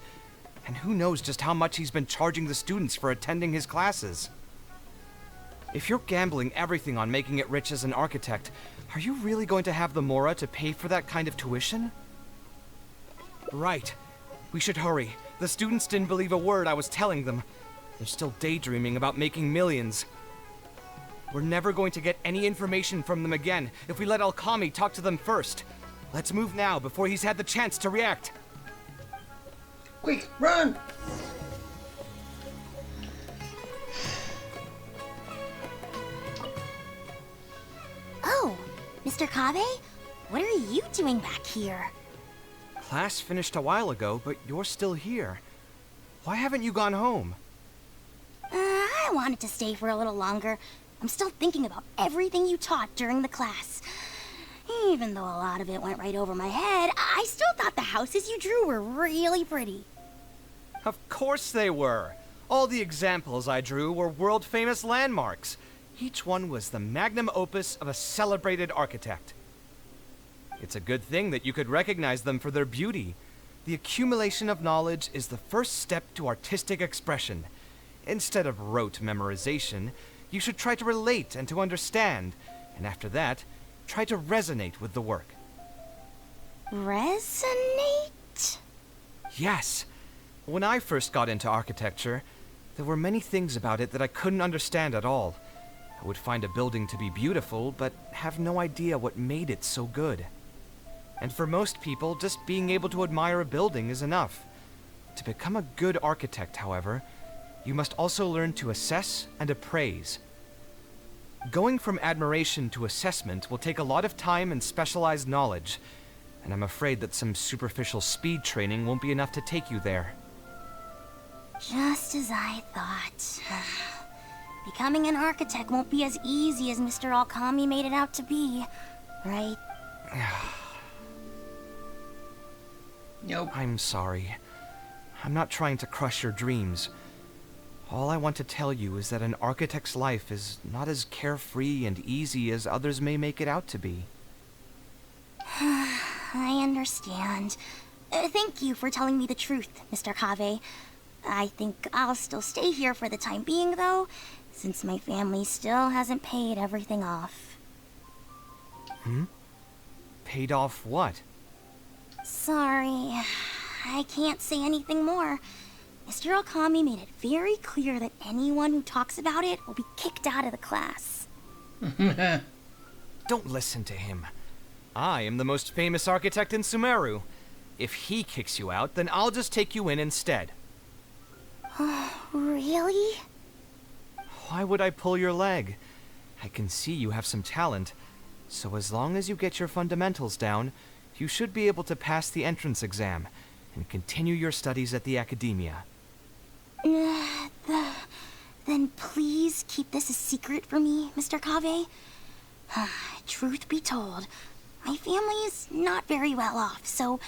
Speaker 4: And who knows just how much he's been charging the students for attending his classes. If you're gambling everything on making it rich as an architect, are you really going to have the mora to pay for that kind of tuition? Right. We should hurry. The students didn't believe a word I was telling them. They're still daydreaming about making millions. We're never going to get any information from them again if we let Alkami talk to them first. Let's move now before he's had the chance to react.
Speaker 1: Quick, run!
Speaker 2: Oh, Mr. Kaveh? What are you doing back here?
Speaker 4: Class finished a while ago, but you're still here. Why haven't you gone home?
Speaker 2: I wanted to stay for a little longer. I'm still thinking about everything you taught during the class. Even though a lot of it went right over my head, I still thought the houses you drew were really pretty.
Speaker 4: Of course they were. All the examples I drew were world-famous landmarks. Each one was the magnum opus of a celebrated architect. It's a good thing that you could recognize them for their beauty. The accumulation of knowledge is the first step to artistic expression. Instead of rote memorization, you should try to relate and to understand, and after that, try to resonate with the work.
Speaker 2: Resonate?
Speaker 4: Yes. When I first got into architecture, there were many things about it that I couldn't understand at all. I would find a building to be beautiful, but have no idea what made it so good. And for most people, just being able to admire a building is enough. To become a good architect, however, you must also learn to assess and appraise. Going from admiration to assessment will take a lot of time and specialized knowledge, and I'm afraid that some superficial speed training won't be enough to take you there.
Speaker 2: Just as I thought. Becoming an architect won't be as easy as Mr. Alkami made it out to be, right?
Speaker 1: Nope.
Speaker 4: I'm sorry. I'm not trying to crush your dreams. All I want to tell you is that an architect's life is not as carefree and easy as others may make it out to be.
Speaker 2: I understand. Thank you for telling me the truth, Mr. Kaveh. I think I'll still stay here for the time being, though, since my family still hasn't paid everything off.
Speaker 4: Paid off what?
Speaker 2: Sorry, I can't say anything more. Mr. Alkami made it very clear that anyone who talks about it will be kicked out of the class.
Speaker 4: Don't listen to him. I am the most famous architect in Sumeru. If he kicks you out, then I'll just take you in instead.
Speaker 2: Really?
Speaker 4: Why would I pull your leg? I can see you have some talent, so as long as you get your fundamentals down, you should be able to pass the entrance exam and continue your studies at the academia.
Speaker 2: Then please keep this a secret for me, Mr. Kaveh. Truth be told, my family is not very well off, so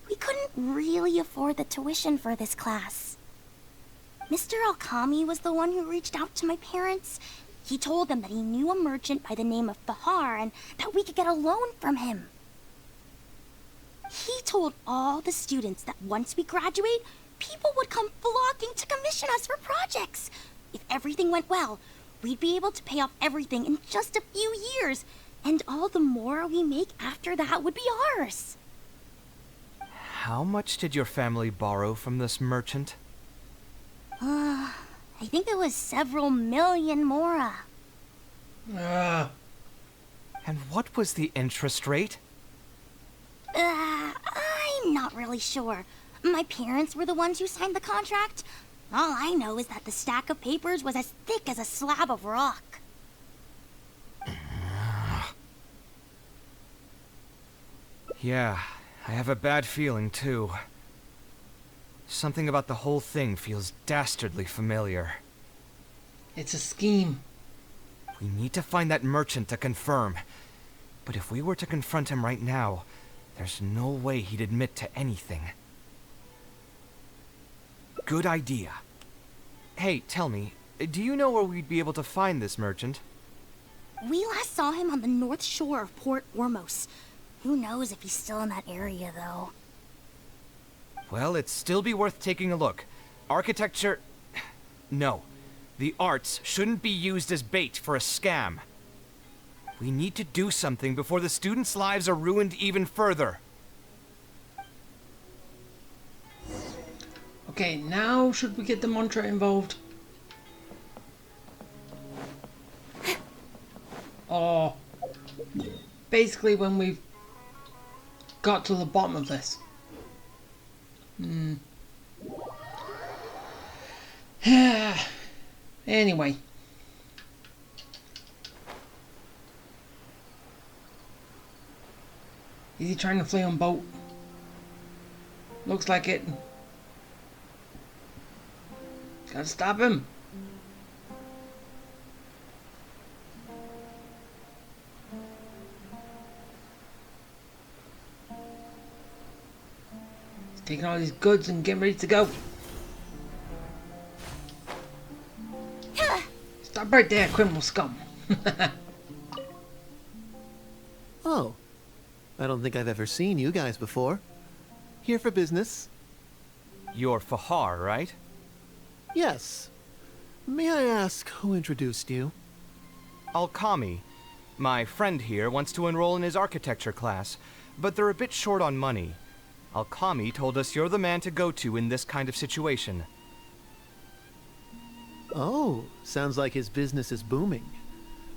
Speaker 2: we couldn't really afford the tuition for this class. Mr. Alkami was the one who reached out to my parents. He told them that he knew a merchant by the name of Bahar and that we could get a loan from him. He told all the students that once we graduate, people would come flocking to commission us for projects. If everything went well, we'd be able to pay off everything in just a few years, and all the more we make after that would be ours.
Speaker 4: How much did your family borrow from this merchant?
Speaker 2: I think it was several million mora.
Speaker 4: And what was the interest rate?
Speaker 2: I'm not really sure. My parents were the ones who signed the contract. All I know is that the stack of papers was as thick as a slab of rock.
Speaker 4: Yeah, I have a bad feeling too. Something about the whole thing feels dastardly familiar.
Speaker 1: It's a scheme.
Speaker 4: We need to find that merchant to confirm. But if we were to confront him right now, there's no way he'd admit to anything. Good idea. Hey, tell me, do you know where we'd be able to find this merchant?
Speaker 2: We last saw him on the north shore of Port Ormos. Who knows if he's still in that area, though.
Speaker 4: Well, it'd still be worth taking a look. Architecture... No. The arts shouldn't be used as bait for a scam. We need to do something before the students' lives are ruined even further.
Speaker 1: Okay, now should we get the mantra involved? Or basically when we've got to the bottom of this. Anyway. Is he trying to flee on boat? Looks like it. Gotta stop him. He's taking all these goods and getting ready to go. Stop right there, criminal scum.
Speaker 19: Oh, I don't think I've ever seen you guys before. Here for business?
Speaker 4: You're Fahar, right?
Speaker 19: Yes. May I ask who introduced you?
Speaker 4: Alkami. My friend here wants to enroll in his architecture class, but they're a bit short on money. Alkami told us you're the man to go to in this kind of situation.
Speaker 19: Oh, sounds like his business is booming.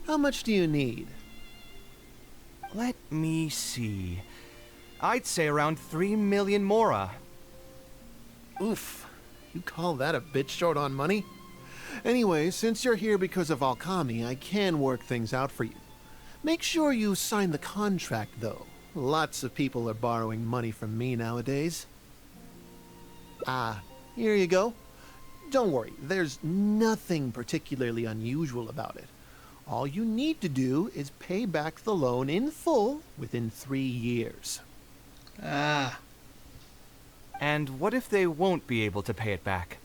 Speaker 19: How much do you need?
Speaker 4: Let me see. I'd say around 3 million mora.
Speaker 19: Oof. You call that a bit short on money? Anyway, since you're here because of Alkami, I can work things out for you. Make sure you sign the contract, though. Lots of people are borrowing money from me nowadays. Here you go. Don't worry, there's nothing particularly unusual about it. All you need to do is pay back the loan in full within 3 years.
Speaker 4: And what if they won't be able to pay it back?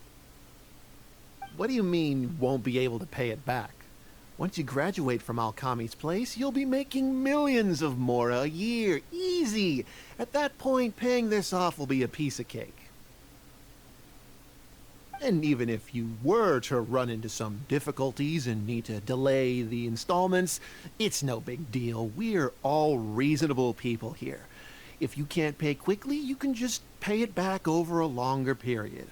Speaker 19: What do you mean, won't be able to pay it back? Once you graduate from Alkami's place, you'll be making millions of mora a year. Easy! At that point, paying this off will be a piece of cake. And even if you were to run into some difficulties and need to delay the installments, it's no big deal. We're all reasonable people here. If you can't pay quickly, you can just pay it back over a longer period.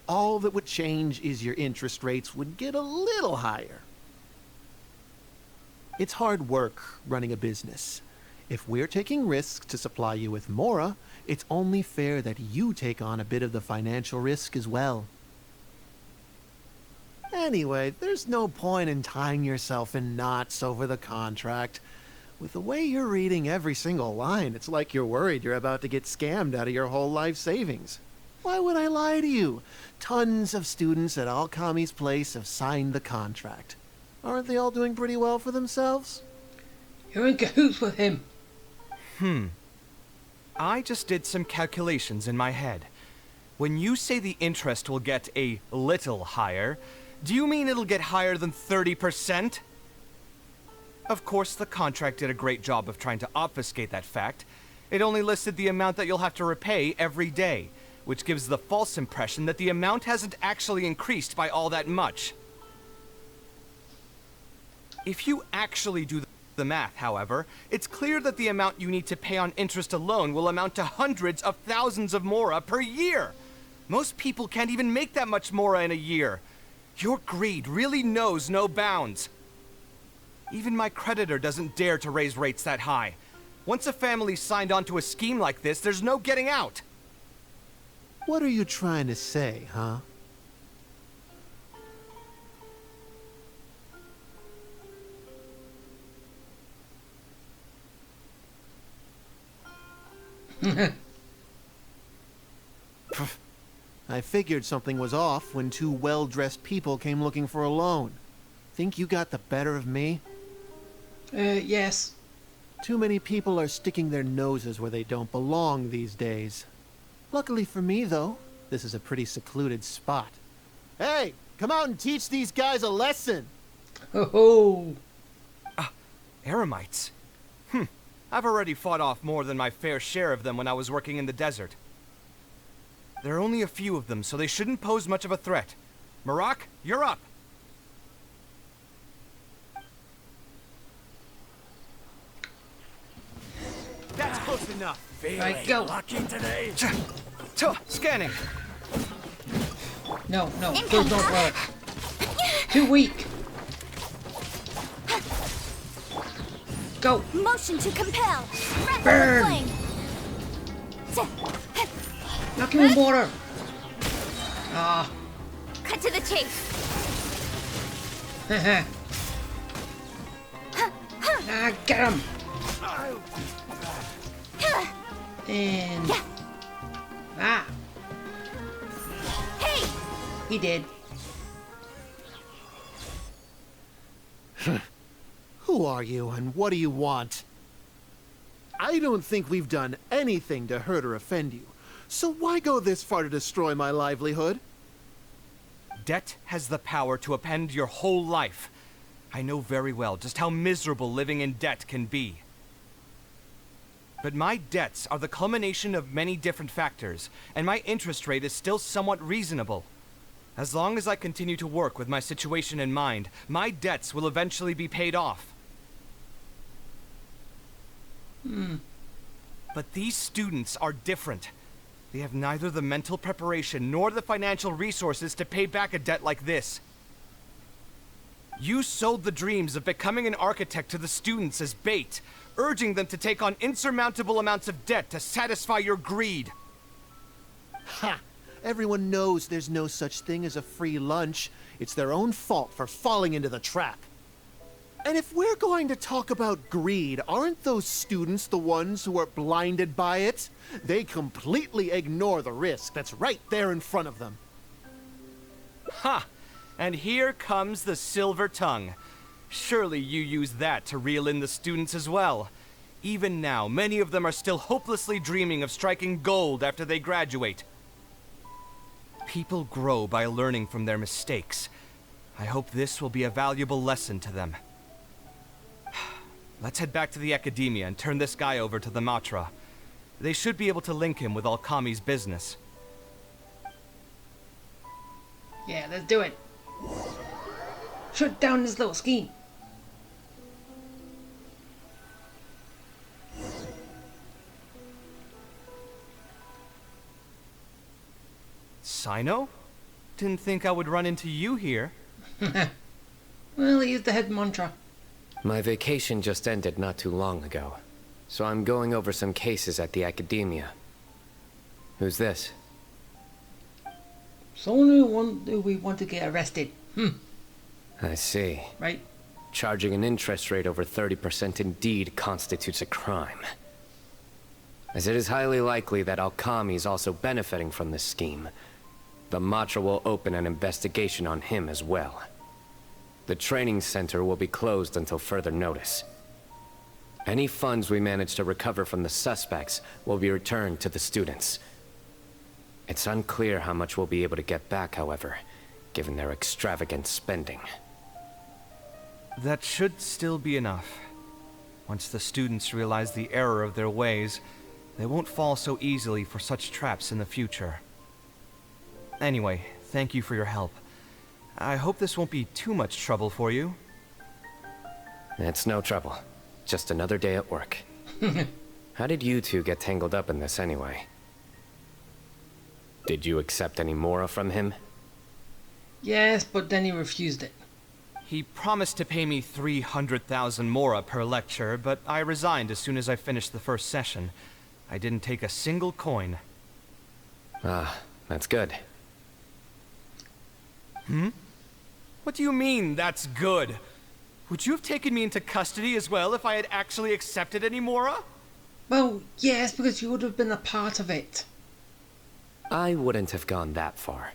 Speaker 19: All that would change is your interest rates would get a little higher. It's hard work running a business. If we're taking risks to supply you with Mora, it's only fair that you take on a bit of the financial risk as well. Anyway, there's no point in tying yourself in knots over the contract. With the way you're reading every single line, it's like you're worried you're about to get scammed out of your whole life savings. Why would I lie to you? Tons of students at Alkami's place have signed the contract. Aren't they all doing pretty well for themselves?
Speaker 1: You're in cahoots with him.
Speaker 4: I just did some calculations in my head. When you say the interest will get a little higher, do you mean it'll get higher than 30%? Of course, the contract did a great job of trying to obfuscate that fact. It only listed the amount that you'll have to repay every day, which gives the false impression that the amount hasn't actually increased by all that much. If you actually do the math, however, it's clear that the amount you need to pay on interest alone will amount to hundreds of thousands of Mora per year. Most people can't even make that much Mora in a year. Your greed really knows no bounds. Even my creditor doesn't dare to raise rates that high. Once a family's signed on to a scheme like this, there's no getting out.
Speaker 19: What are you trying to say, huh? I figured something was off when two well-dressed people came looking for a loan. Think you got the better of me?
Speaker 1: Yes.
Speaker 19: Too many people are sticking their noses where they don't belong these days. Luckily for me, though, this is a pretty secluded spot. Hey, come out and teach these guys a lesson!
Speaker 1: Oh.
Speaker 4: Eremites? I've already fought off more than my fair share of them when I was working in the desert. There are only a few of them, so they shouldn't pose much of a threat. Marak, you're up! That's close enough.
Speaker 1: Right, go.
Speaker 4: Lucky today. Scanning.
Speaker 1: No, those don't work. Too weak. Go.
Speaker 2: Motion to compel.
Speaker 1: Burn. Knock him in water. Ah.
Speaker 2: Cut to the chase.
Speaker 1: Get him. And
Speaker 2: Hey!
Speaker 1: He did.
Speaker 19: Who are you and what do you want? I don't think we've done anything to hurt or offend you. So why go this far to destroy my livelihood?
Speaker 4: Debt has the power to upend your whole life. I know very well just how miserable living in debt can be. But my debts are the culmination of many different factors, and my interest rate is still somewhat reasonable. As long as I continue to work with my situation in mind, my debts will eventually be paid off. But these students are different. They have neither the mental preparation nor the financial resources to pay back a debt like this. You sold the dreams of becoming an architect to the students as bait, urging them to take on insurmountable amounts of debt to satisfy your greed.
Speaker 19: Ha! Everyone knows there's no such thing as a free lunch. It's their own fault for falling into the trap. And if we're going to talk about greed, aren't those students the ones who are blinded by it? They completely ignore the risk that's right there in front of them.
Speaker 4: Ha! And here comes the silver tongue. Surely you use that to reel in the students as well. Even now, many of them are still hopelessly dreaming of striking gold after they graduate. People grow by learning from their mistakes. I hope this will be a valuable lesson to them. Let's head back to the academia and turn this guy over to the Matra. They should be able to link him with Alkami's business.
Speaker 1: Yeah, let's do it. Shut down this little scheme.
Speaker 4: Sino? Didn't think I would run into you here.
Speaker 1: Well, he's the head mantra.
Speaker 14: My vacation just ended not too long ago. So I'm going over some cases at the academia. Who's this?
Speaker 1: Someone who we want to get arrested.
Speaker 14: I see.
Speaker 1: Right.
Speaker 14: Charging an interest rate over 30% indeed constitutes a crime. As it is highly likely that Alchemy is also benefiting from this scheme, the Matra will open an investigation on him as well. The training center will be closed until further notice. Any funds we manage to recover from the suspects will be returned to the students. It's unclear how much we'll be able to get back, however, given their extravagant spending.
Speaker 4: That should still be enough. Once the students realize the error of their ways, they won't fall so easily for such traps in the future. Anyway, thank you for your help. I hope this won't be too much trouble for you.
Speaker 14: It's no trouble. Just another day at work. How did you two get tangled up in this anyway? Did you accept any Mora from him?
Speaker 1: Yes, but then he refused it.
Speaker 4: He promised to pay me 300,000 Mora per lecture, but I resigned as soon as I finished the first session. I didn't take a single coin.
Speaker 14: Ah, that's good.
Speaker 4: What do you mean, that's good? Would you have taken me into custody as well if I had actually accepted any Mora?
Speaker 1: Well, yes, because you would have been a part of it.
Speaker 14: I wouldn't have gone that far.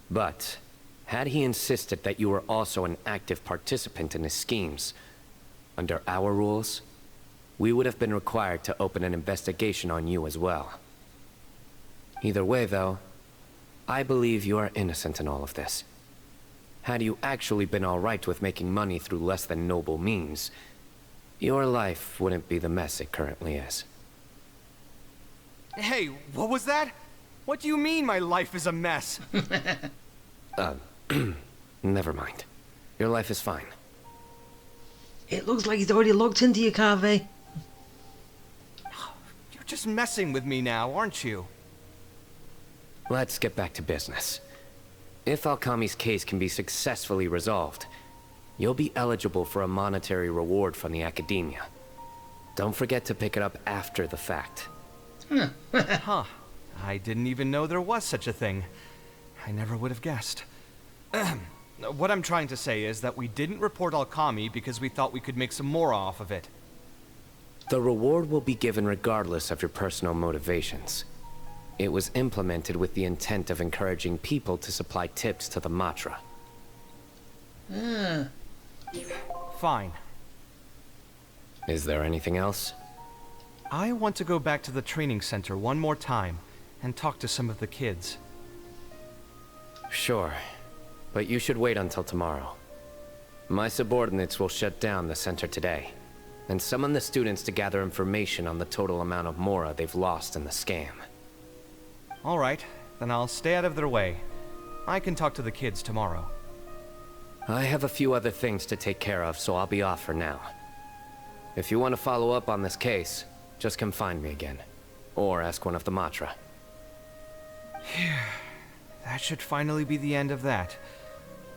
Speaker 14: But, had he insisted that you were also an active participant in his schemes, under our rules, we would have been required to open an investigation on you as well. Either way, though, I believe you are innocent in all of this. Had you actually been alright with making money through less than noble means, your life wouldn't be the mess it currently is.
Speaker 4: Hey, what was that? What do you mean my life is a mess?
Speaker 14: Never mind. Your life is fine.
Speaker 1: It looks like he's already looked into you, Kaveh.
Speaker 4: You're just messing with me now, aren't you?
Speaker 14: Let's get back to business. If Alchemy's case can be successfully resolved, you'll be eligible for a monetary reward from the academia. Don't forget to pick it up after the fact.
Speaker 4: Huh. I didn't even know there was such a thing. I never would have guessed. What I'm trying to say is that we didn't report Alchemy because we thought we could make some more off of it.
Speaker 14: The reward will be given regardless of your personal motivations. It was implemented with the intent of encouraging people to supply tips to the Matra.
Speaker 4: Fine.
Speaker 14: Is there anything else?
Speaker 4: I want to go back to the training center one more time and talk to some of the kids.
Speaker 14: Sure, but you should wait until tomorrow. My subordinates will shut down the center today, and summon the students to gather information on the total amount of Mora they've lost in the scam.
Speaker 4: All right, then I'll stay out of their way. I can talk to the kids tomorrow.
Speaker 14: I have a few other things to take care of, so I'll be off for now. If you want to follow up on this case, just come find me again. Or ask one of the Matra.
Speaker 4: That should finally be the end of that.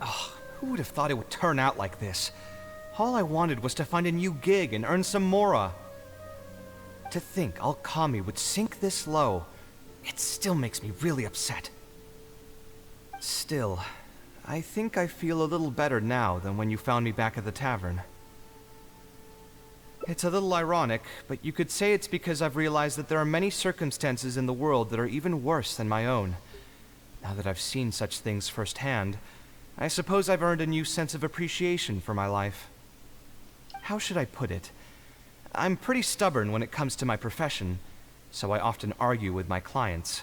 Speaker 4: Oh, who would have thought it would turn out like this? All I wanted was to find a new gig and earn some Mora. To think Alchemy would sink this low, it still makes me really upset. Still, I think I feel a little better now than when you found me back at the tavern. It's a little ironic, but you could say it's because I've realized that there are many circumstances in the world that are even worse than my own. Now that I've seen such things firsthand, I suppose I've earned a new sense of appreciation for my life. How should I put it? I'm pretty stubborn when it comes to my profession, so I often argue with my clients.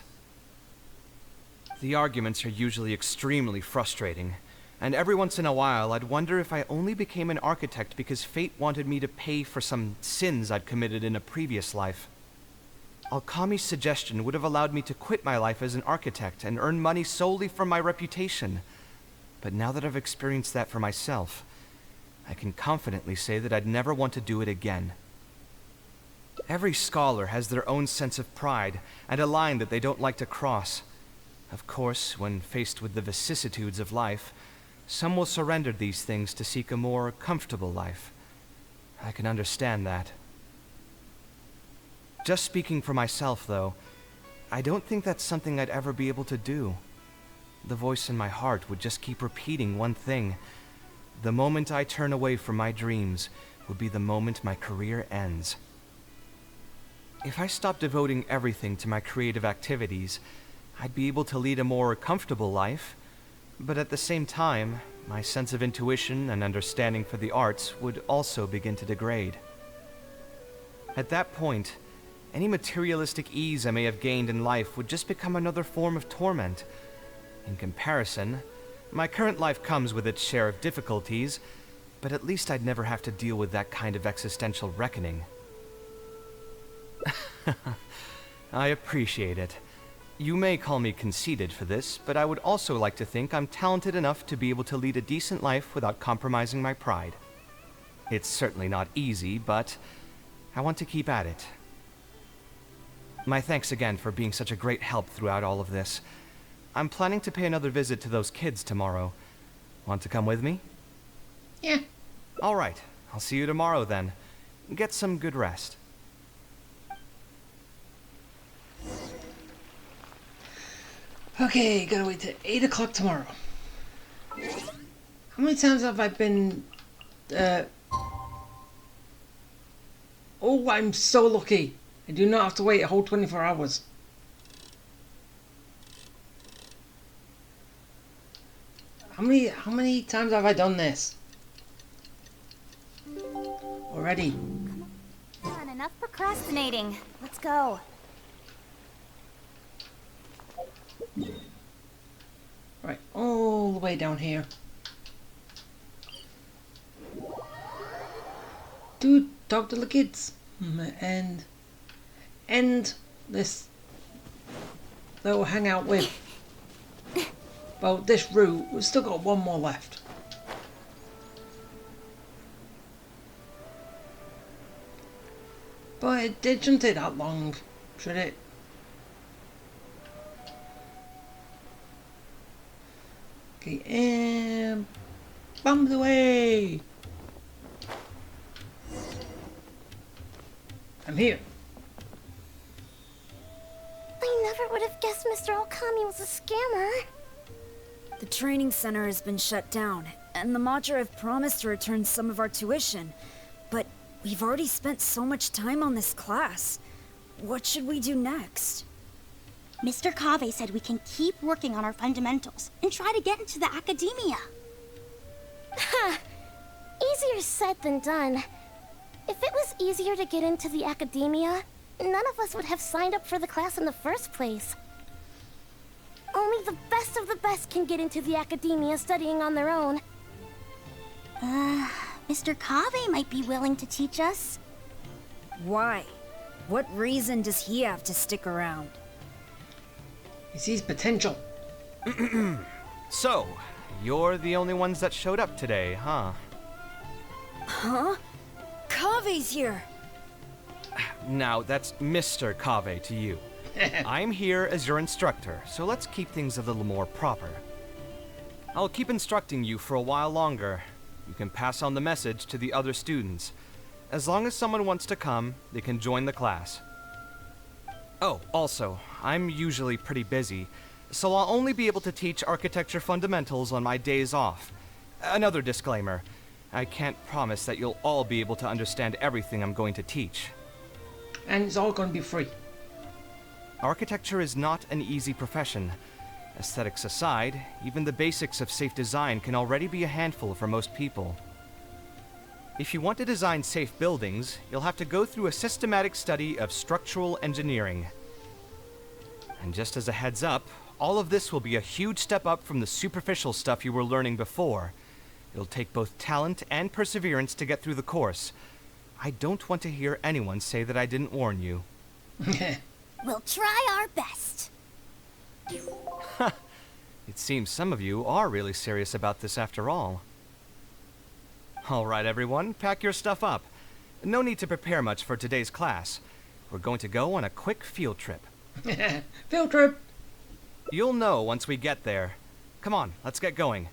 Speaker 4: The arguments are usually extremely frustrating, and every once in a while I'd wonder if I only became an architect because fate wanted me to pay for some sins I'd committed in a previous life. Alchemy's suggestion would have allowed me to quit my life as an architect and earn money solely from my reputation. But now that I've experienced that for myself, I can confidently say that I'd never want to do it again. Every scholar has their own sense of pride and a line that they don't like to cross. Of course, when faced with the vicissitudes of life, some will surrender these things to seek a more comfortable life. I can understand that. Just speaking for myself, though, I don't think that's something I'd ever be able to do. The voice in my heart would just keep repeating one thing. The moment I turn away from my dreams would be the moment my career ends. If I stopped devoting everything to my creative activities, I'd be able to lead a more comfortable life, but at the same time, my sense of intuition and understanding for the arts would also begin to degrade. At that point, any materialistic ease I may have gained in life would just become another form of torment. In comparison, my current life comes with its share of difficulties, but at least I'd never have to deal with that kind of existential reckoning. I appreciate it. You may call me conceited for this, but I would also like to think I'm talented enough to be able to lead a decent life without compromising my pride. It's certainly not easy, but I want to keep at it. My thanks again for being such a great help throughout all of this. I'm planning to pay another visit to those kids tomorrow. Want to come with me?
Speaker 1: Yeah.
Speaker 4: All right. I'll see you tomorrow then. Get some good rest.
Speaker 1: Okay, gotta wait till 8 o'clock tomorrow. How many times have I been... Oh, I'm so lucky. I do not have to wait a whole 24 hours. How many times have I done this? Already.
Speaker 2: Come on, enough procrastinating. Let's go.
Speaker 1: Right, all the way down here. Dude, talk to the kids. And end this little hangout with. Well, this route, we've still got one more left. But it shouldn't take that long, should it? Okay, and bump away. I'm here.
Speaker 2: I never would have guessed Mr. Okami was a scammer.
Speaker 20: The training center has been shut down, and the Madra have promised to return some of our tuition. But we've already spent so much time on this class. What should we do next?
Speaker 2: Mr. Kaveh said we can keep working on our fundamentals and try to get into the academia. Ha! Easier said than done. If it was easier to get into the academia, none of us would have signed up for the class in the first place. Only the best of the best can get into the academia studying on their own. Mr. Kaveh might be willing to teach us.
Speaker 20: Why? What reason does he have to stick around?
Speaker 1: He sees potential.
Speaker 4: So, you're the only ones that showed up today, huh?
Speaker 20: Huh? Kaveh's here!
Speaker 4: Now, that's Mr. Kaveh to you. I'm here as your instructor, so let's keep things a little more proper. I'll keep instructing you for a while longer. You can pass on the message to the other students. As long as someone wants to come, they can join the class. Oh, also, I'm usually pretty busy, so I'll only be able to teach architecture fundamentals on my days off. Another disclaimer, I can't promise that you'll all be able to understand everything I'm going to teach.
Speaker 1: And it's all going to be free.
Speaker 4: Architecture is not an easy profession. Aesthetics aside, even the basics of safe design can already be a handful for most people. If you want to design safe buildings, you'll have to go through a systematic study of structural engineering. And just as a heads up, all of this will be a huge step up from the superficial stuff you were learning before. It'll take both talent and perseverance to get through the course. I don't want to hear anyone say that I didn't warn you.
Speaker 2: We'll try our best.
Speaker 4: It seems some of you are really serious about this after all. All right, everyone, pack your stuff up. No need to prepare much for today's class. We're going to go on a quick field trip.
Speaker 1: Field trip!
Speaker 4: You'll know once we get there. Come on, let's get going.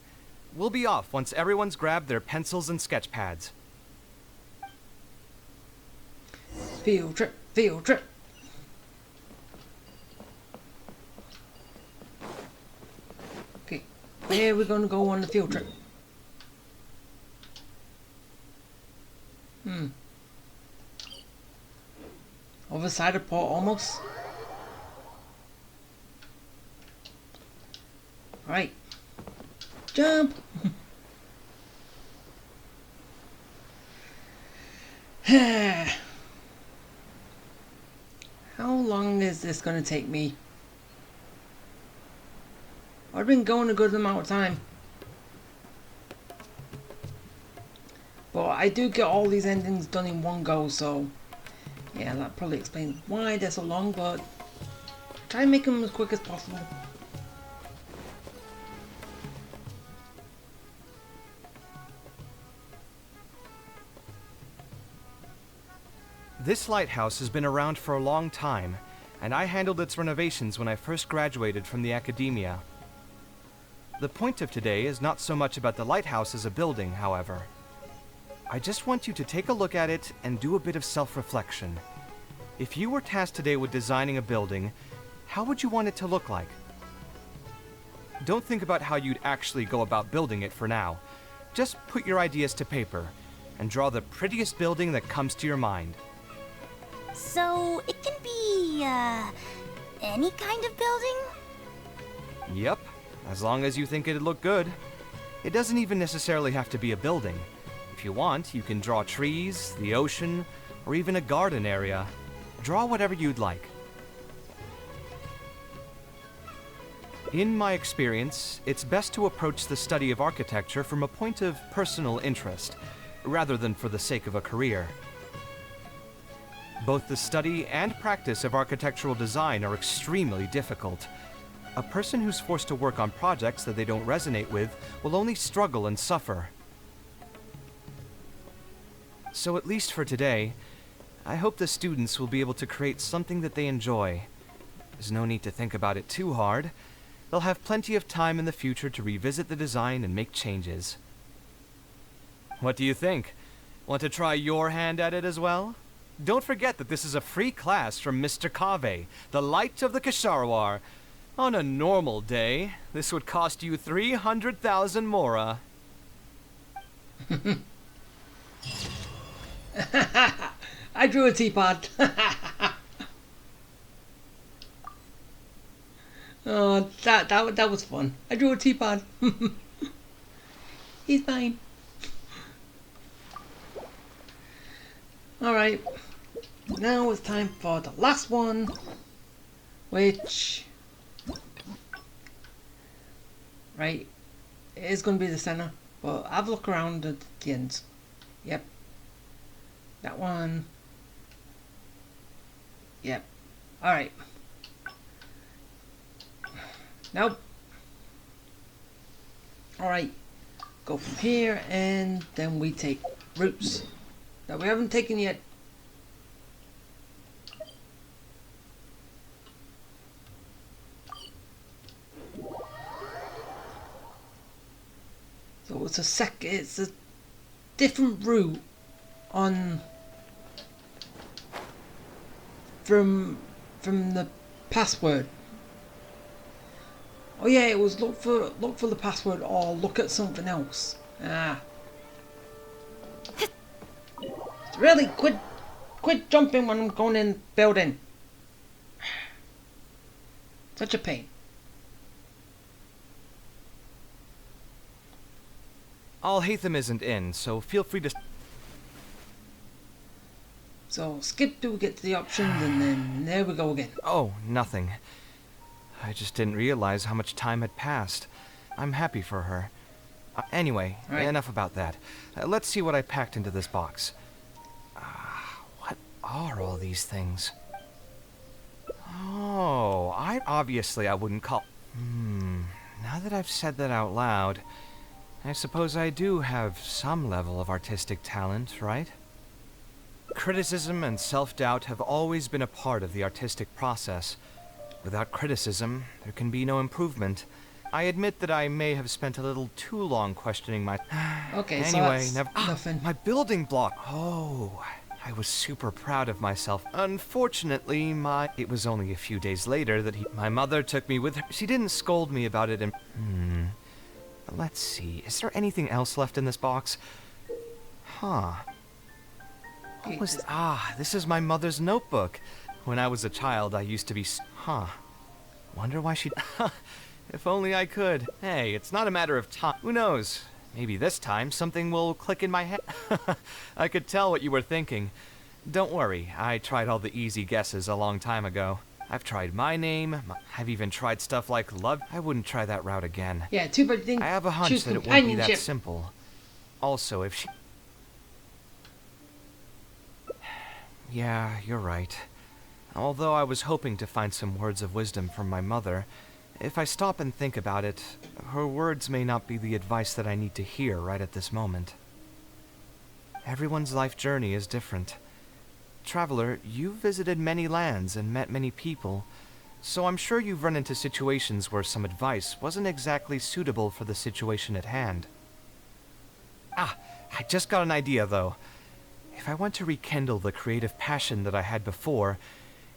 Speaker 4: We'll be off once everyone's grabbed their pencils and sketch pads.
Speaker 1: Field trip, field trip, where are we gonna go on the field trip? Other side of port almost. Right. Jump! How long is this gonna take me? I've been going a good amount of time. But I do get all these endings done in one go, so yeah, that probably explains why they're so long, but try and make them as quick as possible.
Speaker 4: This lighthouse has been around for a long time, and I handled its renovations when I first graduated from the academia. The point of today is not so much about the lighthouse as a building, however. I just want you to take a look at it and do a bit of self-reflection. If you were tasked today with designing a building, how would you want it to look like? Don't think about how you'd actually go about building it for now. Just put your ideas to paper and draw the prettiest building that comes to your mind.
Speaker 2: So, it can be, any kind of building?
Speaker 4: Yep, as long as you think it'd look good. It doesn't even necessarily have to be a building. If you want, you can draw trees, the ocean, or even a garden area. Draw whatever you'd like. In my experience, it's best to approach the study of architecture from a point of personal interest, rather than for the sake of a career. Both the study and practice of architectural design are extremely difficult. A person who's forced to work on projects that they don't resonate with will only struggle and suffer. So at least for today, I hope the students will be able to create something that they enjoy. There's no need to think about it too hard. They'll have plenty of time in the future to revisit the design and make changes. What do you think? Want to try your hand at it as well? Don't forget that this is a free class from Mr. Kaveh, the Light of the Kasharawar. On a normal day, this would cost you 300,000 mora.
Speaker 1: I drew a teapot. Oh, that was fun. I drew a teapot. He's fine. Alright. Now it's time for the last one, which, right, it is going to be the center, but have a look around at the ends. Yep. That one. Yep. Alright. Nope. Alright. Go from here and then we take roots that we haven't taken yet. So it's a different route on from the password. Oh yeah, it was look for the password or look at something else. Ah. Really, quit jumping when I'm going in building. Such a pain.
Speaker 4: Al-Haytham isn't in, so feel free to...
Speaker 1: So skip to get to the options and then there we go again.
Speaker 4: Oh, nothing. I just didn't realize how much time had passed. I'm happy for her. Anyway,
Speaker 1: right.
Speaker 4: Enough about that. Let's see what I packed into this box. What are all these things? Oh, obviously I wouldn't call... Now that I've said that out loud, I suppose I do have some level of artistic talent, right? Criticism and self-doubt have always been a part of the artistic process. Without criticism, there can be no improvement. I admit that I may have spent a little too long questioning my...
Speaker 1: Okay,
Speaker 4: anyway,
Speaker 1: so that's nothing.
Speaker 4: My building block. Oh, I was super proud of myself. Unfortunately, it was only a few days later that my mother took me with her. She didn't scold me about it and... Let's see, is there anything else left in this box? Huh. What was... this is my mother's notebook. When I was a child, I used to be... Huh. Wonder why she... If only I could. Hey, it's not a matter of time. Who knows? Maybe this time something will click in my head. I could tell what you were thinking. Don't worry, I tried all the easy guesses a long time ago. I've tried my name. I've even tried stuff like love. I wouldn't try that route again.
Speaker 1: Yeah, too bad you didn't
Speaker 4: I have a hunch
Speaker 1: choose
Speaker 4: that it won't be that
Speaker 1: companionship.
Speaker 4: simple. Also, if she... Yeah, you're right. Although I was hoping to find some words of wisdom from my mother, if I stop and think about it, her words may not be the advice that I need to hear right at this moment. Everyone's life journey is different. Traveler, you've visited many lands and met many people, so I'm sure you've run into situations where some advice wasn't exactly suitable for the situation at hand. I just got an idea though. If I want to rekindle the creative passion that I had before,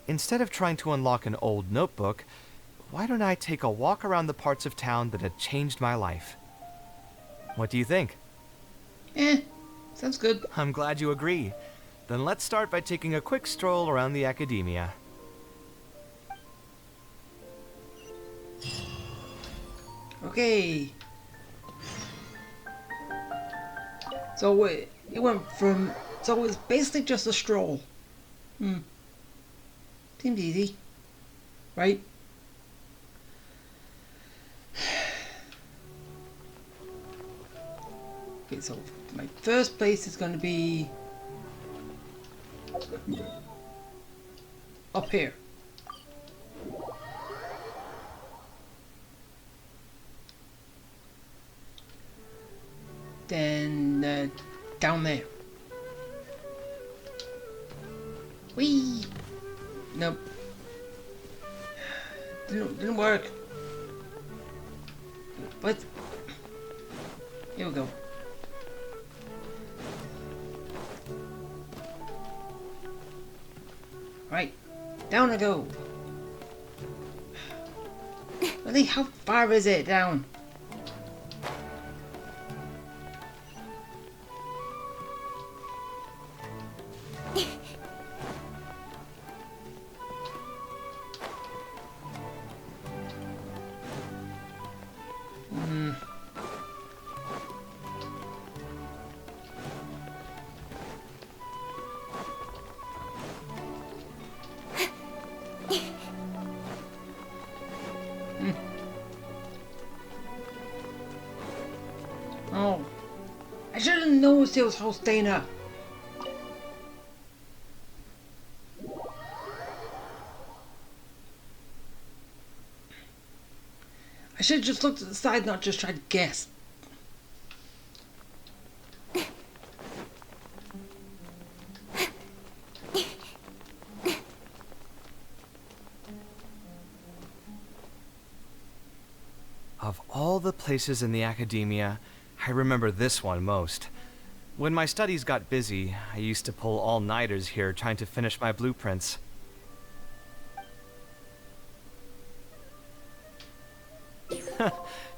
Speaker 4: instead of trying to unlock an old notebook, why don't I take a walk around the parts of town that had changed my life? What do you think?
Speaker 1: Sounds good.
Speaker 4: I'm glad you agree. Then let's start by taking a quick stroll around the academia.
Speaker 1: Okay. So it went from... So it's basically just a stroll. Seems easy. Right? Okay, so my first place is going to be up here. Then down there. Whee! Nope. Didn't work. But here we go. Right, down I go. Really, how far is it down? Oh, I should have noticed it was Holsteiner. I should have just looked at the side, not just tried to guess.
Speaker 4: Of all the places in the academia, I remember this one most. When my studies got busy, I used to pull all-nighters here trying to finish my blueprints.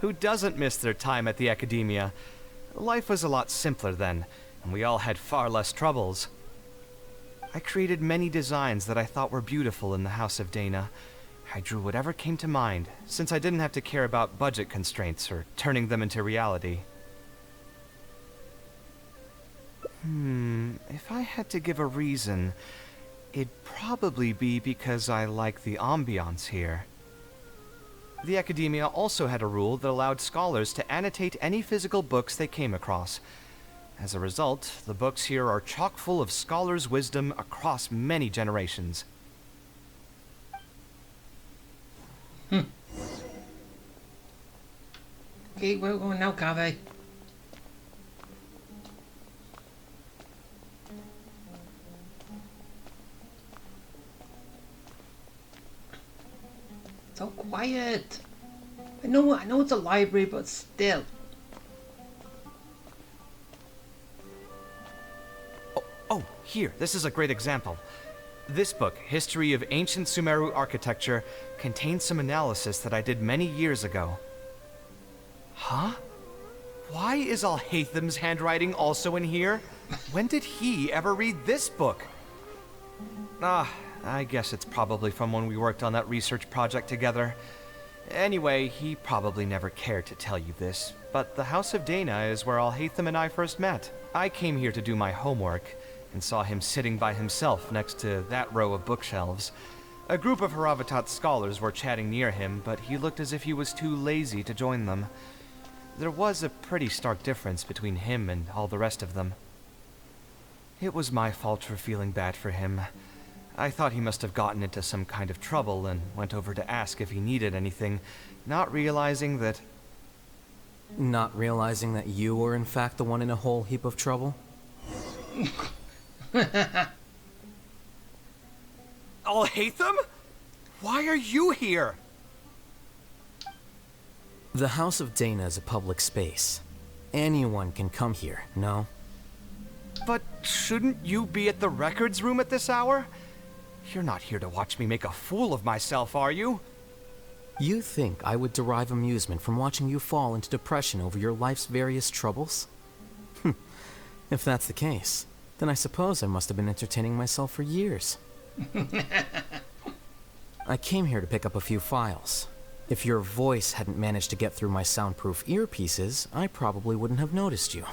Speaker 4: Who doesn't miss their time at the academia? Life was a lot simpler then, and we all had far less troubles. I created many designs that I thought were beautiful in the House of Dana. I drew whatever came to mind, since I didn't have to care about budget constraints or turning them into reality. If I had to give a reason, it'd probably be because I like the ambiance here. The academia also had a rule that allowed scholars to annotate any physical books they came across. As a result, the books here are chock full of scholars' wisdom across many generations.
Speaker 1: Okay, where are we going now, Kaveh? So quiet. I know it's a library, but still.
Speaker 4: Oh, here, this is a great example. This book, History of Ancient Sumeru Architecture, contains some analysis that I did many years ago. Huh? Why is Alhatham's handwriting also in here? When did he ever read this book? I guess it's probably from when we worked on that research project together. Anyway, he probably never cared to tell you this, but the House of Dana is where Alhatham and I first met. I came here to do my homework, and saw him sitting by himself next to that row of bookshelves. A group of Haravatat scholars were chatting near him, but he looked as if he was too lazy to join them. There was a pretty stark difference between him and all the rest of them. It was my fault for feeling bad for him. I thought he must have gotten into some kind of trouble and went over to ask if he needed anything, not realizing that...
Speaker 15: Not realizing that you were in fact the one in a whole heap of trouble?
Speaker 4: Alhatham? Why are you here?
Speaker 15: The House of Dana is a public space. Anyone can come here, no?
Speaker 4: But shouldn't you be at the records room at this hour? You're not here to watch me make a fool of myself, are you?
Speaker 15: You think I would derive amusement from watching you fall into depression over your life's various troubles? If that's the case, then I suppose I must have been entertaining myself for years. I came here to pick up a few files. If your voice hadn't managed to get through my soundproof earpieces, I probably wouldn't have noticed you.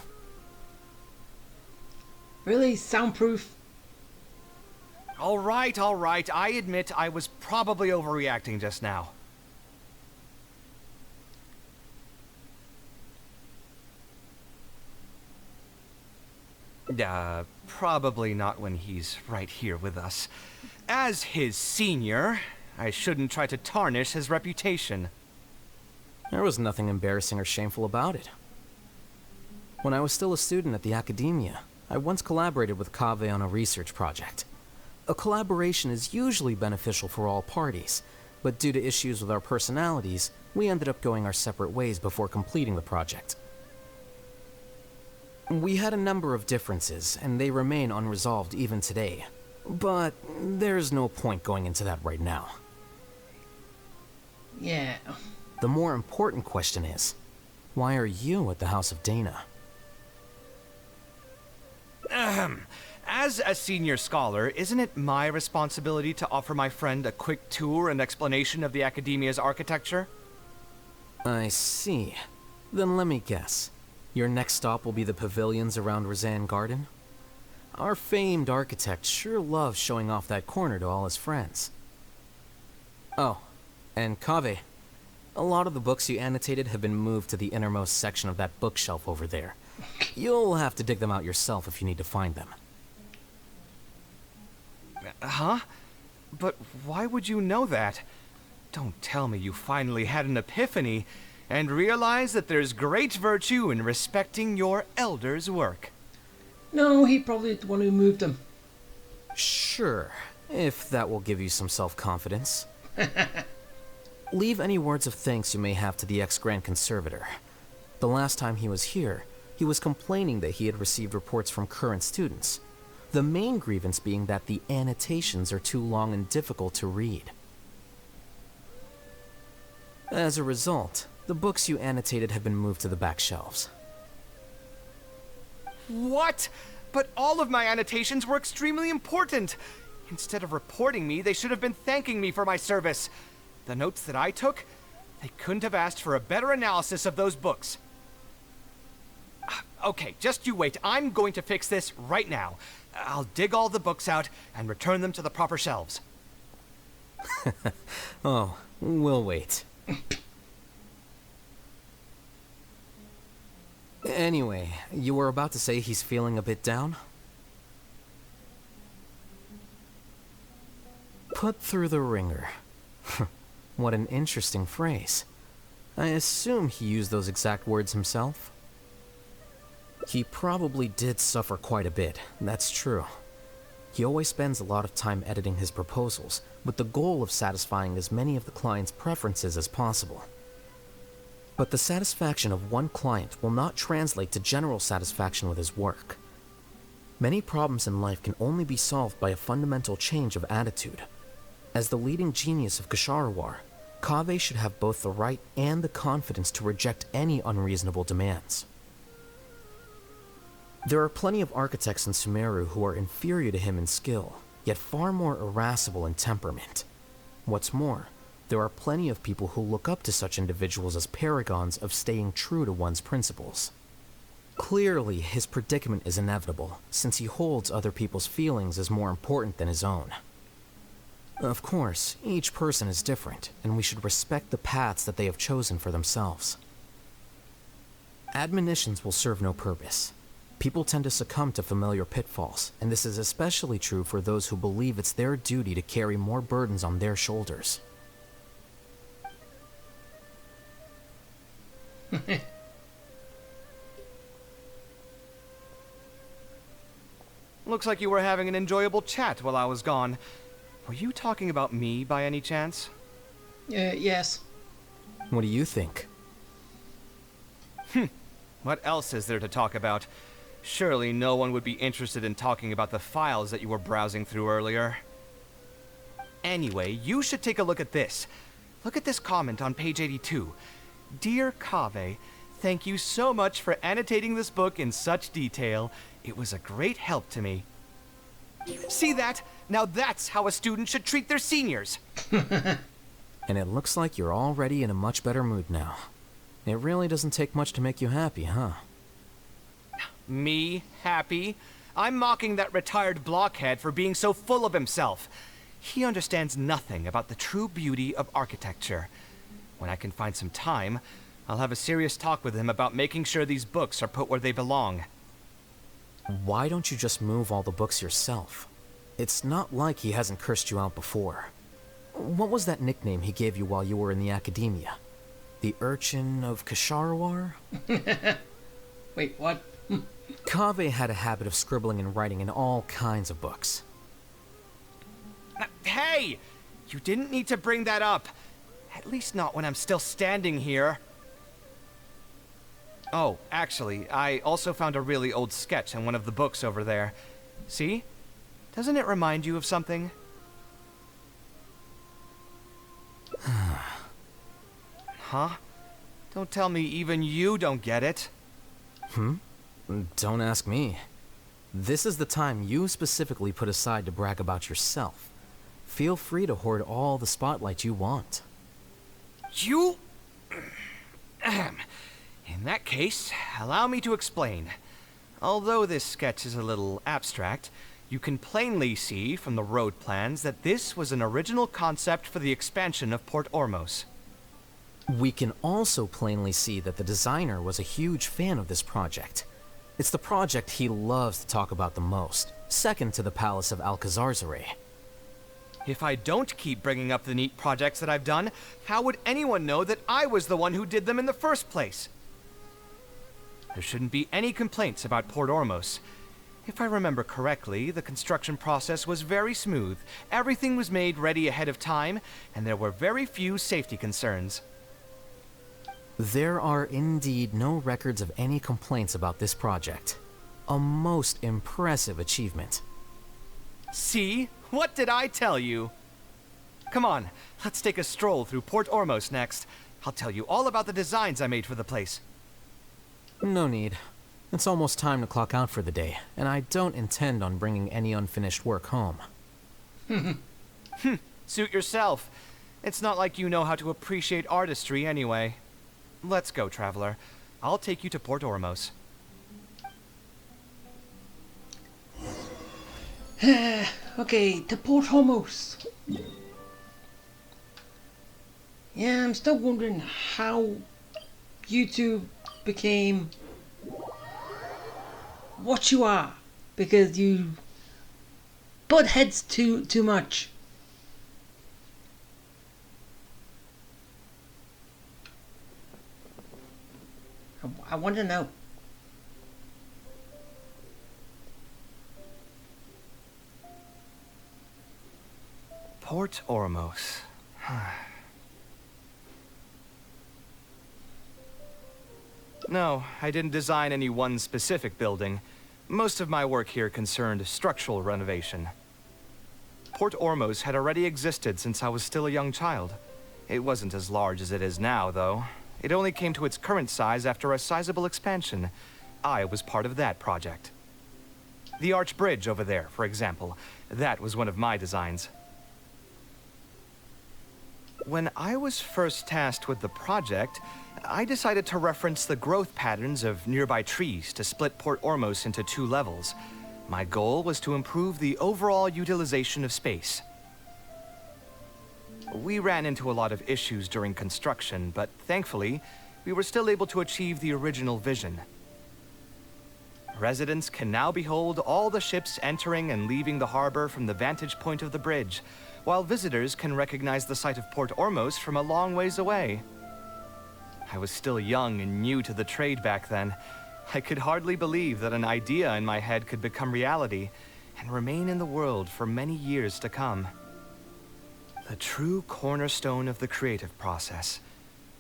Speaker 1: Really? Soundproof?
Speaker 4: All right. I admit I was probably overreacting just now. Probably not when he's right here with us. As his senior, I shouldn't try to tarnish his reputation.
Speaker 15: There was nothing embarrassing or shameful about it. When I was still a student at the academia, I once collaborated with Kaveh on a research project. A collaboration is usually beneficial for all parties, but due to issues with our personalities, we ended up going our separate ways before completing the project. We had a number of differences, and they remain unresolved even today. But there's no point going into that right now.
Speaker 1: Yeah.
Speaker 15: The more important question is, why are you at the House of Dana?
Speaker 4: As a senior scholar, isn't it my responsibility to offer my friend a quick tour and explanation of the Academia's architecture?
Speaker 15: I see. Then let me guess. Your next stop will be the pavilions around Razan Garden? Our famed architect sure loves showing off that corner to all his friends. Oh, and Kaveh, a lot of the books you annotated have been moved to the innermost section of that bookshelf over there. You'll have to dig them out yourself if you need to find them.
Speaker 4: Huh? But why would you know that? Don't tell me you finally had an epiphany and realized that there's great virtue in respecting your elder's work.
Speaker 1: No, he probably the one who moved them.
Speaker 15: Sure, if that will give you some self-confidence. Leave any words of thanks you may have to the ex-Grand Conservator. The last time he was here, he was complaining that he had received reports from current students. The main grievance being that the annotations are too long and difficult to read. As a result, the books you annotated have been moved to the back shelves.
Speaker 4: What? But all of my annotations were extremely important. Instead of reporting me, they should have been thanking me for my service. The notes that I took, they couldn't have asked for a better analysis of those books. Okay, just you wait. I'm going to fix this right now. I'll dig all the books out and return them to the proper shelves.
Speaker 15: Oh, we'll wait. Anyway, you were about to say he's feeling a bit down? Put through the ringer. What an interesting phrase. I assume he used those exact words himself? He probably did suffer quite a bit, that's true. He always spends a lot of time editing his proposals, with the goal of satisfying as many of the client's preferences as possible. But the satisfaction of one client will not translate to general satisfaction with his work. Many problems in life can only be solved by a fundamental change of attitude. As the leading genius of Kshahrewar, Kaveh should have both the right and the confidence to reject any unreasonable demands. There are plenty of architects in Sumeru who are inferior to him in skill, yet far more irascible in temperament. What's more, there are plenty of people who look up to such individuals as paragons of staying true to one's principles. Clearly, his predicament is inevitable, since he holds other people's feelings as more important than his own. Of course, each person is different, and we should respect the paths that they have chosen for themselves. Admonitions will serve no purpose. People tend to succumb to familiar pitfalls, and this is especially true for those who believe it's their duty to carry more burdens on their shoulders.
Speaker 4: Looks like you were having an enjoyable chat while I was gone. Were you talking about me by any chance?
Speaker 1: Yes.
Speaker 15: What do you think?
Speaker 4: What else is there to talk about? Surely no one would be interested in talking about the files that you were browsing through earlier. Anyway, you should take a look at this. Look at this comment on page 82. Dear Kaveh, thank you so much for annotating this book in such detail. It was a great help to me. See that? Now that's how a student should treat their seniors.
Speaker 15: And it looks like you're already in a much better mood now. It really doesn't take much to make you happy, huh?
Speaker 4: Me happy? I'm mocking that retired blockhead for being so full of himself. He understands nothing about the true beauty of architecture. When I can find some time, I'll have a serious talk with him about making sure these books are put where they belong.
Speaker 15: Why don't you just move all the books yourself? It's not like he hasn't cursed you out before. What was that nickname he gave you while you were in the academia? The Urchin of Kasharawar?
Speaker 1: Wait, what?
Speaker 15: Kaveh had a habit of scribbling and writing in all kinds of books.
Speaker 4: Hey! You didn't need to bring that up. At least not when I'm still standing here. Oh, actually, I also found a really old sketch in one of the books over there. See? Doesn't it remind you of something? Huh? Don't tell me even you don't get it.
Speaker 15: Don't ask me. This is the time you specifically put aside to brag about yourself. Feel free to hoard all the spotlight you want.
Speaker 4: You... In that case, allow me to explain. Although this sketch is a little abstract, you can plainly see from the road plans that this was an original concept for the expansion of Port Ormos.
Speaker 15: We can also plainly see that the designer was a huge fan of this project. It's the project he loves to talk about the most, second to the Palace of Alcazarzaray.
Speaker 4: If I don't keep bringing up the neat projects that I've done, how would anyone know that I was the one who did them in the first place? There shouldn't be any complaints about Port Ormos. If I remember correctly, the construction process was very smooth, everything was made ready ahead of time, and there were very few safety concerns.
Speaker 15: There are indeed no records of any complaints about this project. A most impressive achievement.
Speaker 4: See? What did I tell you? Come on, let's take a stroll through Port Ormos next. I'll tell you all about the designs I made for the place.
Speaker 15: No need. It's almost time to clock out for the day, and I don't intend on bringing any unfinished work home.
Speaker 4: Suit yourself. It's not like you know how to appreciate artistry anyway. Let's go, traveler. I'll take you to Port Ormos.
Speaker 1: Okay, to Port Ormos. Yeah, I'm still wondering how you two became what you are, because you butt heads too much. I want to know.
Speaker 4: Port Ormos. No, I didn't design any one specific building. Most of my work here concerned structural renovation. Port Ormos had already existed since I was still a young child. It wasn't as large as it is now, though. It only came to its current size after a sizable expansion. I was part of that project. The arch bridge over there, for example. That was one of my designs. When I was first tasked with the project, I decided to reference the growth patterns of nearby trees to split Port Ormos into 2 levels. My goal was to improve the overall utilization of space. We ran into a lot of issues during construction, but thankfully, we were still able to achieve the original vision. Residents can now behold all the ships entering and leaving the harbor from the vantage point of the bridge, while visitors can recognize the site of Port Ormos from a long ways away. I was still young and new to the trade back then. I could hardly believe that an idea in my head could become reality and remain in the world for many years to come. The true cornerstone of the creative process.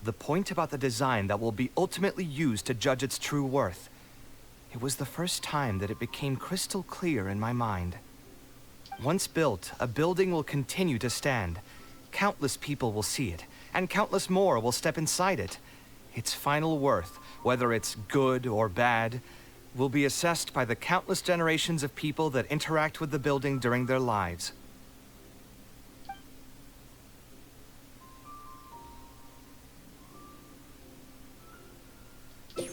Speaker 4: The point about the design that will be ultimately used to judge its true worth. It was the first time that it became crystal clear in my mind. Once built, a building will continue to stand. Countless people will see it, and countless more will step inside it. Its final worth, whether it's good or bad, will be assessed by the countless generations of people that interact with the building during their lives.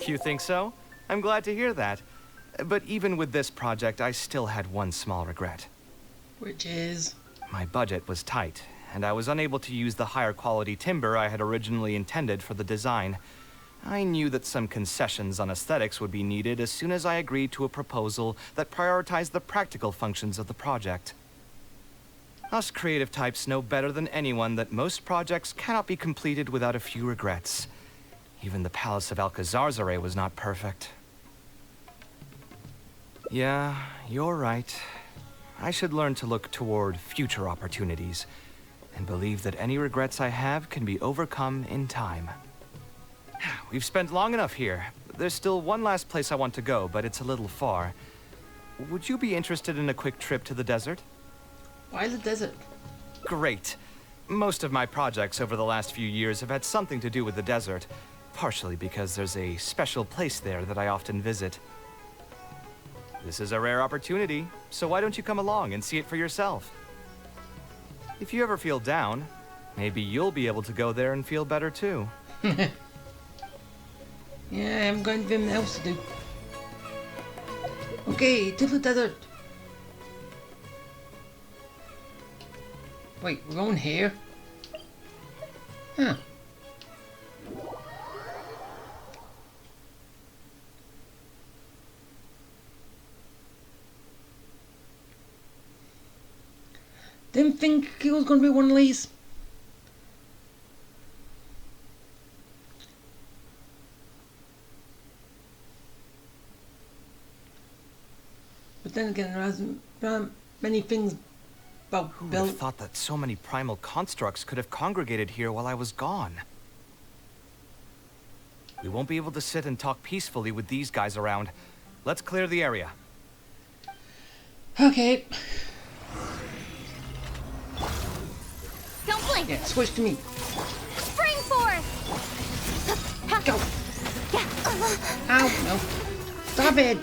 Speaker 4: You think so? I'm glad to hear that. But even with this project, I still had one small regret.
Speaker 1: Which is?
Speaker 4: My budget was tight, and I was unable to use the higher quality timber I had originally intended for the design. I knew that some concessions on aesthetics would be needed as soon as I agreed to a proposal that prioritized the practical functions of the project. Us creative types know better than anyone that most projects cannot be completed without a few regrets. Even the Palace of Alcazarzare was not perfect. Yeah, you're right. I should learn to look toward future opportunities, and believe that any regrets I have can be overcome in time. We've spent long enough here. There's still one last place I want to go, but it's a little far. Would you be interested in a quick trip to the desert?
Speaker 1: Why the desert?
Speaker 4: Great. Most of my projects over the last few years have had something to do with the desert, partially because there's a special place there that I often visit. This is a rare opportunity, so why don't you come along and see it for yourself? If you ever feel down, maybe you'll be able to go there and feel better too.
Speaker 1: Yeah, I haven't got anything else to do. Okay, to the desert. Wait, we're going here? Huh. Didn't think it was going to be one of these. But then again, there hasn't many things about
Speaker 4: Who would
Speaker 1: built.
Speaker 4: have thought that so many primal constructs could have congregated here while I was gone? We won't be able to sit and talk peacefully with these guys around. Let's clear the area.
Speaker 1: Okay.
Speaker 2: Don't blink!
Speaker 1: Yeah, switch to me.
Speaker 2: Spring forth!
Speaker 1: Go! Ow, no. Stop it!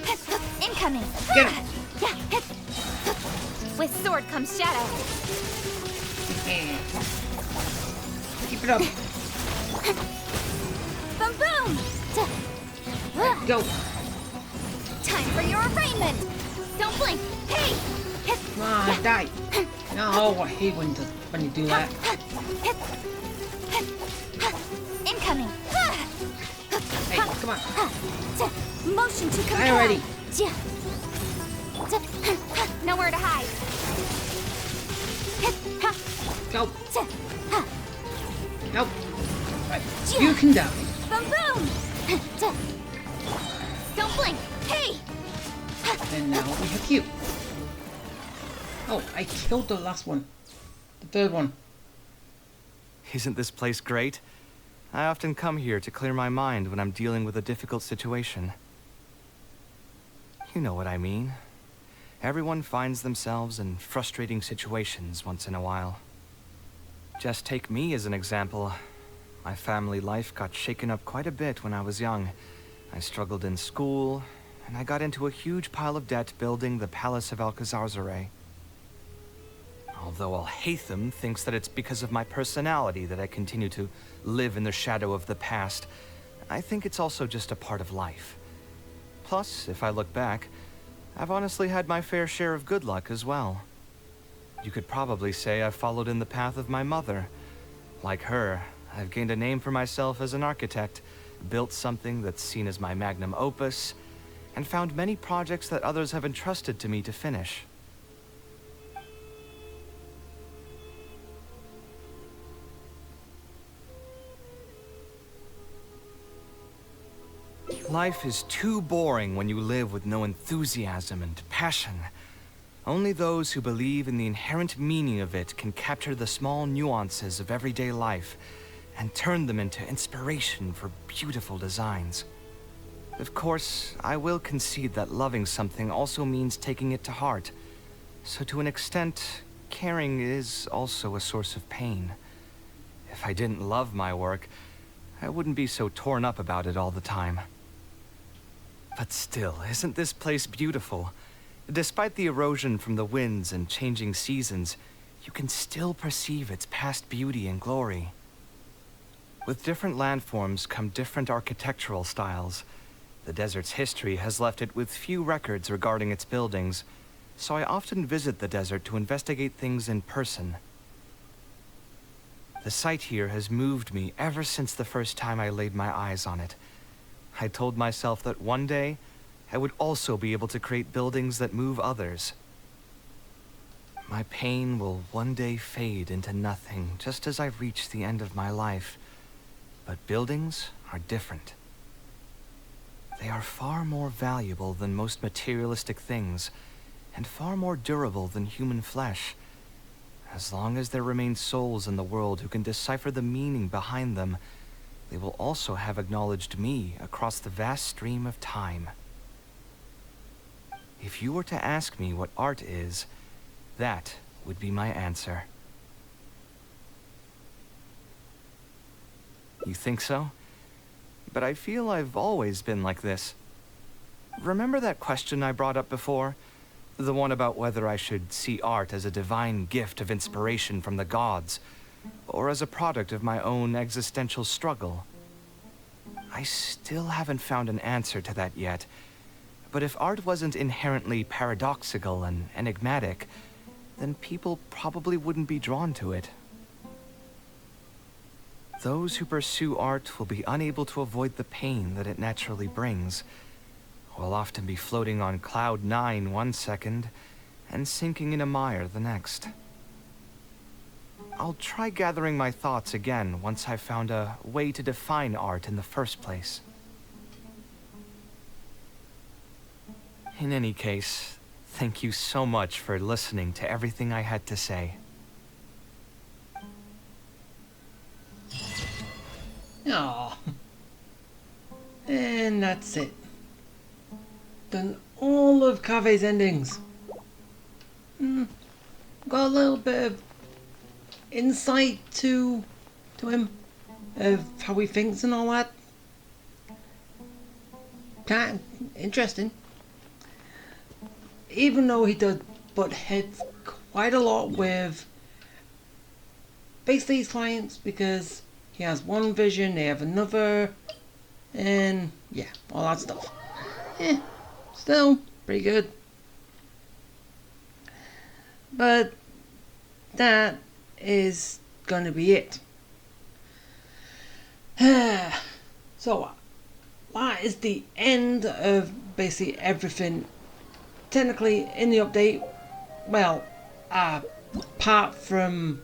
Speaker 2: Incoming!
Speaker 1: Get him!
Speaker 2: With sword comes shadow.
Speaker 1: Yeah. Keep it up.
Speaker 2: Boom boom!
Speaker 1: Go!
Speaker 2: Time for your arraignment! Don't blink! Hey!
Speaker 1: Come on, die! No, I hate when you do that.
Speaker 2: Incoming!
Speaker 1: Hey, come on.
Speaker 2: Motion to compel!
Speaker 1: Die already!
Speaker 2: Nowhere to hide!
Speaker 1: Go! Nope. Right. You can die.
Speaker 2: Boom boom! Don't blink! Hey!
Speaker 1: And now we have you. Oh, I killed the last one. The third one.
Speaker 4: Isn't this place great? I often come here to clear my mind when I'm dealing with a difficult situation. You know what I mean. Everyone finds themselves in frustrating situations once in a while. Just take me as an example. My family life got shaken up quite a bit when I was young. I struggled in school, and I got into a huge pile of debt building the Palace of Alcazarzaray. Although Alhaitham thinks that it's because of my personality that I continue to live in the shadow of the past, I think it's also just a part of life. Plus, if I look back, I've honestly had my fair share of good luck as well. You could probably say I've followed in the path of my mother. Like her, I've gained a name for myself as an architect, built something that's seen as my magnum opus, and found many projects that others have entrusted to me to finish. Life is too boring when you live with no enthusiasm and passion. Only those who believe in the inherent meaning of it can capture the small nuances of everyday life and turn them into inspiration for beautiful designs. Of course, I will concede that loving something also means taking it to heart. So to an extent, caring is also a source of pain. If I didn't love my work, I wouldn't be so torn up about it all the time. But still, isn't this place beautiful? Despite the erosion from the winds and changing seasons, you can still perceive its past beauty and glory. With different landforms come different architectural styles. The desert's history has left it with few records regarding its buildings, so I often visit the desert to investigate things in person. The sight here has moved me ever since the first time I laid my eyes on it. I told myself that one day, I would also be able to create buildings that move others. My pain will one day fade into nothing, just as I reach the end of my life. But buildings are different. They are far more valuable than most materialistic things, and far more durable than human flesh. As long as there remain souls in the world who can decipher the meaning behind them, they will also have acknowledged me across the vast stream of time. If you were to ask me what art is, that would be my answer. You think so? But I feel I've always been like this. Remember that question I brought up before? The one about whether I should see art as a divine gift of inspiration from the gods, or as a product of my own existential struggle. I still haven't found an answer to that yet, but if art wasn't inherently paradoxical and enigmatic, then people probably wouldn't be drawn to it. Those who pursue art will be unable to avoid the pain that it naturally brings. Will often be floating on cloud 9 one second, and sinking in a mire the next. I'll try gathering my thoughts again once I've found a way to define art in the first place. In any case, thank you so much for listening to everything I had to say.
Speaker 1: Aww. And that's it. Done all of Kaveh's endings. Got a little bit of insight to him, of how he thinks and all that. Kind of interesting. Even though he does butt heads quite a lot with basically his clients, because he has one vision, they have another, and yeah, all that stuff. Still pretty good. But that is going to be it. So that is the end of basically everything technically in the update. Well, apart from,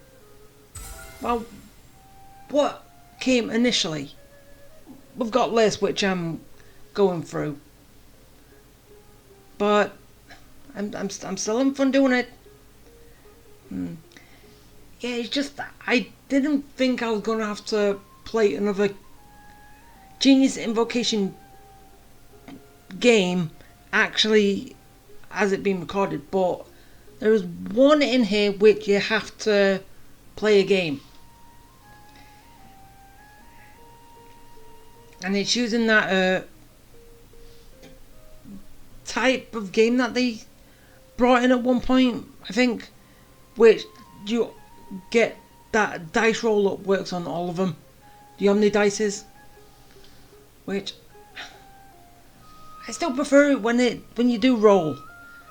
Speaker 1: well, what came initially. We've got lists which I'm going through, but I'm still having fun doing it. Yeah, it's just I didn't think I was gonna have to play another Genius Invocation game actually as it being recorded, but there is one in here which you have to play a game, and it's using that type of game that they brought in at one point, I think, which you get that dice roll up works on all of them, the Omni dices, which I still prefer it when you do roll,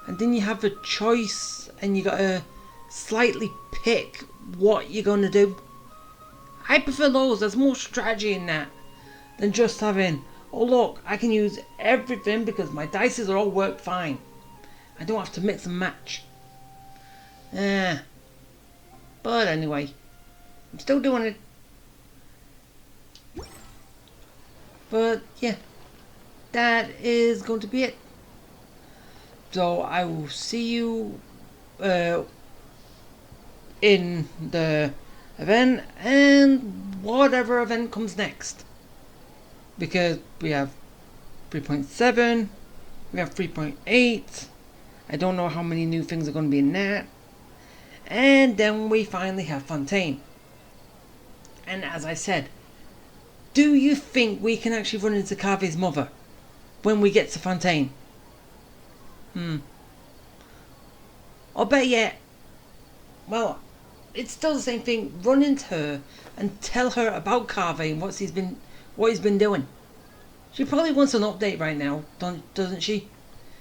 Speaker 1: and then you have a choice and you gotta slightly pick what you're gonna do. I prefer those. There's more strategy in that than just having, oh look, I can use everything because my dices are all work fine. I don't have to mix and match. But anyway, I'm still doing it. But yeah, that is going to be it. So I will see you in the event and whatever event comes next. Because we have 3.7, we have 3.8. I don't know how many new things are going to be in that. And then we finally have Fontaine. And as I said, do you think we can actually run into Kaveh's mother when we get to Fontaine? Or better yet, well, it's still the same thing. Run into her and tell her about Kaveh and what he's been doing. She probably wants an update right now, doesn't she?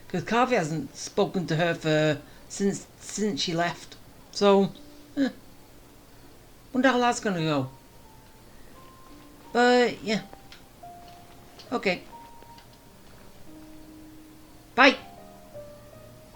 Speaker 1: Because Kaveh hasn't spoken to her since she left. So, wonder how that's gonna go. But yeah, okay. Bye.